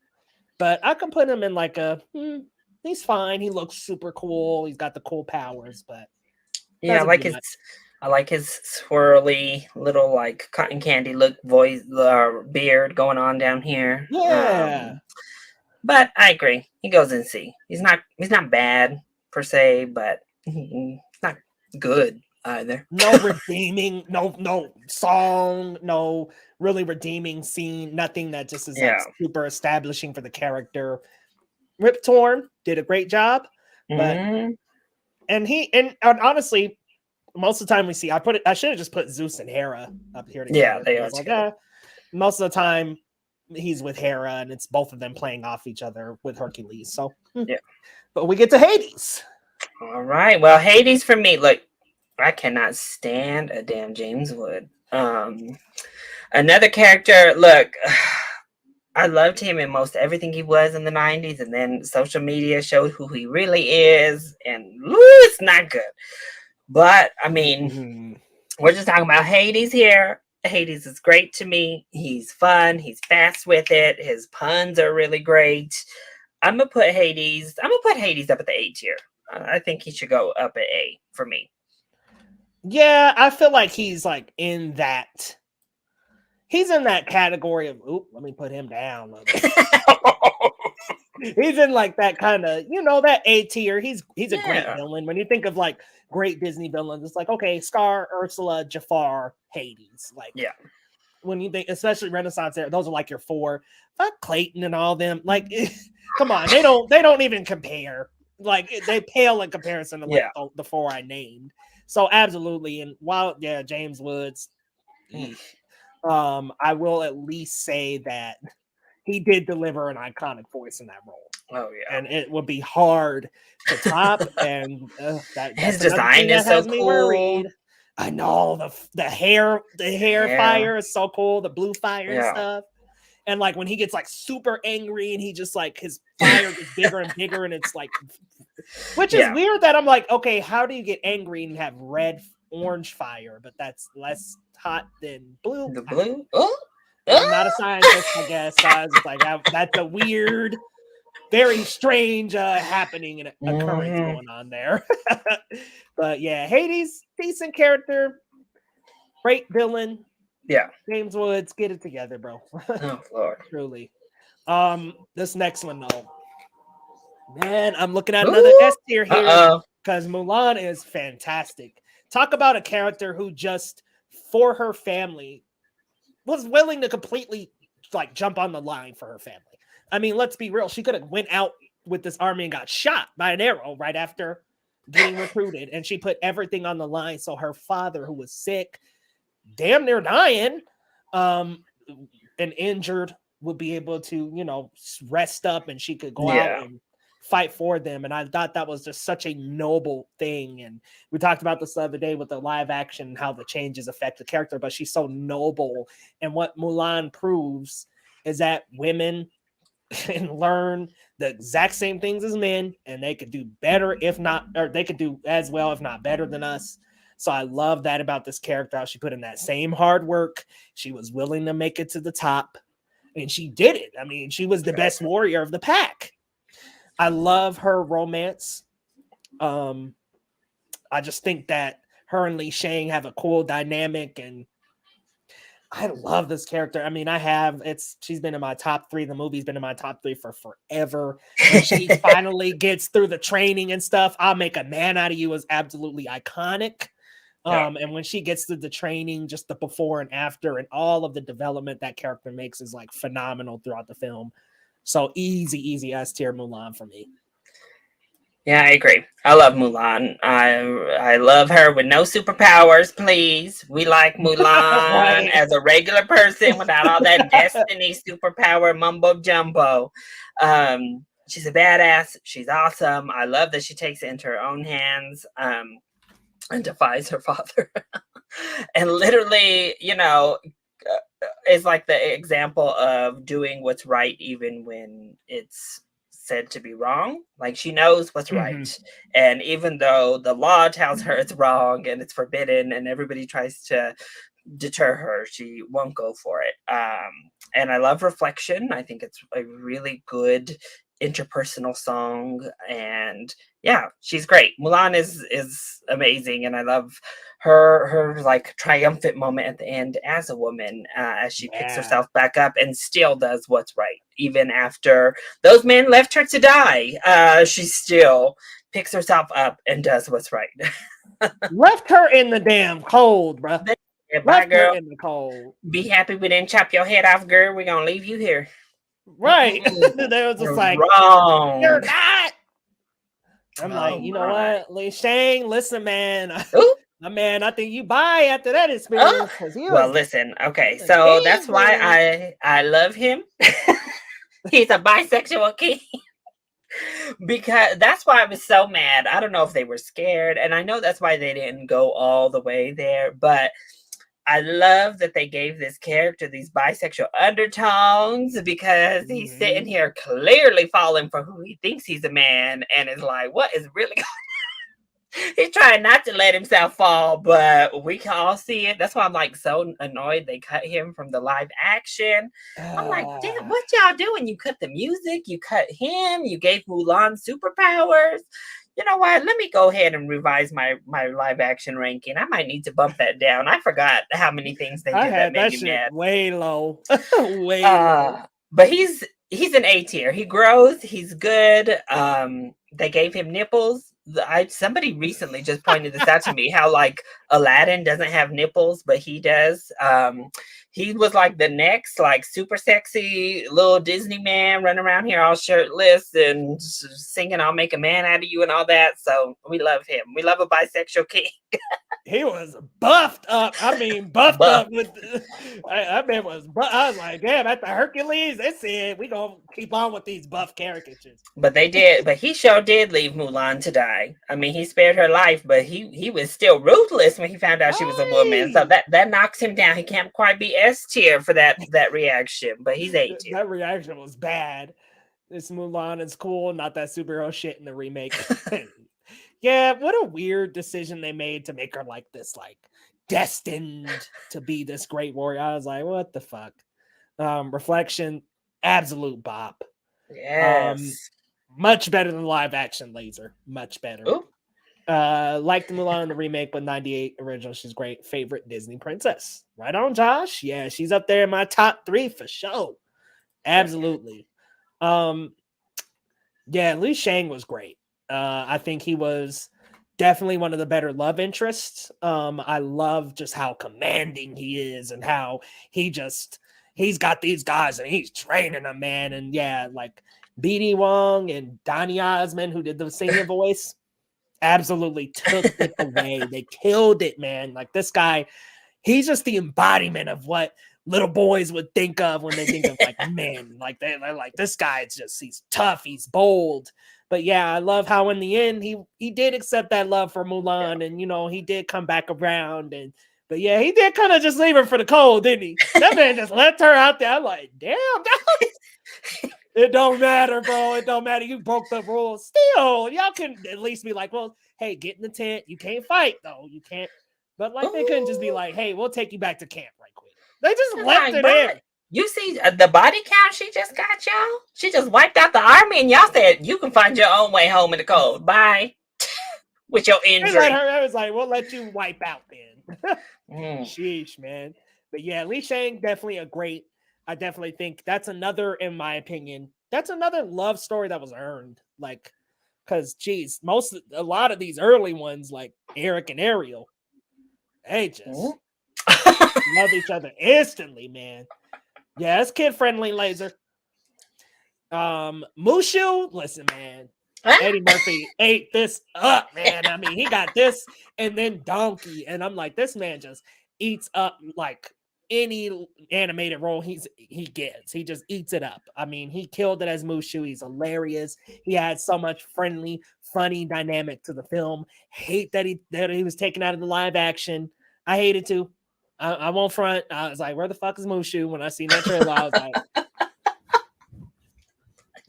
But I can put him in like a he's fine. He looks super cool. He's got the cool powers, but Yeah, doesn't do much. I like his swirly little like cotton candy look voice beard going on down here. Yeah. But I agree. He goes in C. He's not bad per se, but he's not good either. No redeeming, no song, no really redeeming scene, nothing that just is like Yeah. super establishing for the character. Rip Torn did a great job, but Mhm. and honestly, most of the time we see, I should have just put Zeus and Hera up here Yeah, together. they I are was like, together. most of the time he's with Hera, and it's both of them playing off each other with Hercules. So, Yeah. but we get to Hades. All right. Well, Hades for me. Look, I cannot stand a damn James Wood. Another character. Look, I loved him in most everything he was in the 90s, and then social media showed who he really is, and it's not good. But I mean, we're just talking about Hades here. Hades is great to me. He's fun. He's fast with it. His puns are really great. I'm gonna put Hades up at the A tier. I think he should go up at A for me. Yeah, I feel like he's like in that. He's in that category of, let me put him down. He's in like that kind of, that A tier. He's a great villain. When you think of like great Disney villains, it's like, okay, Scar, Ursula, Jafar, Hades. Like, yeah. When you think, especially Renaissance era, those are like your four. Fuck Clayton and all them. Like, come on, they don't even compare. Like, they pale in comparison to like the four I named. So absolutely, and while James Woods, I will at least say that he did deliver an iconic voice in that role. Oh yeah, and it would be hard to top. And that's his design is so cool. Worried. I know the hair fire is so cool. The blue fire and stuff. And like when he gets like super angry and he just like his fire gets bigger and bigger, and it's like, which is weird that I'm like, okay, how do you get angry and have orange fire? But that's less hot than blue. The blue? I'm not a scientist, I guess, guys. It's like that's a weird, very strange happening and occurrence going on there. But yeah, Hades, decent character, great villain. Yeah, James Woods, get it together, bro. Oh Lord, truly. This next one though, man, I'm looking at another S tier here because Mulan is fantastic. Talk about a character who just for her family was willing to completely like jump on the line for her family. I mean, let's be real. She could have went out with this army and got shot by an arrow right after getting recruited. And she put everything on the line. So her father, who was sick, damn near dying, and injured, would be able to, rest up, and she could go out and fight for them. And I thought that was just such a noble thing. And we talked about this the other day with the live action and how the changes affect the character, but she's so noble. And what Mulan proves is that women can learn the exact same things as men, and they could do better, if not, or they could do as well, if not better than us. So I love that about this character, how she put in that same hard work. She was willing to make it to the top, and she did it. I mean, she was the best warrior of the pack. I love her romance. I just think that her and Li Shang have a cool dynamic, and I love this character. I mean, she's been in my top 3. The movie's been in my top 3 for forever. When she finally gets through the training and stuff, I'll Make a Man Out of You is absolutely iconic. And when she gets through the training, just the before and after and all of the development that character makes is like phenomenal throughout the film. So easy S tier Mulan for me. Yeah, I agree. I love Mulan. I love her with no superpowers, please. We like Mulan as a regular person without all that destiny superpower mumbo jumbo. She's a badass. She's awesome. I love that she takes it into her own hands and defies her father. And literally, is like the example of doing what's right even when it's said to be wrong. Like she knows what's right, and even though the law tells her it's wrong and it's forbidden and everybody tries to deter her, she won't go for it. And I love reflection. I think it's a really good interpersonal song, and yeah, she's great. Mulan is amazing, and I love her like triumphant moment at the end as a woman, as she picks Yeah. herself back up and still does what's right even after those men left her to die. She still picks herself up and does what's right. Left her in the damn cold, bruh. Yeah, bye, Left her girl. in the cold. Be happy we didn't chop your head off, girl. We're gonna leave you here. Right. They was just You're like, wrong. you're not. I'm like, Oh you know my. what, Lee Shang, listen, man. Ooh. Man, I think you buy after that experience. Oh. 'Cause he Well, was listen. Okay, a so king, that's why man. I love him. He's a bisexual king. Because that's why I was so mad. I don't know if they were scared, and I know that's why they didn't go all the way there, but I love that they gave this character these bisexual undertones, because he's sitting here clearly falling for who he thinks he's a man, and is like, what is really going on? He's trying not to let himself fall, but we can all see it. That's why I'm like so annoyed they cut him from the live action. I'm like, damn, what y'all doing? You cut the music, you cut him, you gave Mulan superpowers. You know what? Let me go ahead and revise my live action ranking. I might need to bump that down. I forgot how many things they I did that had made that me shit mad. way low. Way low. But he's an A tier. He grows. He's good. They gave him nipples. Somebody recently just pointed this out to me, how like Aladdin doesn't have nipples, but he does. He was like the next like super sexy little Disney man running around here all shirtless and singing "I'll make a man out of you" and all that. So we love him. We love a bisexual king. He was buffed up. I mean, buffed Buff. up with. I mean, I was like, damn. After Hercules, they said we gonna keep on with these buff caricatures. But they did. But he sure did leave Mulan to die. I mean, he spared her life, but he was still ruthless when he found out she was a woman. So that knocks him down. He can't quite be S tier for that reaction, but he's A tier. That reaction was bad. This Mulan is cool, not that superhero shit in the remake. Yeah, what a weird decision they made to make her like this, like destined to be this great warrior. I was like, what the fuck? Reflection, absolute bop. Yes. Much better than live action Laser. Much better. Ooh. Like the Mulan in the remake, but 98 original. She's great. Favorite Disney princess. Right on, Josh. Yeah, she's up there in my top 3 for sure. Absolutely. Yeah, Liu Shang was great. I think he was definitely one of the better love interests. I love just how commanding he is and how he's got these guys and he's training them, man. And yeah, like BD Wong and Donny Osmond, who did the singing voice, absolutely took it away. They killed it, man. Like this guy, he's just the embodiment of what little boys would think of when they think of like men. Like they're like, this guy's just, he's tough, he's bold. But yeah, I love how in the end he did accept that love for Mulan, and you know he did come back around. But yeah, he did kind of just leave her for the cold, didn't he? That man just left her out there. I'm like, damn, it don't matter, bro. It don't matter. You broke the rules. Still, y'all can at least be like, well, hey, get in the tent. You can't fight though. You can't. But like they couldn't just be like, hey, we'll take you back to camp right quick. They just left it there. You see the body count she just got, y'all? She just wiped out the army, and y'all said you can find your own way home in the cold. Bye. With your injury. I was like, we'll let you wipe out then. Sheesh, man. But yeah, Li Shang, definitely a great. I definitely think that's another, in my opinion, that's another love story that was earned. Like, because geez, a lot of these early ones, like Eric and Ariel, they just love each other instantly, man. Yeah, it's kid friendly, Laser. Mushu, listen, man. Eddie Murphy ate this up, man. I mean, he got this and then Donkey, and I'm like, this man just eats up like any animated role he gets. He just eats it up. I mean, he killed it as Mushu. He's hilarious. He had so much friendly, funny dynamic to the film. Hate that he was taken out of the live action. I hated to. I won't front. I was like, where the fuck is Mushu? When I seen that trailer, I was like,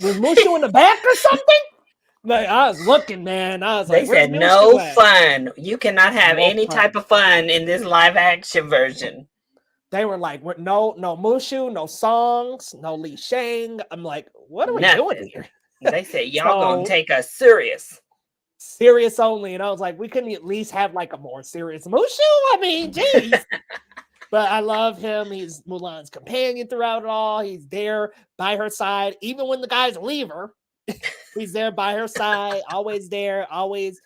was Mushu in the back or something? Like, I was looking, man. I was like, they said no fun. You cannot have any type of fun in this live action version. They were like, no Mushu, no songs, no Li Shang. I'm like, what are we doing here? They said y'all gonna So take us serious. serious only. And I was like, we couldn't at least have like a more serious Mushu. I mean, geez. But I love him. He's Mulan's companion throughout it all. He's there by her side, even when the guys leave her. He's there by her side, always there, always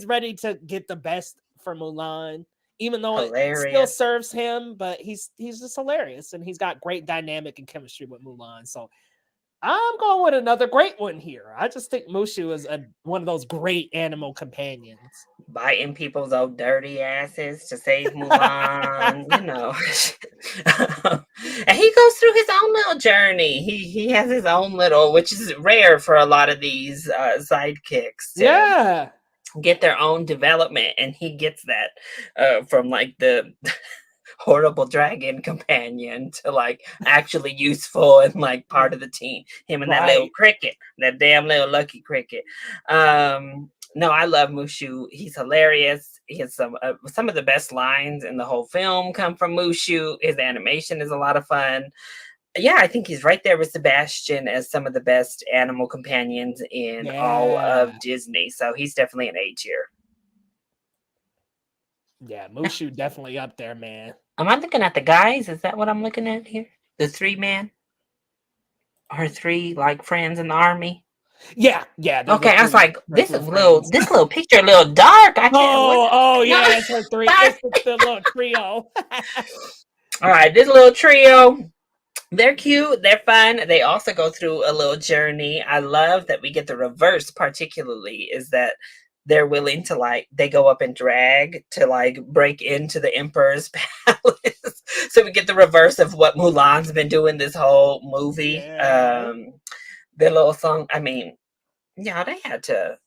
ready to get the best for Mulan, even though it still Hilarious. serves him. But he's just hilarious, and he's got great dynamic and chemistry with Mulan. So I'm going with another great one here. I just think Mushu is one of those great animal companions. Biting people's old dirty asses to save Mulan, you know. And he goes through his own little journey. He has his own little, which is rare for a lot of these sidekicks to get their own development, and he gets that from like the horrible dragon companion to like actually useful and like part of the team. Him and that little cricket, that damn little lucky cricket. No, I love Mushu. He's hilarious. He has some of the best lines in the whole film come from Mushu. His animation is a lot of fun. Yeah, I think he's right there with Sebastian as some of the best animal companions in all of Disney. So he's definitely an A tier. Yeah, Mushu definitely up there, man. Am I looking at the guys? Is that what I'm looking at here? The 3-man? Or 3 like friends in the army? Yeah. Okay, I was like, this little picture a little dark. I can't. Yeah, it's her 3. It's the little trio. All right, this little trio. They're cute. They're fun. They also go through a little journey. I love that we get the reverse, particularly, is that they're willing to like, they go up in drag to like break into the Emperor's palace. So we get the reverse of what Mulan's been doing this whole movie. Yeah. The little song, I mean, yeah, they had to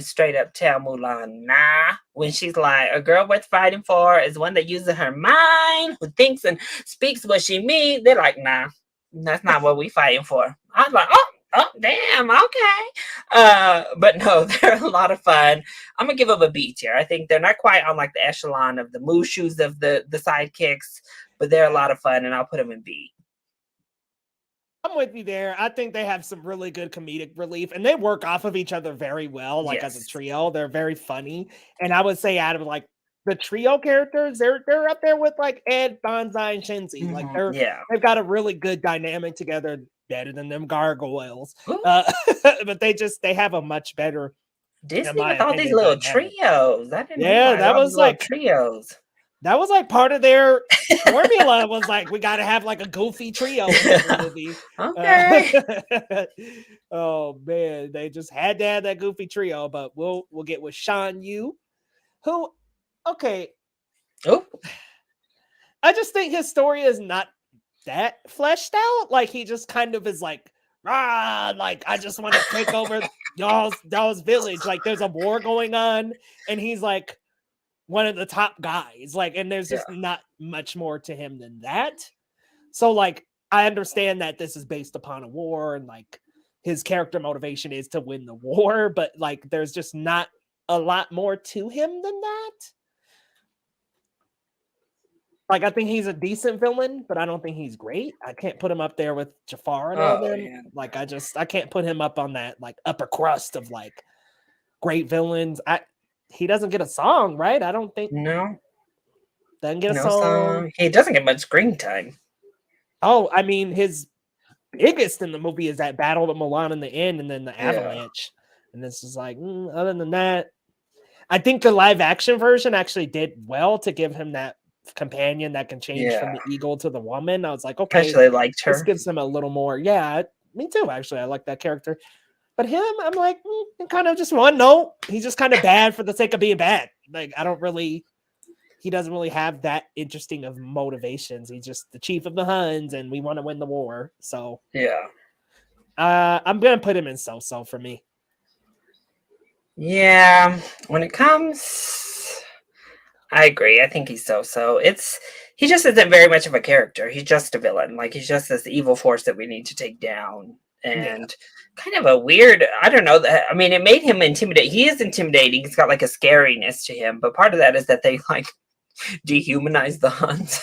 straight up tell Mulan, nah, when she's like, a girl worth fighting for is one that uses her mind, who thinks and speaks what she means. They're like, nah, that's not what we fighting for. I was like, oh, damn, okay. But no, they're a lot of fun. I'm gonna give them a B tier. I think they're not quite on like the echelon of the Mushus of the sidekicks, but they're a lot of fun, and I'll put them in B. I'm with you there. I think they have some really good comedic relief, and they work off of each other very well. Like as a trio, they're very funny. And I would say out of like the trio characters, they're up there with like Ed, Banzai, and Shinzi. Mm-hmm. Like they've got a really good dynamic together, better than them gargoyles. But they have a much better Disney with all these little trios. I didn't that was like trios. That was like part of their formula. Was like, we got to have like a goofy trio in every movie. Okay. Oh man, they just had to have that goofy trio. But we'll get with Shan Yu, who, okay. Oh, I just think his story is not that fleshed out. Like he just kind of is like, like I just want to take over y'all's village. Like there's a war going on, and he's like one of the top guys, like, and there's just not much more to him than that. So like, I understand that this is based upon a war, and like his character motivation is to win the war, but like, there's just not a lot more to him than that. Like, I think he's a decent villain, but I don't think he's great. I can't put him up there with Jafar and all them. Yeah. Like, I can't put him up on that like upper crust of like great villains. He doesn't get a song, right? I don't think. No. Doesn't get a song. He doesn't get much screen time. Oh, I mean, his biggest in the movie is that battle with Mulan in the end, and then the avalanche. And this is like, other than that, I think the live action version actually did well to give him that companion that can change from the eagle to the woman. I was like, okay, actually liked her. This gives him a little more. Yeah, me too. Actually, I like that character. But him, I'm like, kind of just one note. He's just kind of bad for the sake of being bad. Like, he doesn't really have that interesting of motivations. He's just the chief of the Huns, and we want to win the war. So yeah, I'm gonna put him in so for me. Yeah, when it comes, I agree. I think he's so. He just isn't very much of a character. He's just a villain. Like he's just this evil force that we need to take down. And kind of a weird, I don't know. I mean, it made him intimidating. He is intimidating. He's got like a scariness to him. But part of that is that they like dehumanize the Huns.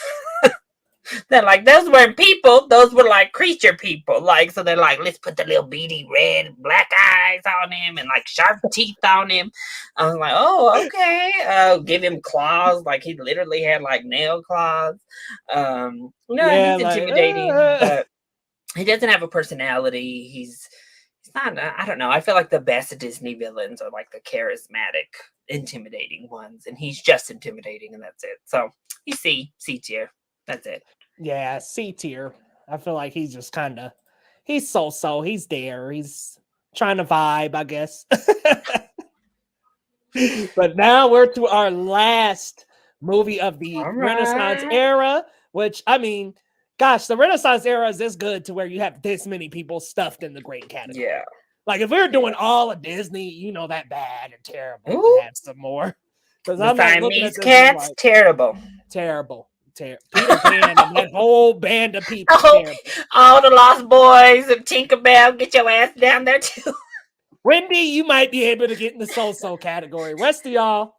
They're like, those weren't people, those were like creature people. Like, so they're like, let's put the little beady red black eyes on him and like sharp teeth on him. I was like, oh, okay. Give him claws, like he literally had like nail claws. No, Yeah, he's like intimidating, but he doesn't have a personality. He's not. I don't know. I feel like the best Disney villains are like the charismatic, intimidating ones, and he's just intimidating, and that's it. So you C tier. That's it. yeah, C tier. I feel like he's just kind of he's so he's there. He's trying to vibe, I guess. But now we're to our last movie of the All Renaissance right. era, which I mean, gosh, the Renaissance era is this good to where you have this many people stuffed in the great category. Yeah. Like if we were doing Yeah. all of Disney, you know, that bad and terrible, Ooh. to have some more. Because The I'm like looking at Siamese this cats, like terrible. terrible. Peter Pan and that whole band of people. Oh, Terrible. all the Lost Boys of Tinkerbell, get your ass down there too. Wendy, you might be able to get in the so-so category. Rest of y'all,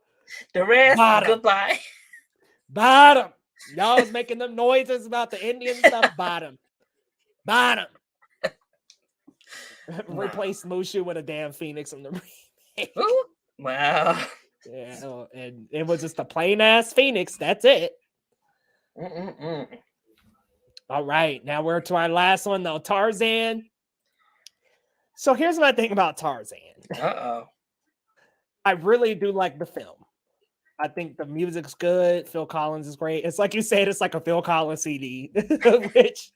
The rest, bottom. goodbye. Bottom. Y'all was making them noises about the Indian stuff. Bottom. Replace Mushu with a damn phoenix in the remake. Ooh, wow. Yeah, and it was just a plain ass phoenix. That's it. All right, now we're to our last one though, Tarzan. So here's my thing about Tarzan. Uh-oh. I really do like the film. I think the music's good. Phil Collins is great. It's like you said, it's like a Phil Collins CD, which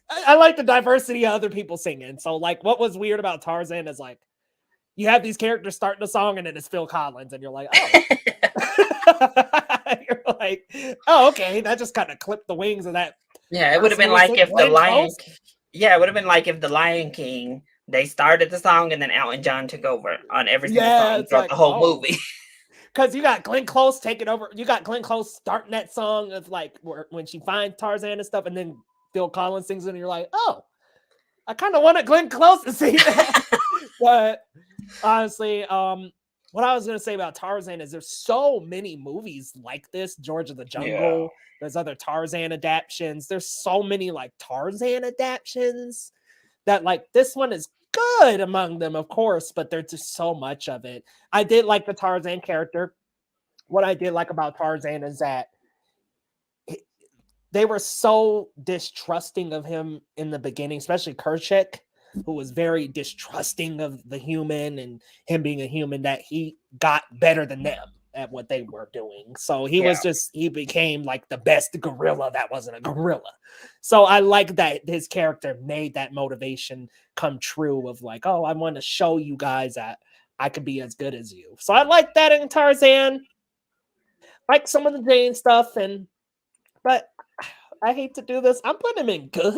I like the diversity of other people singing. So like what was weird about Tarzan is like you have these characters starting the song and then it's Phil Collins and you're like, oh. You're like, oh, okay. That just kind of clipped the wings of that. Yeah, it would have been like if the Lion Yeah, it would have been like if the Lion King, they started the song and then Elton John took over on every single song throughout the whole movie. Because you got Glenn Close taking over. You got Glenn Close starting that song of like when she finds Tarzan and stuff, and then Phil Collins sings it, and you're like, oh, I kind of wanted Glenn Close to sing that. But honestly, what I was gonna say about Tarzan is there's so many movies like this. George of the Jungle. Yeah. There's other Tarzan adaptations. There's so many like Tarzan adaptations that like this one is good among them, of course, but there's just so much of it. I did like the Tarzan character. What I did like about Tarzan is that they were so distrusting of him in the beginning, especially Kerchak, who was very distrusting of the human and him being a human, that he got better than them at what they were doing. So he became like the best gorilla that wasn't a gorilla. So I like that his character made that motivation come true of like, oh, I want to show you guys that I could be as good as you. So I like that in Tarzan. Like some of the Jane stuff, but I hate to do this. I'm putting him in good.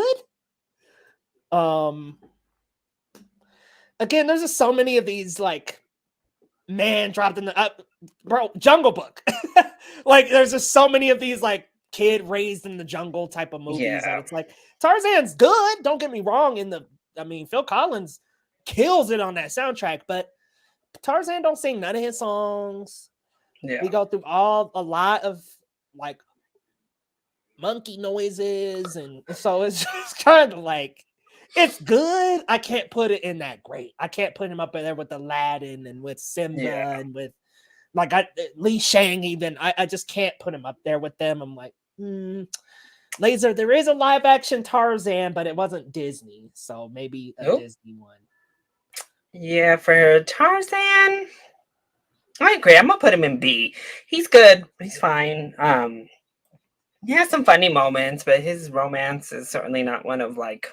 Again, there's just so many of these like man dropped in the Jungle Book. Like there's just so many of these like kid raised in the jungle type of movies, and it's like Tarzan's good. Don't get me wrong. Phil Collins kills it on that soundtrack, but Tarzan don't sing none of his songs. Yeah. We go through a lot of like monkey noises, and so it's just kind of like it's good. I can't put it in that great. I can't put him up there with Aladdin and with Simba and with like Li Shang even. I just can't put him up there with them. I'm like, Laser, there is a live action Tarzan, but it wasn't Disney, so maybe a Disney one. Yeah, for Tarzan, I agree. I'm gonna put him in B. He's good. He's fine. He has some funny moments, but his romance is certainly not one of like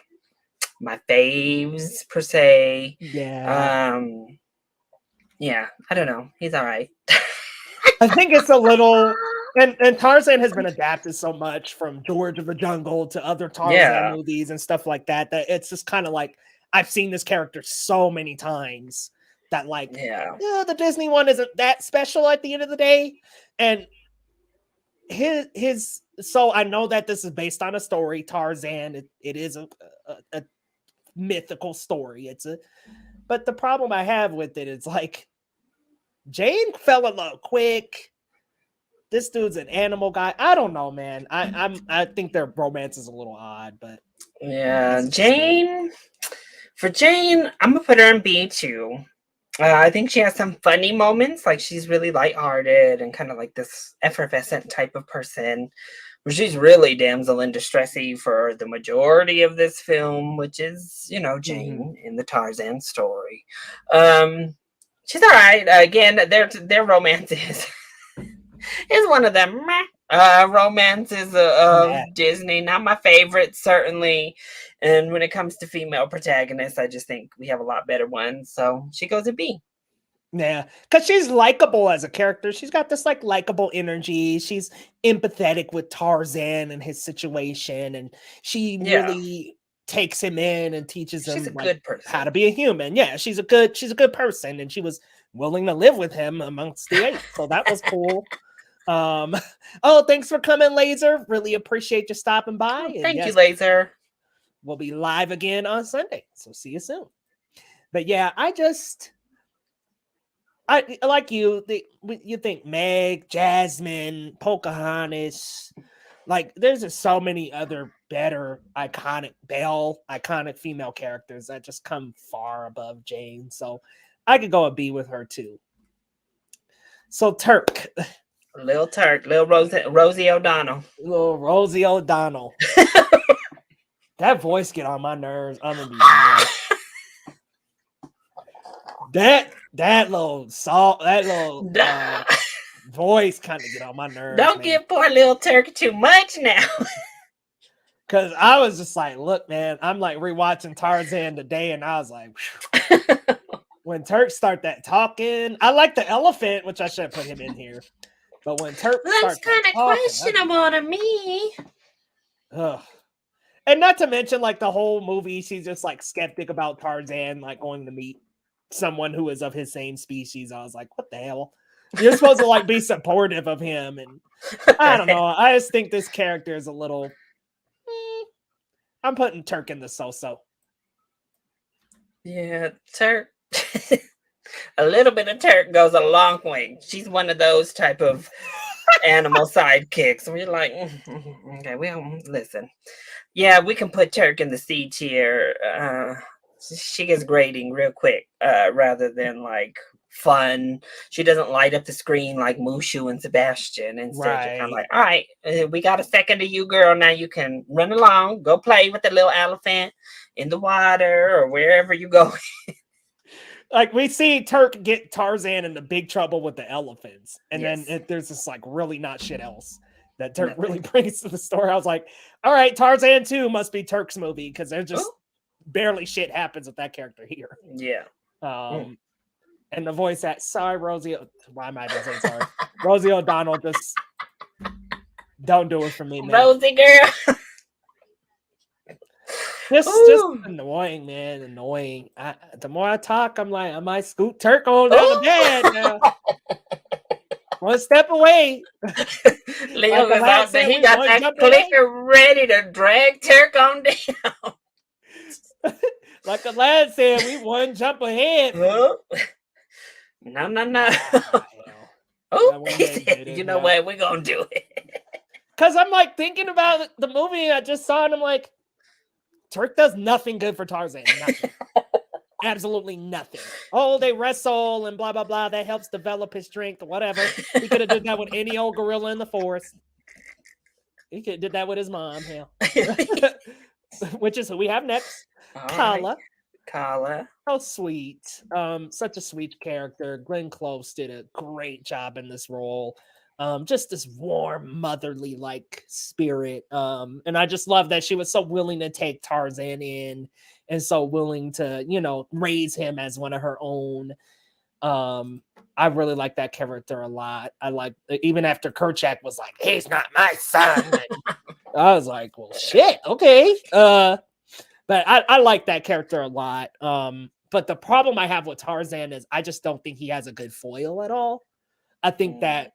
my faves per se. Yeah. Yeah, I don't know. He's all right. I think it's a little, and Tarzan has been adapted so much from George of the Jungle to other Tarzan movies and stuff like that, that it's just kind of like, I've seen this character so many times that like, the Disney one isn't that special at the end of the day. And so I know that this is based on a story, Tarzan. It is a mythical story. But the problem I have with it is like Jane fell in love quick. this dude's an animal guy. I don't know, man. I think their romance is a little odd, but Yeah, Jane. For Jane, I'm gonna put her in B too. I think she has some funny moments, like she's really lighthearted and kind of like this effervescent type of person. But she's really damsel in distressy for the majority of this film, which is, Jane in the Tarzan story. She's all right. Again, their romance is one of them romances of Disney. Not my favorite, certainly. And when it comes to female protagonists, I just think we have a lot better ones. So she goes a B. Yeah, because she's likable as a character. She's got this like likable energy. She's empathetic with Tarzan and his situation, and she really takes him in and teaches him a like good person. how to be a human. Yeah, she's a good person, and she was willing to live with him amongst the apes. So that was cool. Oh, thanks for coming, Laser. Really appreciate you stopping by. Oh, thank you, Laser. We'll be live again on Sunday, so see you soon. But yeah, I like you think Meg, Jasmine, Pocahontas, like there's just so many other better iconic female characters that just come far above Jane. So I could go a B with her too. So Turk. Little Turk, little Rosie O'Donnell. Little Rosie O'Donnell. That voice get on my nerves. I'm gonna be real. That little voice kind of get on my nerves. Don't give poor little Turk too much now. Cause I was just like, look, man, I'm like rewatching Tarzan today, and I was like, when Turk start that talking, I like the elephant, which I should have put him in here. But when Turk that's kind of questionable to me. Ugh. And not to mention, like the whole movie, she's just like skeptic about Tarzan, like going to meet someone who is of his same species. I was like, what the hell? You're supposed to like be supportive of him, and I don't know. I just think this character is a little. I'm putting Turk in the so-so. Yeah, Turk. A little bit of Turk goes a long way. She's one of those type of animal sidekicks. We're like, okay, well, listen. Yeah, we can put Turk in the C tier. She gets grading real quick, rather than like fun. She doesn't light up the screen like Mushu and Sebastian. Instead, you're kind of like, all right, we got a second of you, girl. Now you can run along, go play with the little elephant in the water or wherever you go. Like we see Turk get Tarzan into big trouble with the elephants, and then there's this like really not shit else that Turk really brings to the story. I was like, all right, Tarzan 2 must be Turk's movie because there's just barely shit happens with that character here. Yeah. And the voice sorry, Rosie. Why am I just saying sorry? Rosie O'Donnell, just don't do it for me, man. Rosie girl. Just annoying, man. Annoying. The more I talk, I'm like, I might scoot Turk on down the bed now. One step away. Leo was out there. He got that clicker ready to drag Turk on down. Like the lad said, we one jump ahead. No. Oh, you know what? We're going to do it. Because I'm like thinking about the movie I just saw, and I'm like, Turk does nothing good for Tarzan. Nothing. Absolutely nothing. Oh, they wrestle and blah, blah, blah. That helps develop his strength or whatever. He could have done that with any old gorilla in the forest. He could have did that with his mom. Hell. Which is who we have next. Kala. Kala. Oh, sweet. Such a sweet character. Glenn Close did a great job in this role. Just this warm, motherly like spirit. And I just love that she was so willing to take Tarzan in and so willing to, raise him as one of her own. I really like that character a lot. I like even after Kerchak was like, he's not my son. I was like, well, shit, okay. But I like that character a lot. But the problem I have with Tarzan is I just don't think he has a good foil at all. I think that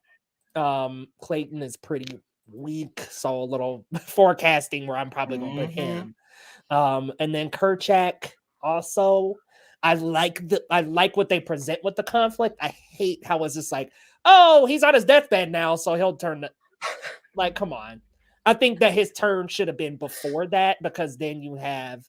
Clayton is pretty weak, so a little forecasting where I'm probably gonna put him. And then Kerchak also, I like what they present with the conflict. I hate how it's just like, oh, he's on his deathbed now, so he'll turn. Like, come on. I think that his turn should have been before that, because then you have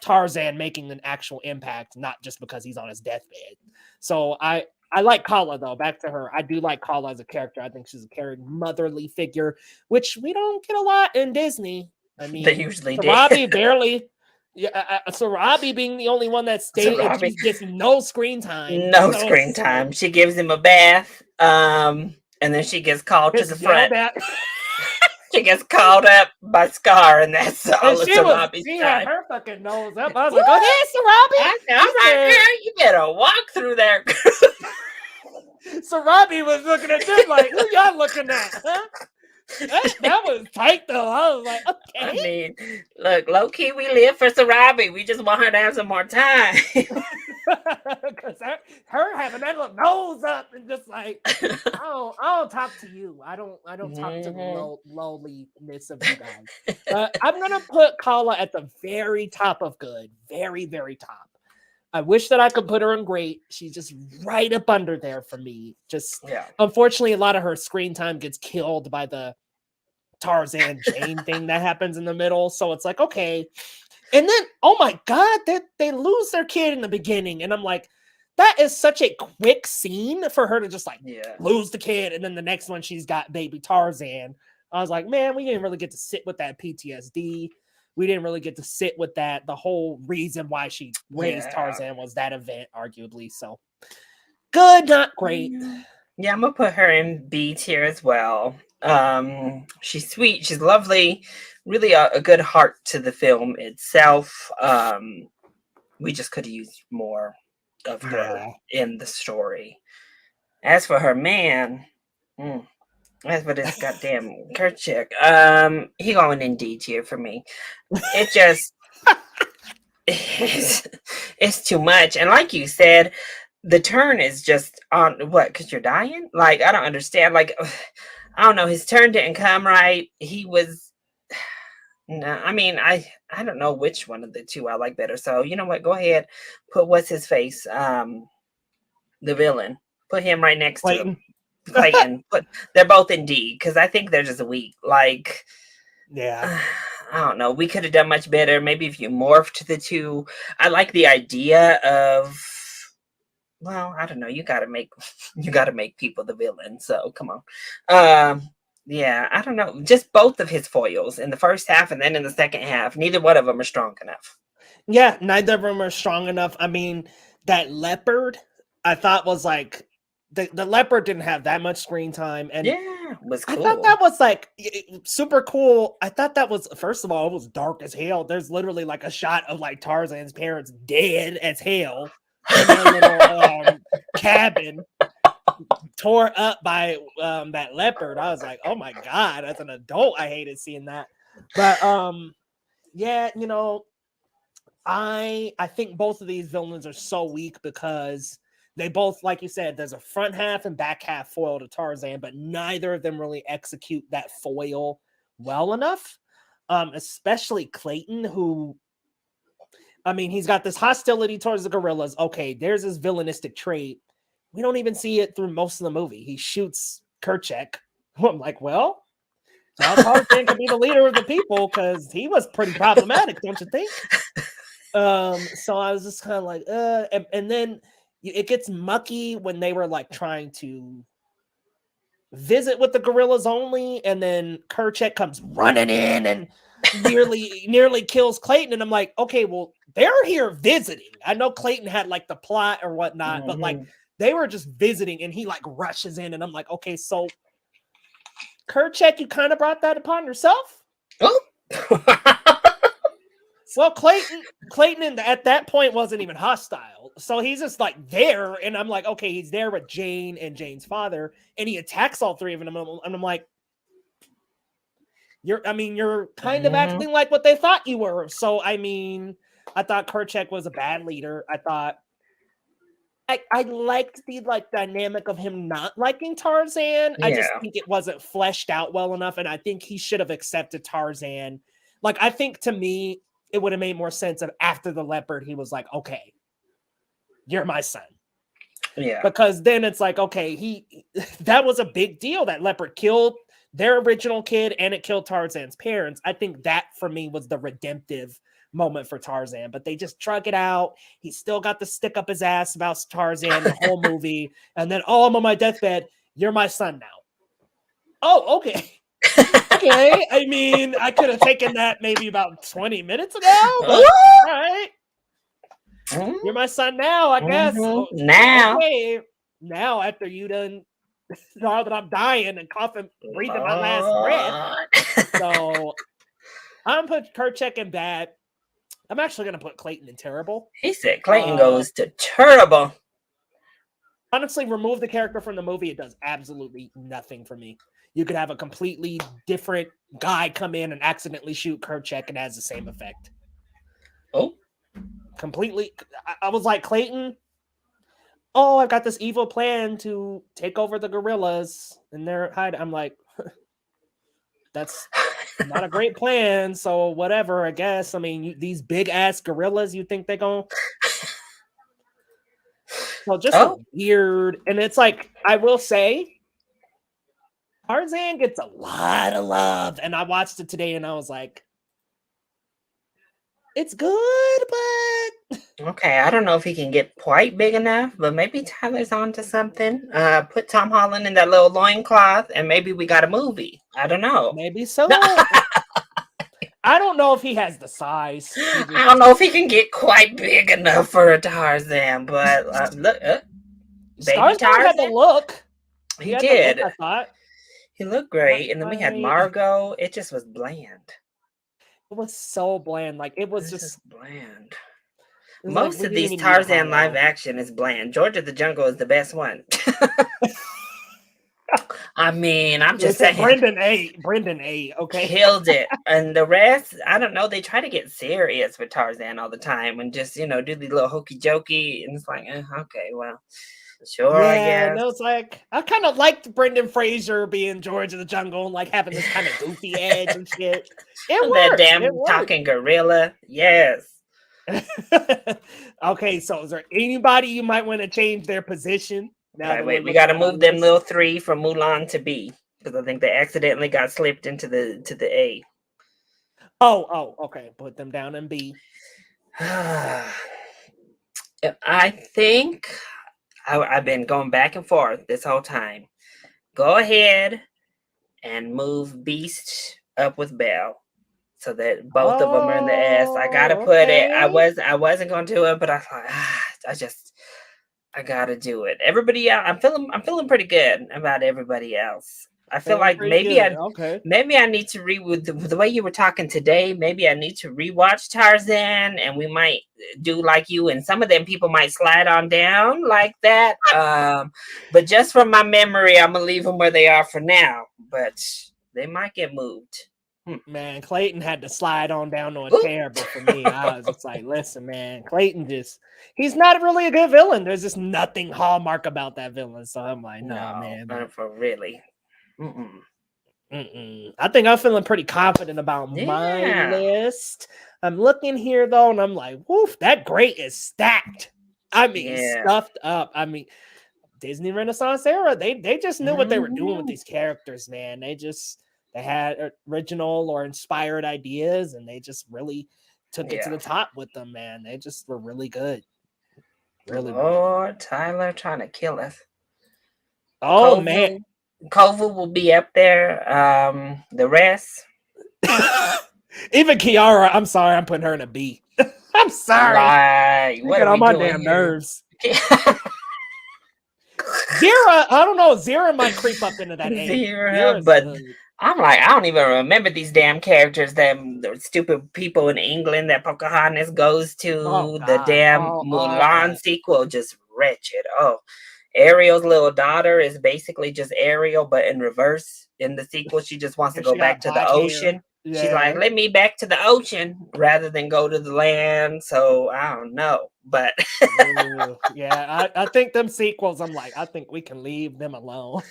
Tarzan making an actual impact, not just because he's on his deathbed. So I like Kala, though. Back to her. I do like Kala as a character. I think she's a caring, motherly figure, which we don't get a lot in Disney. I mean, they usually Sarabi barely. Yeah, Sarabi being the only one that stayed, and she gets no screen time. No screen time. She gives him a bath, and then she gets called to the front. She gets called up by Scar, and that's all. And she had her fucking nose up. I was like, "Oh, hey, Sarabi!" I'm like, "Girl, you better walk through there." Sarabi was looking at them like, "Who y'all looking at?" Huh? That was tight though. I was like, "Okay." I mean, look, low key, we live for Sarabi. We just want her to have some more time. Because her having that little nose up and just like, I don't talk to you. I don't talk to the lowliness of you guys. But I'm gonna put Kala at the very top of good, very very top. I wish that I could put her in great. She's just right up under there for me. Just unfortunately, a lot of her screen time gets killed by the Tarzan Jane thing that happens in the middle. So it's like, okay. And then, oh my God, they lose their kid in the beginning. And I'm like, that is such a quick scene for her to just like lose the kid. And then the next one, she's got baby Tarzan. I was like, man, we didn't really get to sit with that PTSD. We didn't really get to sit with that. The whole reason why she raised Tarzan was that event, arguably. So good, not great. Yeah, I'm gonna put her in B tier as well. She's sweet, she's lovely, really a good heart to the film itself. We just could have used more of her in the story. As for her man, as for this goddamn Kerchak, he going in D tier for me. It just it's too much. And like you said, the turn is just on what? Because you're dying? Like, I don't understand. Like, I don't know. His turn didn't come right. He was. No, I mean, I don't know which one of the two I like better. So you know what? Go ahead. Put what's his face? The villain. Put him right next to him. Clayton. They're both in D because I think they're just weak. Like, I don't know. We could have done much better. Maybe if you morphed the two. I like the idea of. Well, I don't know. You gotta make people the villain. So come on. Yeah, I don't know. Just both of his foils in the first half and then in the second half. Neither one of them are strong enough. Yeah, neither of them are strong enough. I mean, that leopard, I thought was like the leopard didn't have that much screen time, and it was cool. I thought that was like super cool. I thought that was, first of all, it was dark as hell. There's literally like a shot of like Tarzan's parents dead as hell in their little cabin, tore up by that leopard. I was like, oh my God, as an adult, I hated seeing that. But yeah, you know, I think both of these villains are so weak because they both, like you said, there's a front half and back half foil to Tarzan, but neither of them really execute that foil well enough. Especially Clayton, who, I mean, he's got this hostility towards the gorillas. Okay, there's his villainistic trait. We don't even see it through most of the movie. He shoots Kerchak. I'm like, well, now Tarzan can be the leader of the people because he was pretty problematic, don't you think? So I was just kind of like, and then it gets mucky when they were like trying to visit with the gorillas only, and then Kerchak comes running in and nearly kills Clayton, and I'm like, okay, well, they're here visiting. I know Clayton had like the plot or whatnot, but like they were just visiting, and he like rushes in, and I'm like, okay, so Kerchak, you kind of brought that upon yourself. Oh. Well, Clayton at that point wasn't even hostile. So he's just like there. And I'm like, okay, he's there with Jane and Jane's father. And he attacks all three of them. And I'm like, you're kind of acting like what they thought you were. So, I mean, I thought Kerchak was a bad leader. I thought I liked the like dynamic of him not liking Tarzan. I just think it wasn't fleshed out well enough. And I think he should have accepted Tarzan. Like, I think to me, it would have made more sense if after the leopard, he was like, okay, you're my son. Yeah. Because then it's like, okay, that was a big deal. That leopard killed their original kid and it killed Tarzan's parents. I think that for me was the redemptive moment for Tarzan, but they just drug it out. He still got the stick up his ass about Tarzan the whole movie. And then, oh, I'm on my deathbed. You're my son now. Oh, okay. Okay. I mean, I could have taken that maybe about 20 minutes ago, but all right. You're my son now, I guess. Oh, Now. okay. Now, after you done, now that I'm dying and coughing, breathing my last breath. So I'm put Kerchak in bad. I'm actually going to put Clayton in terrible. He said Clayton goes to terrible. Honestly, remove the character from the movie. It does absolutely nothing for me. You could have a completely different guy come in and accidentally shoot Kerchak and it has the same effect. Oh. Completely. I was like, Clayton, oh, I've got this evil plan to take over the gorillas and they're hiding. I'm like, that's not a great plan. So whatever, I guess. I mean, these big ass gorillas, you think they're going to... So just weird. And it's like, I will say, Tarzan gets a lot of love. And I watched it today and I was like, it's good, but okay, I don't know if he can get quite big enough, but maybe Tyler's on to something. Put Tom Holland in that little loincloth and maybe we got a movie. I don't know. Maybe so. I don't know if he has the size. I don't know if he can get quite big enough for a Tarzan, but look, baby Tarzan had the look. He did. Look, I thought he looked great, and then we had Margot. It just was bland. It was so bland. Like it was just bland. Most of these Tarzan live action is bland. George of the Jungle is the best one. I mean, I'm just saying. Brendan A. Okay, killed it, and the rest, I don't know. They try to get serious with Tarzan all the time, and just do these little hokey jokey, and it's like, okay, well, sure, I guess. No, it's like I kind of liked Brendan Fraser being George of the Jungle and like having this kind of goofy edge and shit. It worked. That damn talking gorilla, yes. Okay, so is there anybody you might want to change their position? Wait, we got to move them little three from Mulan to B because I think they accidentally got slipped into the A. Oh, okay. Put them down in B. I think I've been going back and forth this whole time. Go ahead and move Beast up with Belle so that both of them are in the S. I gotta put it. I wasn't gonna do it, but I thought I gotta do it. Everybody else, I'm feeling pretty good about everybody else. I feel like maybe I need to with the way you were talking today. Maybe I need to rewatch Tarzan, and we might do like you, and some of them people might slide on down like that. But just from my memory, I'm gonna leave them where they are for now. But they might get moved. Man, Clayton had to slide on down to a chair, but for me, I was just like, listen, man, Clayton he's not really a good villain. There's just nothing hallmark about that villain. So I'm like, no, man. Not for really. I think I'm feeling pretty confident about my list. I'm looking here though, and I'm like, woof, that grate is stacked. I mean, stuffed up. I mean, Disney Renaissance era, they just knew what they were doing with these characters, man. They had original or inspired ideas, and they just really took it to the top with them, man. They just were really good. Really Lord, Tyler trying to kill us. Oh, man. Kovu will be up there. The rest. Even Kiara, I'm sorry, I'm putting her in a B. I'm sorry. Right. What are on my damn nerves. Zira, I don't know. Zira might creep up into that A. Zira, but I'm like, I don't even remember these damn characters. The stupid people in England that Pocahontas goes to. The damn Mulan sequel, just wretched. Ariel's little daughter is basically just Ariel, but in reverse. In the sequel, she just wants to go back to the ocean. Yeah. She's like, let me back to the ocean rather than go to the land. So I don't know, but I think them sequels, I'm like, I think we can leave them alone.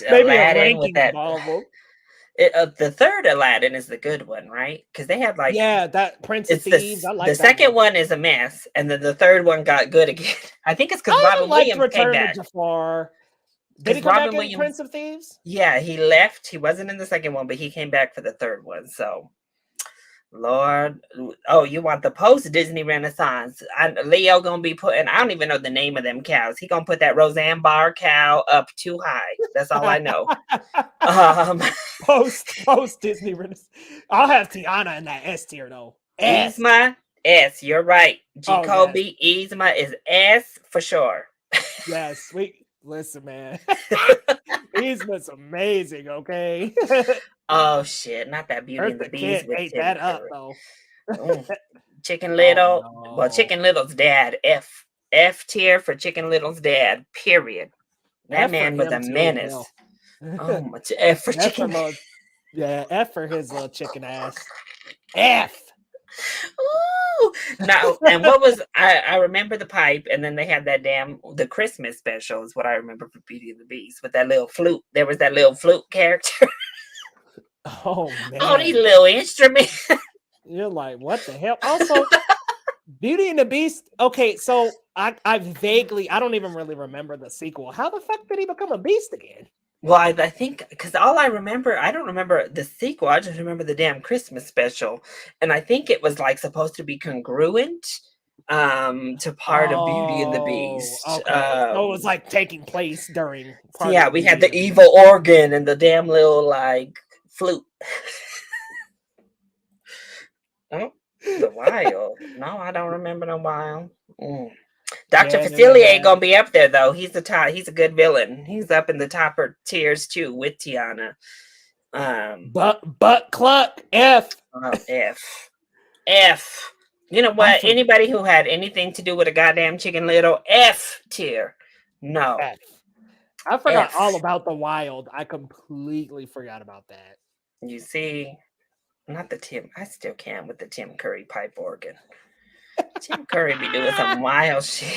Maybe Aladdin with that. The third Aladdin is the good one, right? Because they had like Yeah, that Prince of it's Thieves. I the like that second one. one is a mess, and then the third one got good again. I think it's because I Robin even liked Williams came Return to back. Jafar. Did he Because come back Robin in Williams, Prince of Thieves? yeah, he left. He wasn't in the second one, but he came back for the third one. So Lord, oh, you want the post Disney Renaissance? Leo gonna be putting. I don't even know the name of them cows. He gonna put that Roseanne Barr cow up too high. That's all I know. Um, post Disney Renaissance. I'll have Tiana in that S tier though. S. Yzma S. You're right. Oh yes, Jacoby Yzma is S for sure. yes. Listen, man. Yzma's amazing. Okay. Oh shit! Not that Beauty and the Eartha Beast Kitt with ate Tim that up Curry. though. Mm. Chicken Oh Little. Well, no. Chicken Little's dad. F tier for Chicken Little's dad. Period. That F for man was him a too as menace. well. Oh, much F for F for Chicken. little, yeah, F for his little chicken ass. F. Ooh. Now, and what was I remember the pipe, and then they had that the Christmas special is what I remember for Beauty and the Beast with that little flute. There was that little flute character. Oh Oh, these man. little instruments. You're like, what the hell? Also, Beauty and the Beast. Okay, so I vaguely, I don't even really remember the sequel. How the fuck did he become a beast again? Well, I think because all I remember, I don't remember the sequel. I just remember the damn Christmas special, and I think it was like supposed to be congruent to part of Beauty and the Oh, Beast. okay. So it was like taking place during So part yeah, of we Beauty had and the the Beast. evil organ and the damn little like flute. Oh, the Wild. No, I don't remember the Wild. Mm. Dr. Yeah, and then they Facilier ain't had gonna be up there though. He's the top. He's a good villain. He's up in the topper tiers too with Tiana. Butt Cluck F. Oh, F. You know what? Anybody who had anything to do with a goddamn Chicken Little, F tier. No. F. I forgot F. all about the Wild. I completely forgot about that. You see, not the Tim. I still can with the Tim Curry pipe organ. Tim Curry be doing some wild shit.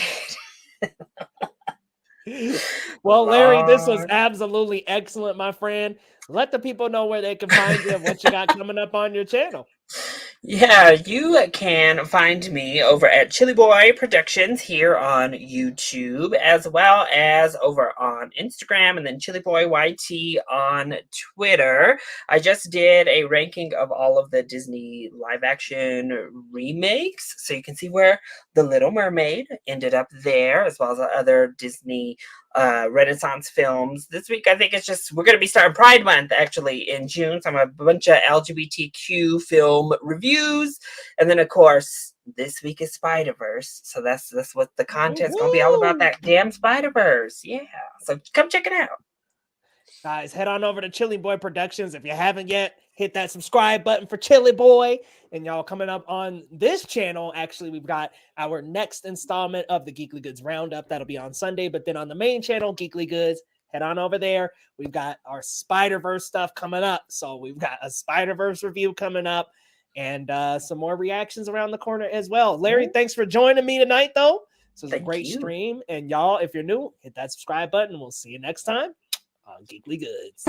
Well, Larry, this was Lord. absolutely excellent, my friend. Let the people know where they can find you and what you got coming up on your channel. Yeah, you can find me over at Chili Boy Productions here on YouTube, as well as over on Instagram, and then Chili Boy YT on Twitter. I just did a ranking of all of the Disney live action remakes, so you can see where The Little Mermaid ended up there, as well as other Disney Renaissance films. This week, I think we're going to be starting Pride Month actually in June. So I'm a bunch of LGBTQ film reviews, and then of course this week is Spider-Verse. So that's what the content's going to be all about. That damn Spider-Verse, yeah. So come check it out. Guys, head on over to Chili Boy Productions. If you haven't yet, hit that subscribe button for Chili Boy. And y'all, coming up on this channel, actually, we've got our next installment of the Geekly Goods Roundup. That'll be on Sunday. But then on the main channel, Geekly Goods, head on over there. We've got our Spider-Verse stuff coming up. So we've got a Spider-Verse review coming up and some more reactions around the corner as well. Larry, thanks for joining me tonight, though. This was a great stream. And y'all, if you're new, hit that subscribe button. We'll see you next time on Geekly Goods.